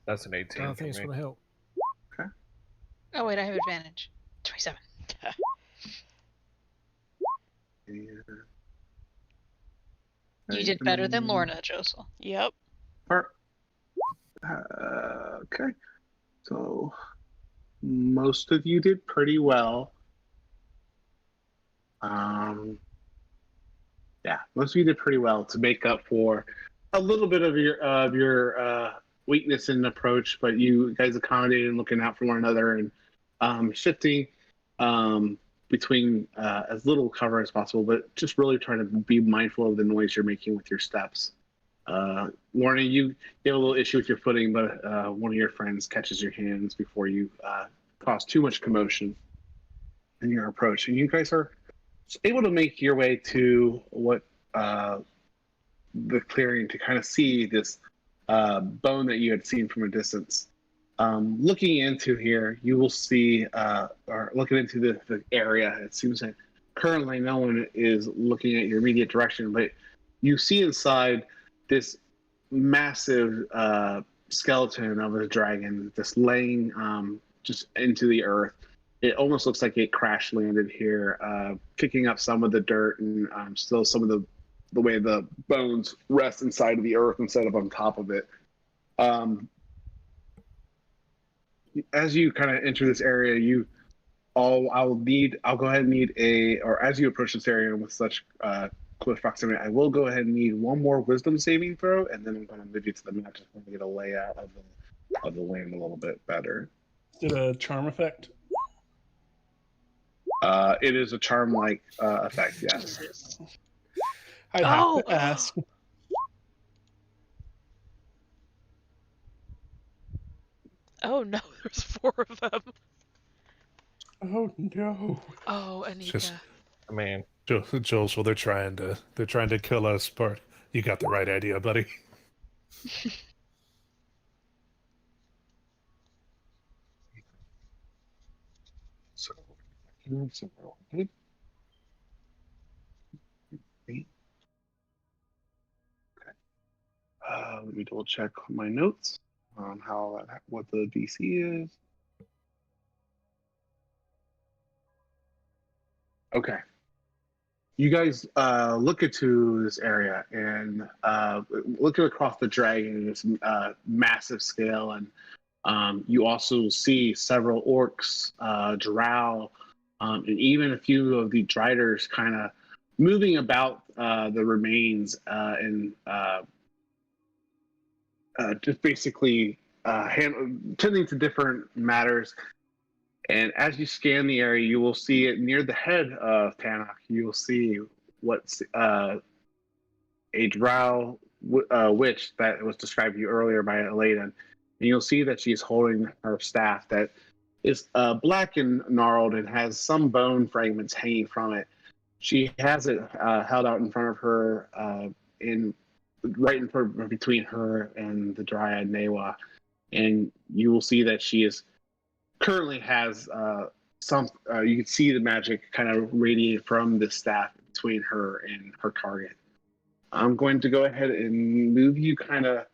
That's an I 18 don't for think it's me. going to help. Oh wait, I have advantage. 27. You did better than Lorna, Josel. Yep. Okay. So most of you did pretty well. Yeah, most of you did pretty well to make up for a little bit of your weakness in approach, but you guys accommodated and looking out for one another and shifting between as little cover as possible, but just really trying to be mindful of the noise you're making with your steps. Warning, you have a little issue with your footing, but one of your friends catches your hands before you cause too much commotion in your approach, and you guys are able to make your way to what the clearing to kind of see this bone that you had seen from a distance. Looking into here, you will see, or looking into the area, it seems that currently no one is looking at your immediate direction, but you see inside this massive skeleton of a dragon just laying just into the earth. It almost looks like it crash landed here, kicking up some of the dirt and still some of the way the bones rest inside of the earth instead of on top of it. As you kind of enter this area, I'll go ahead and need or as you approach this area with such close proximity, I will go ahead and need one more wisdom saving throw, and then I'm going to move you to the map just to get a layout of the land a little bit better. Did a charm effect? It is a charm-like effect, yes. I have to ask. Oh no, there's 4 of them. Oh no. Oh, Anika. Just- I mean, Joel, so they're trying to kill us, but you got the right idea, buddy. So, okay. Let me double check my notes on what the DC is. Okay. you guys look into this area and looking across the dragon, this massive scale, and you also see several orcs, drow, and even a few of the driders kind of moving about the remains and just basically tending to different matters. And as you scan the area, you will see it near the head of Tanakh. You will see what's a drow witch that was described to you earlier by Eladen. And you'll see that she's holding her staff that is black and gnarled and has some bone fragments hanging from it. She has it held out in front of her, right in front, between her and the dryad Newa. And you will see that she is currently has some. You can see the magic kind of radiate from the staff between her and her target. I'm going to go ahead and move you kind of.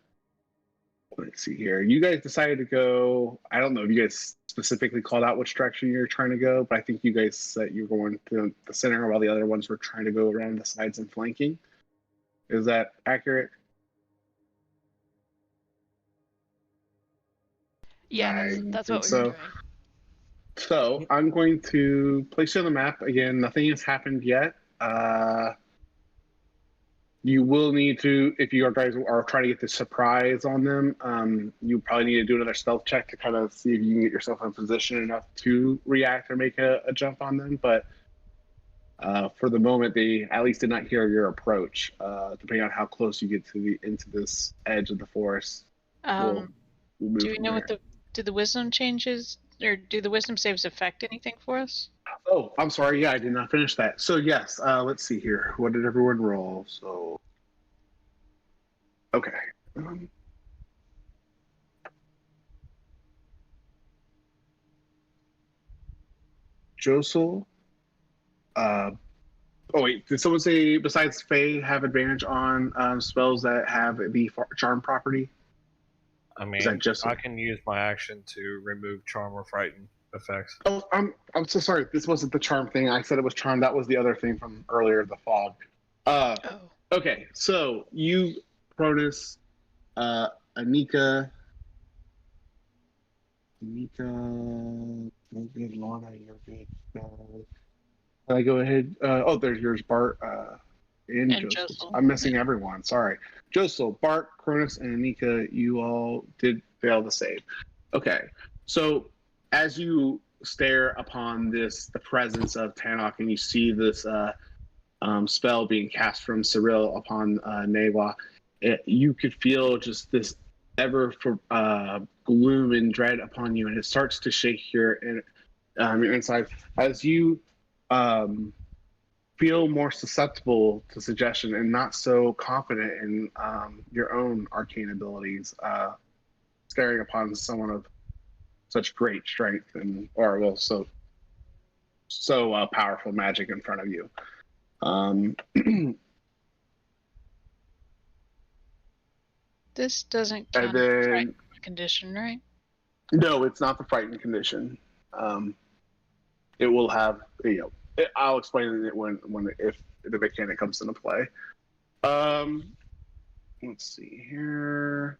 Let's see here. You guys decided to go. I don't know if you guys specifically called out which direction you're trying to go, but I think you guys said you were going to the center while the other ones were trying to go around the sides and flanking. Is that accurate? Yeah, I that's think what we so. were doing. So I'm going to place you on the map again. Nothing has happened yet. You will need to, if you guys are trying to get the surprise on them, you probably need to do another stealth check to kind of see if you can get yourself in position enough to react or make a jump on them. But for the moment, they at least did not hear your approach. Depending on how close you get to into this edge of the forest, we'll move Do we from know there. what do the wisdom changes, or do the wisdom saves affect anything for us? Oh, I'm sorry. Yeah, I did not finish that. So yes, let's see here. What did everyone roll? So, okay. Josel. Oh wait, did someone say besides Faye have advantage on spells that have the charm property? I Is that mean, just? I can use my action to remove charm or frighten effects. Oh, I'm so sorry. This wasn't the charm thing. I said it was charm. That was the other thing from earlier, the fog. Oh. Okay, so you, Cronus, Anika, you're good. Lorna, you're good. Can I go ahead? Oh, there's yours, Bart, and Josel. Josel. I'm missing everyone. Sorry. Josel, Bart, Cronus, and Anika, you all did fail to save. Okay, so as you stare upon the presence of Tanakh, and you see this spell being cast from Cyril upon Newa, you could feel just this ever gloom and dread upon you, and it starts to shake your inside as you feel more susceptible to suggestion and not so confident in your own arcane abilities, staring upon someone of such great strength and so powerful magic in front of you. This doesn't And count as a then frightened condition, right? no, it's not the frightened condition. It will have, I'll explain it if the mechanic comes into play. Let's see here.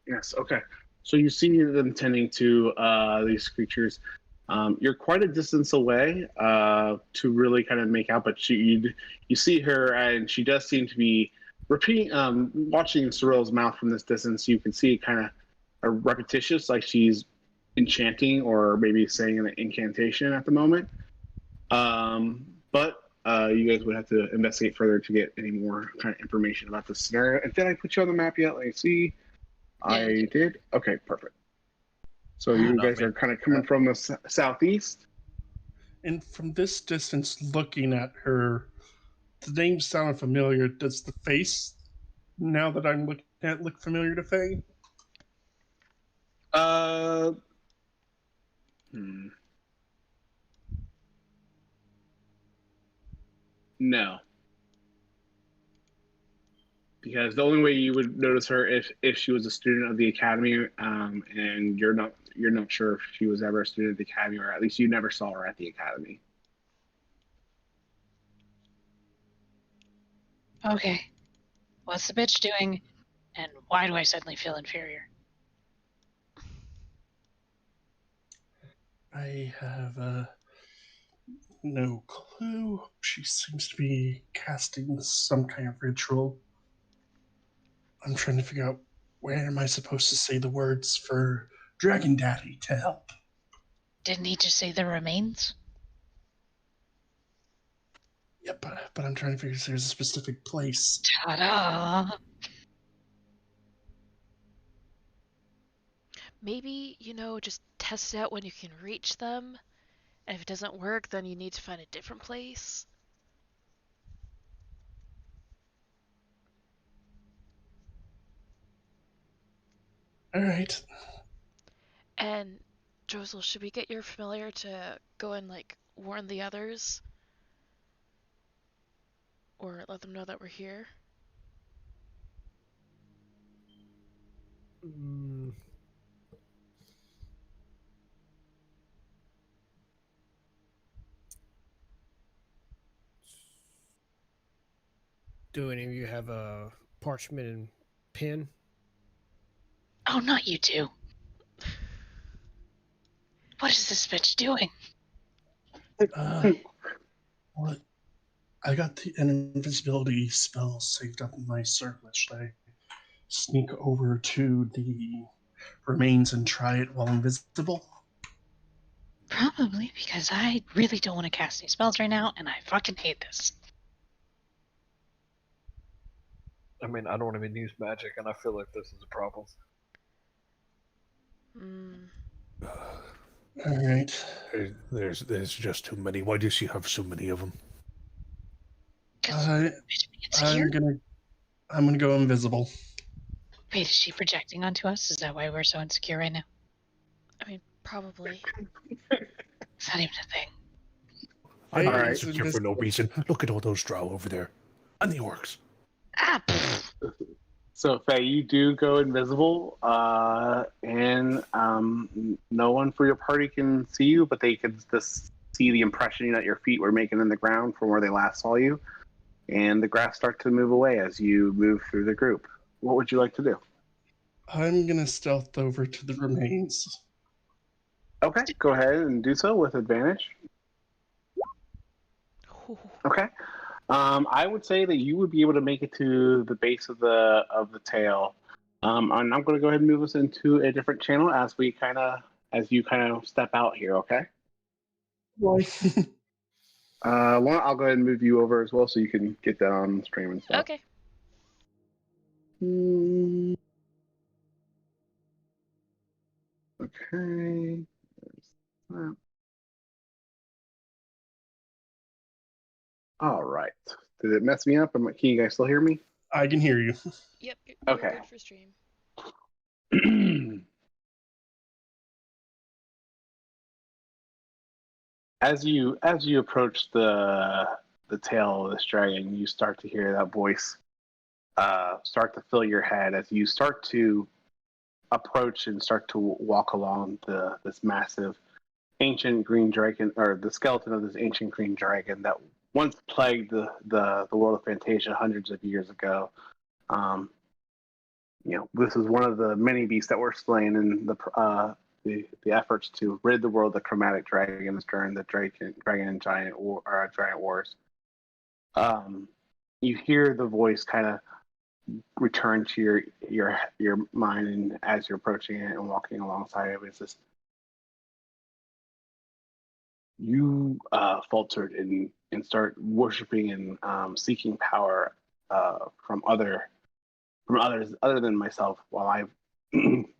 Yes, okay. So you see them tending to these creatures. You're quite a distance away to really kind of make out, but you see her, and she does seem to be repeating, watching Cyril's mouth from this distance. You can see kind of repetitious, like she's enchanting or maybe saying an incantation at the moment. But you guys would have to investigate further to get any more kind of information about this scenario. And did I put you on the map yet? Let me see. Yeah, I did. Okay, perfect. So you guys are kind of coming from the southeast. And from this distance, looking at her, the name sounded familiar. Does the face, now that I'm looking at, look familiar to Faye? No. because the only way you would notice her if she was a student of the academy, and you're not sure if she was ever a student of the academy, or at least you never saw her at the academy. Okay. What's the bitch doing? And why do I suddenly feel inferior? I have no clue. She seems to be casting some kind of ritual. I'm trying to figure out where am I supposed to say the words for Dragon Daddy to help. Didn't he just say the remains? Yep, but I'm trying to figure if there's a specific place. Ta-da! Maybe, just test it out when you can reach them. And if it doesn't work, then you need to find a different place. All right. And Josel, should we get your familiar to go and warn the others? Or let them know that we're here? Do any of you have a parchment and pen? Oh, not you two. What is this bitch doing? What? I got an invisibility spell saved up in my circlet. Should I sneak over to the remains and try it while invisible? Probably, because I really don't want to cast any spells right now, and I fucking hate this. I mean, I don't even use magic, and I feel like this is a problem. All right. There's just too many. Why does she have so many of them? I'm gonna go invisible. Wait, is she projecting onto us? Is that why we're so insecure right now? I mean, probably. It's not even a thing. I'm not Alright. insecure for no reason. Look at all those drow over there. And the orcs. Ah! So, Faye, you do go invisible, and no one for your party can see you, but they could just see the impression that your feet were making in the ground from where they last saw you, and the grass starts to move away as you move through the group. What would you like to do? I'm gonna stealth over to the remains. Okay, go ahead and do so with advantage. Okay. I would say that you would be able to make it to the base of the tail. And I'm going to go ahead and move us into a different channel as you kind of step out here. Okay. Why? I'll go ahead and move you over as well, so you can get that on stream and stuff. Okay. Okay. All right. Did it mess me up? Can you guys still hear me? I can hear you. Yep. You're Okay. good for stream. As you approach the tail of this dragon, you start to hear that voice start to fill your head as you start to approach and start to walk along this massive ancient green dragon, or the skeleton of this ancient green dragon that once plagued the world of Fantasia hundreds of years ago. This is one of the many beasts that were slain in the efforts to rid the world of chromatic dragons during the Dragon and Giant Wars. You hear the voice kind of return to your mind, and as you're approaching it and walking alongside it, it's just you faltered and start worshiping and seeking power from others other than myself, while I've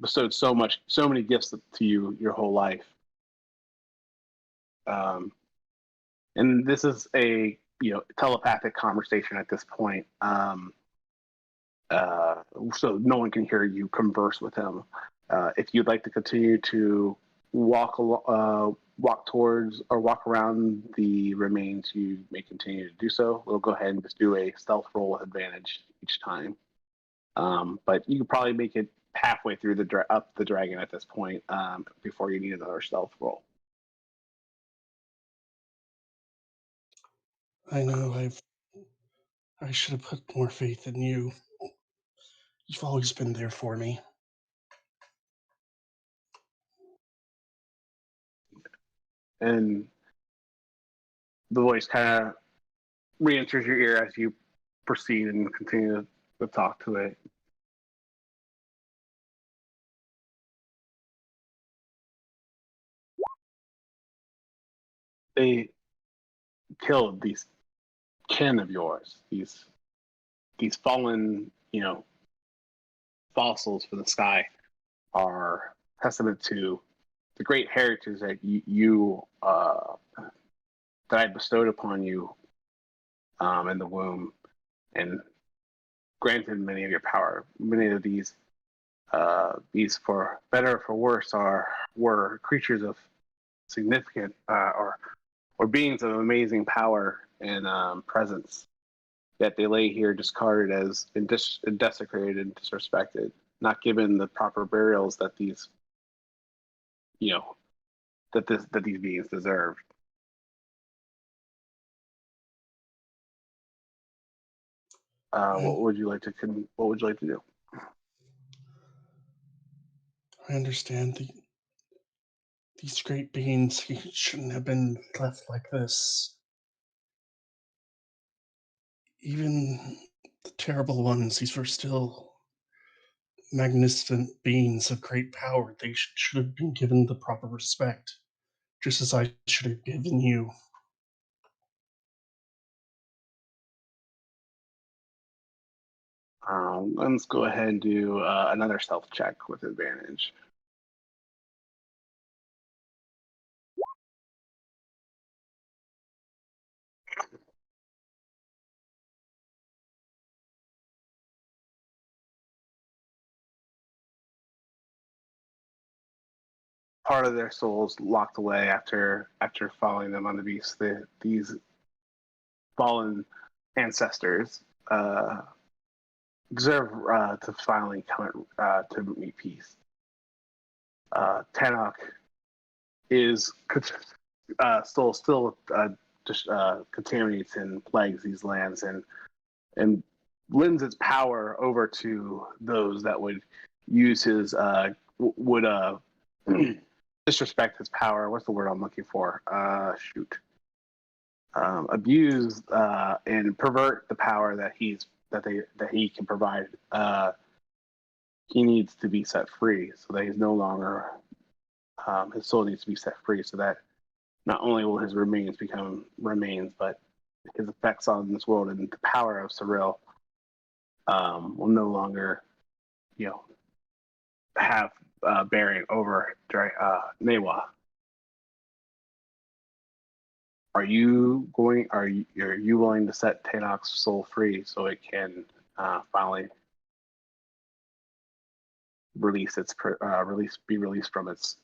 bestowed so many gifts to you your whole life. And this is a telepathic conversation at this point. So no one can hear you converse with him. If you'd like to continue to walk towards or walk around the remains, you may continue to do so. We'll go ahead and just do a stealth roll with advantage each time. But you could probably make it halfway through up the dragon at this point before you need another stealth roll. I know I should have put more faith in you. You've always been there for me. And the voice kind of re-enters your ear as you proceed and continue to talk to it. They killed these kin of yours, these fallen, fossils for the sky are testament to the great heritage that that I bestowed upon you in the womb, and granted many of your power. Many of these, for better or for worse, were creatures of significant or beings of amazing power and presence. Yet they lay here discarded as and desecrated and disrespected, not given the proper burials that these, that these beings deserved. What would you like to do? I understand these great beings shouldn't have been left like this. Even the terrible ones, these were still magnificent beings of great power. They should have been given the proper respect, just as I should have given you. Let's go ahead and do another stealth check with advantage. Part of their souls locked away after following them on the beast. These fallen ancestors deserve to finally come to meet peace. Tannock is still just contaminates and plagues these lands and lends its power over to those that would use his disrespect his power. What's the word I'm looking for? Abuse and pervert the power that he can provide. He needs to be set free, so that he's no longer his soul needs to be set free, so that not only will his remains become remains, but his effects on this world and the power of Cyril will no longer, have bearing over Newa. Are you willing to set Tannock's soul free so it can finally be released from its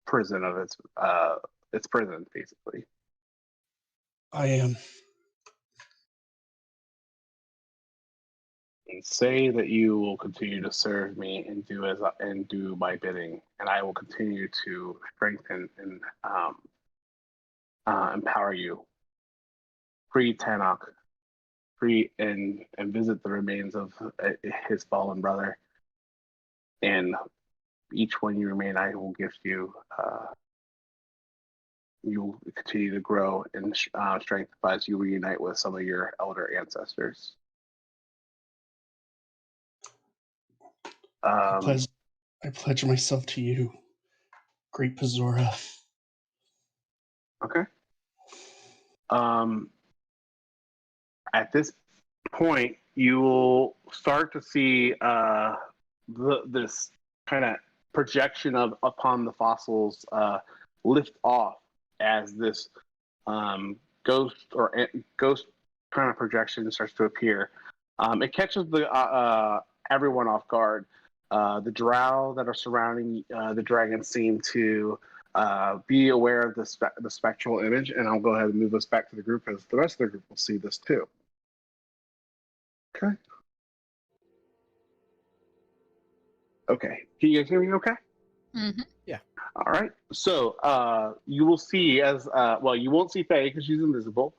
prison of its prison, basically? I am. And say that you will continue to serve me and do my bidding, and I will continue to strengthen and empower you. Free Tannock, free and visit the remains of his fallen brother, and each one you remain, I will gift you. You'll continue to grow in strength as you reunite with some of your elder ancestors. I pledge myself to you, great Pazora. Okay. At this point, you will start to see this kind of projection upon the fossils lift off as this ghost kind of projection starts to appear. It catches everyone off guard. The drow that are surrounding the dragon seem to be aware of the spectral image, and I'll go ahead and move us back to the group as the rest of the group will see this too. Okay. Okay. Can you guys hear me okay? Mm-hmm. All right. So you will see as well. You won't see Faye because she's invisible.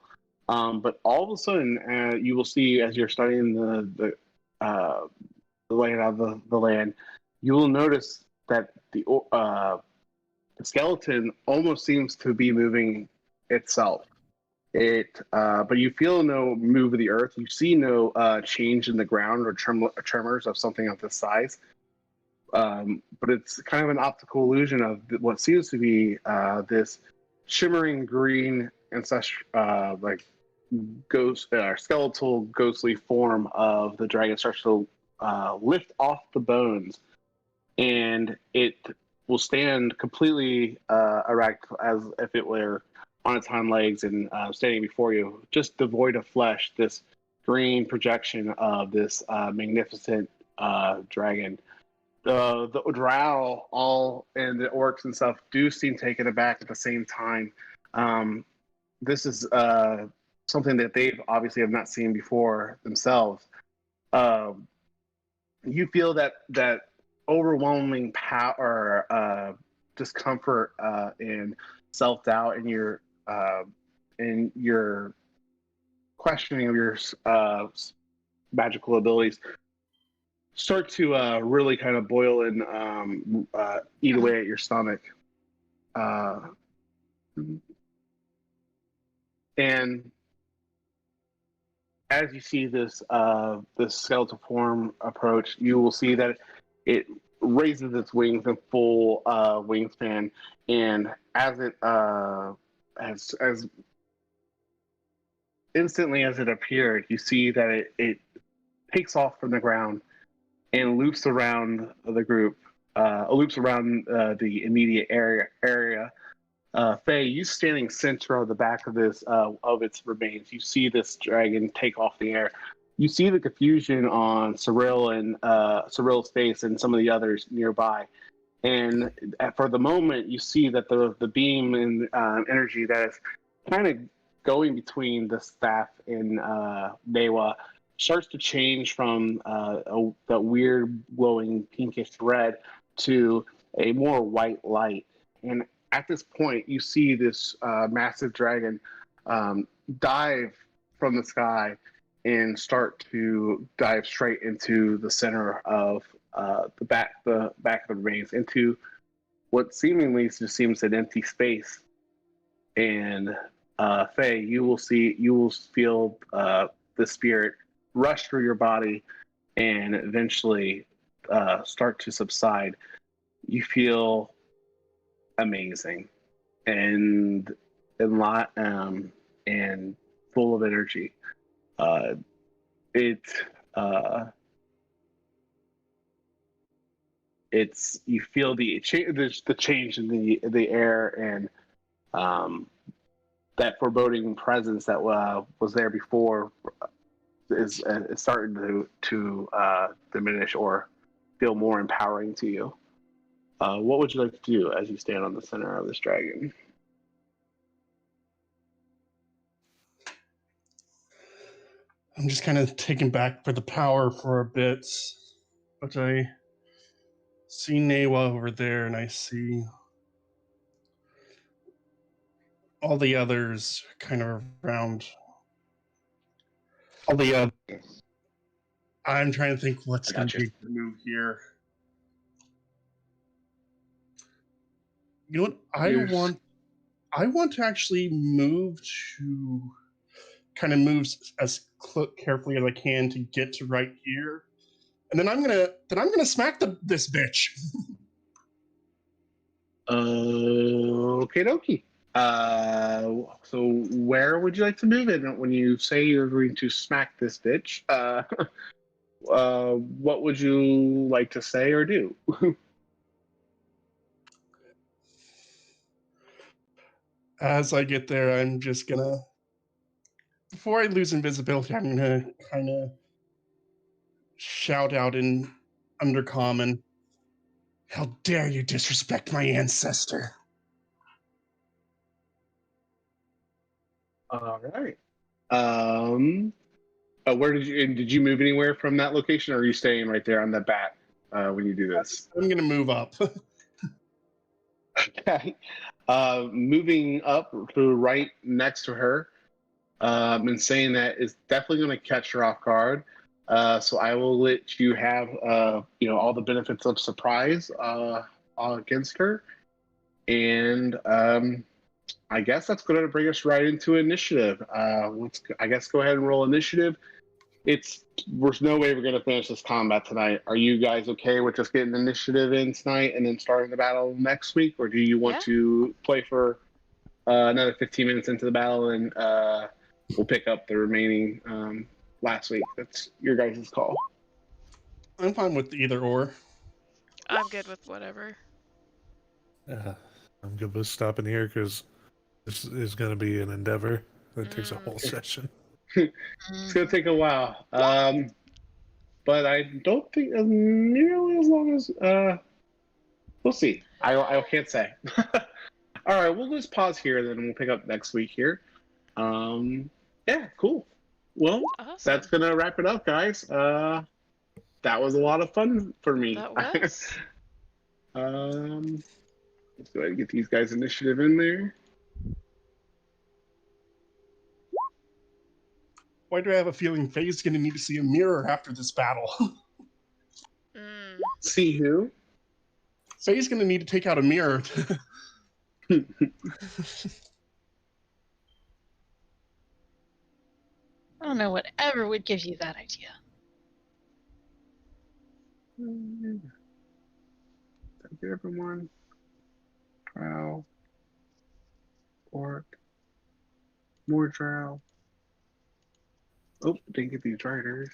But all of a sudden, you will see as you're studying the layout of the land, you will notice that the skeleton almost seems to be moving itself. But you feel no move of the earth. You see no change in the ground or tremors of something of this size. But it's kind of an optical illusion of what seems to be this shimmering green like ghost skeletal ghostly form of the dragon starts to lift off the bones, and it will stand completely erect as if it were on its hind legs and standing before you, just devoid of flesh. This green projection of this magnificent dragon. The drow all and the orcs and stuff do seem taken aback at the same time. This is something that they've obviously have not seen before themselves. You feel that overwhelming power, discomfort, and self-doubt in your questioning of your magical abilities start to really kind of boil and eat away at your stomach. And as you see this skeletal form approach, you will see that it raises its wings in full wingspan, and as it as instantly as it appeared, you see that it takes off from the ground and loops around the group, loops around the immediate area. Faye, you standing center of the back of this of its remains. You see this dragon take off the air. You see the confusion on Cyril's face and some of the others nearby. And for the moment, you see that the beam and energy that is kind of going between the staff and Newa starts to change from that weird glowing pinkish red to a more white light. And at this point, you see this massive dragon dive from the sky and start to dive straight into the center of the back of the remains, into what seemingly just seems an empty space. And Faye, you will feel the spirit rush through your body and eventually start to subside. You feel amazing and full of energy. It's you feel the change in the air, and that foreboding presence that was there before is starting to diminish or feel more empowering to you. What would you like to do as you stand on the center of this dragon? I'm just kind of taken back for the power for a bit, but I see Newa over there, and I see all the others kind of around. All the I'm trying to think what's going to be the move here. You know what? I want to actually move as carefully as I can to get to right here, and then I'm gonna smack this bitch. Okay, dokie. So where would you like to move it? When you say you're going to smack this bitch, what would you like to say or do? As I get there, I'm just gonna, before I lose invisibility, I'm gonna kind of shout out in Undercommon, "How dare you disrespect my ancestor!" All right. Where did you move anywhere from that location, or are you staying right there on the bat when you do this? I'm gonna move up. Okay. Moving up to right next to her, and saying that is definitely going to catch her off guard. So I will let you have, all the benefits of surprise against her, and I guess that's going to bring us right into initiative. I guess go ahead and roll initiative. There's no way we're going to finish this combat tonight. Are you guys okay with just getting initiative in tonight and then starting the battle next week, or do you want to play for another 15 minutes into the battle and we'll pick up the remaining last week? That's your guys' call. I'm fine with either or. I'm good with whatever. I'm good with stopping here because this is going to be an endeavor that takes a whole session. It's going to take a while. But I don't think as nearly as long as we'll see. I can't say. All right, we'll just pause here, and then we'll pick up next week here. Yeah, cool. Well, Awesome. that's gonna wrap it up, guys. That was a lot of fun for me. That was. Let's go ahead and get these guys' initiative in there. Why do I have a feeling Faye's going to need to see a mirror after this battle? See who? Faye's going to need to take out a mirror. I don't know whatever would give you that idea. Thank you, everyone. Drow. Orc. More drow. Oh, didn't get these riders.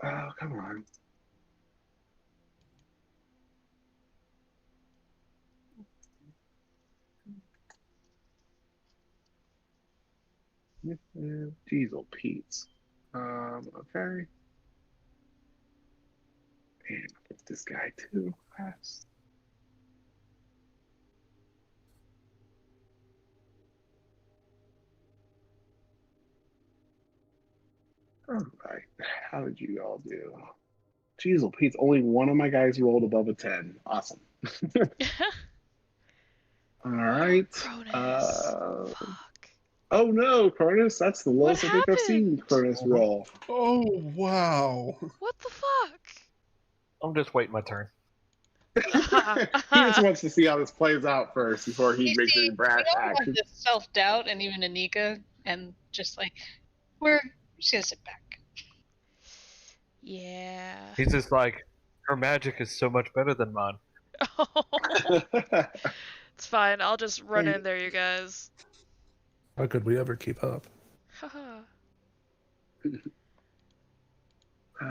Oh, come on. Diesel Pete's. Okay. And put this guy too. Last. All right. How did you all do? Diesel Pete's. Only one of my guys rolled above a 10. Awesome. All right. Cronus. Fuck. Oh no, Cronus. That's the lowest I think I've seen Cronus roll. Oh, wow. What the fuck? I'm just waiting my turn. He just wants to see how this plays out first before he makes any brash action. This self-doubt and even Anika, and just like, we're just gonna sit back. Yeah. He's just like, her magic is so much better than mine. It's fine. I'll just run in there, you guys. How could we ever keep up? Haha.